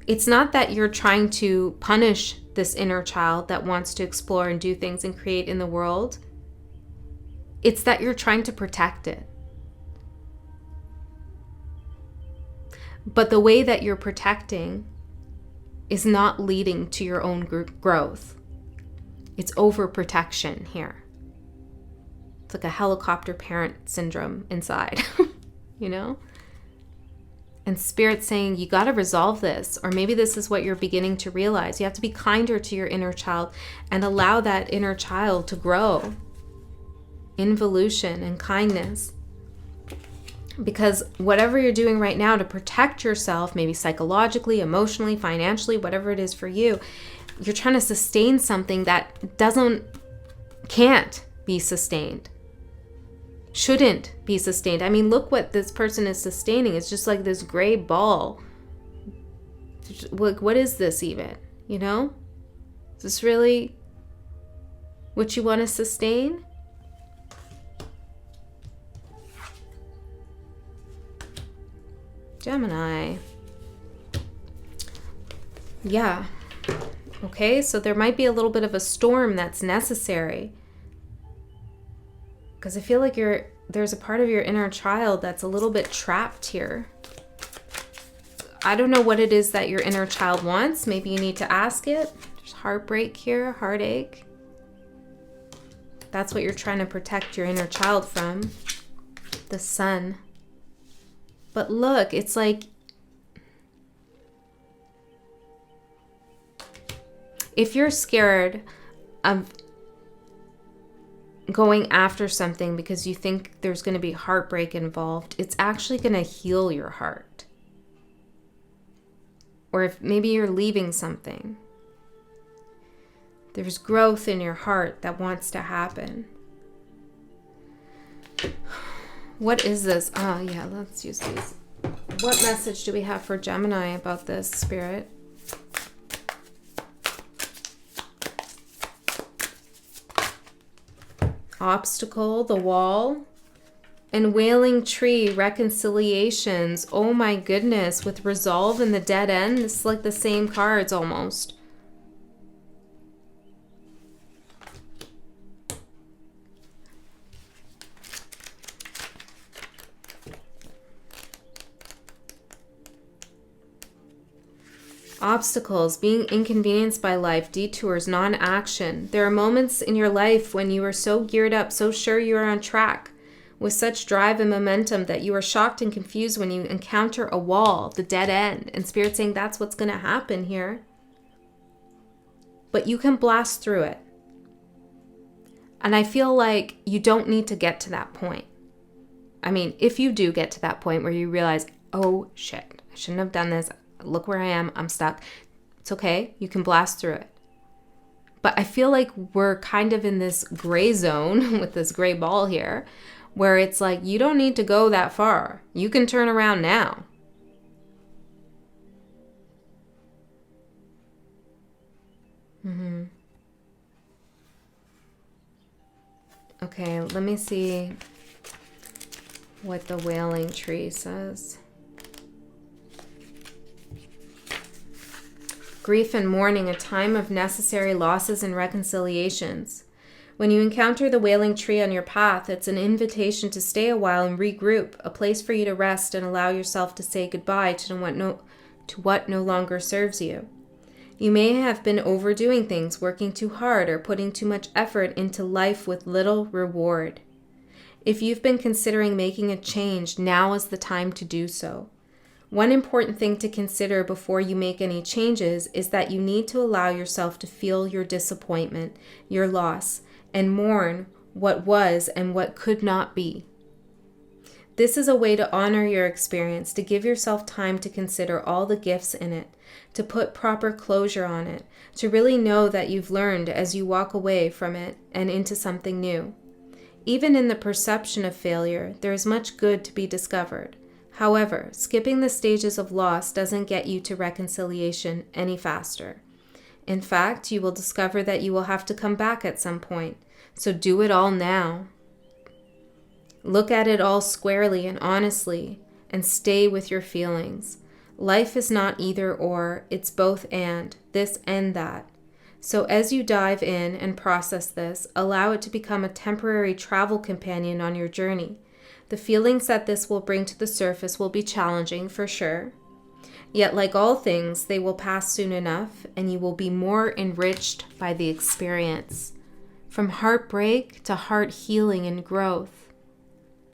It's not that you're trying to punish this inner child that wants to explore and do things and create in the world. It's that you're trying to protect it. But the way that you're protecting is not leading to your own growth. It's overprotection here. It's like a helicopter parent syndrome inside, you know? And Spirit's saying, you got to resolve this. Or maybe this is what you're beginning to realize. You have to be kinder to your inner child and allow that inner child to grow. Involution and kindness. Because whatever you're doing right now to protect yourself, maybe psychologically, emotionally, financially, whatever it is for you, you're trying to sustain something that can't be sustained. Shouldn't be sustained. I mean, look what this person is sustaining. It's just like this gray ball. Like, what is this even? You know? Is this really what you want to sustain? Gemini. Yeah. Okay, so there might be a little bit of a storm that's necessary. Because I feel like there's a part of your inner child that's a little bit trapped here. I don't know what it is that your inner child wants. Maybe you need to ask it. There's heartbreak here, heartache. That's what you're trying to protect your inner child from. The Sun. But look, it's like, if you're scared of going after something because you think there's going to be heartbreak involved, it's actually going to heal your heart. Or if maybe you're leaving something, there's growth in your heart that wants to happen. What is this? Oh, yeah, let's use these. What message do we have for Gemini about this, Spirit? Obstacle, the wall, and wailing tree, reconciliations. Oh my goodness, with resolve and the dead end. This is like the same cards almost. Obstacles, being inconvenienced by life, detours, non-action. There are moments in your life when you are so geared up, so sure you are on track, with such drive and momentum that you are shocked and confused when you encounter a wall, the dead end. And Spirit's saying that's what's going to happen here. But you can blast through it. And I feel like you don't need to get to that point. I mean, if you do get to that point where you realize, oh shit, I shouldn't have done this. Look where I am. I'm stuck. It's okay. You can blast through it. But I feel like we're kind of in this gray zone with this gray ball here, where it's like, you don't need to go that far. You can turn around now. Okay, let me see what the wailing tree says. Grief and mourning, a time of necessary losses and reconciliations. When you encounter the wailing tree on your path, it's an invitation to stay a while and regroup, a place for you to rest and allow yourself to say goodbye to what no longer serves you. You may have been overdoing things, working too hard, or putting too much effort into life with little reward. If you've been considering making a change, now is the time to do so. One important thing to consider before you make any changes is that you need to allow yourself to feel your disappointment, your loss, and mourn what was and what could not be. This is a way to honor your experience, to give yourself time to consider all the gifts in it, to put proper closure on it, to really know that you've learned as you walk away from it and into something new. Even in the perception of failure, there is much good to be discovered. However, skipping the stages of loss doesn't get you to reconciliation any faster. In fact, you will discover that you will have to come back at some point, so do it all now. Look at it all squarely and honestly, and stay with your feelings. Life is not either or, it's both and, this and that. So as you dive in and process this, allow it to become a temporary travel companion on your journey. The feelings that this will bring to the surface will be challenging for sure. Yet, like all things, they will pass soon enough, and you will be more enriched by the experience. From heartbreak to heart healing and growth.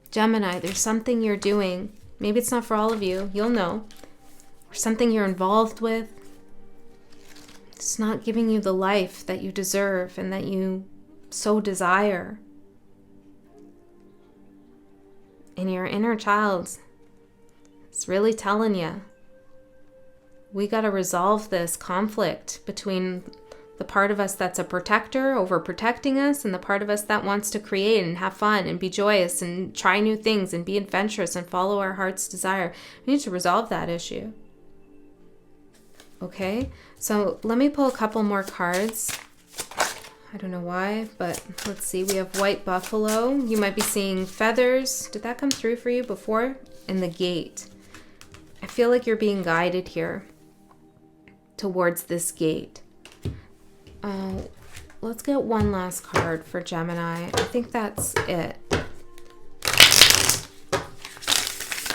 Gemini, there's something you're doing. Maybe it's not for all of you. You'll know. Or something you're involved with. It's not giving you the life that you deserve and that you so desire. And your inner child is really telling you, we got to resolve this conflict between the part of us that's a protector, overprotecting us, and the part of us that wants to create and have fun and be joyous and try new things and be adventurous and follow our heart's desire. We need to resolve that issue. Okay, so let me pull a couple more cards. I don't know why, but let's see. We have white buffalo. You might be seeing feathers. Did that come through for you before? And the gate. I feel like you're being guided here towards this gate. Let's get one last card for Gemini. I think that's it.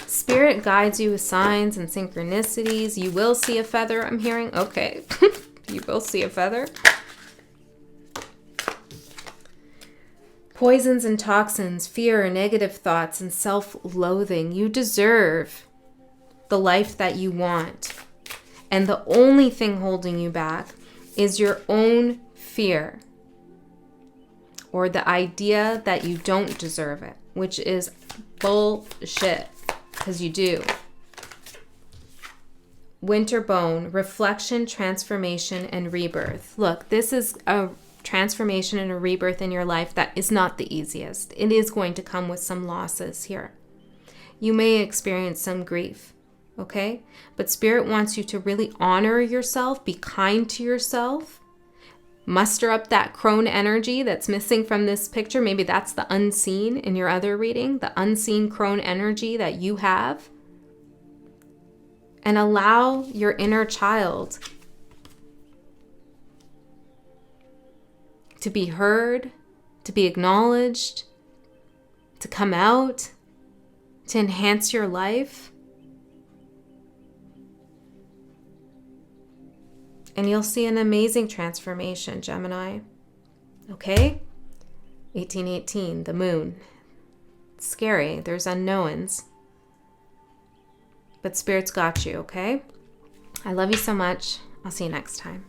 Spirit guides you with signs and synchronicities. You will see a feather, I'm hearing. Okay. You will see a feather. Poisons and toxins, fear, negative thoughts, and self-loathing. You deserve the life that you want. And the only thing holding you back is your own fear. Or the idea that you don't deserve it, which is bullshit. Because you do. Winter bone, reflection, transformation, and rebirth. Look, this is a transformation and a rebirth in your life that is not the easiest. It is going to come with some losses here. You may experience some grief, okay? But Spirit wants you to really honor yourself, be kind to yourself, muster up that crone energy that's missing from this picture. Maybe that's the unseen in your other reading, the unseen crone energy that you have. And allow your inner child to be heard, to be acknowledged, to come out, to enhance your life. And you'll see an amazing transformation, Gemini. Okay? 1818, the moon. It's scary. There's unknowns. But Spirit's got you, okay? I love you so much. I'll see you next time.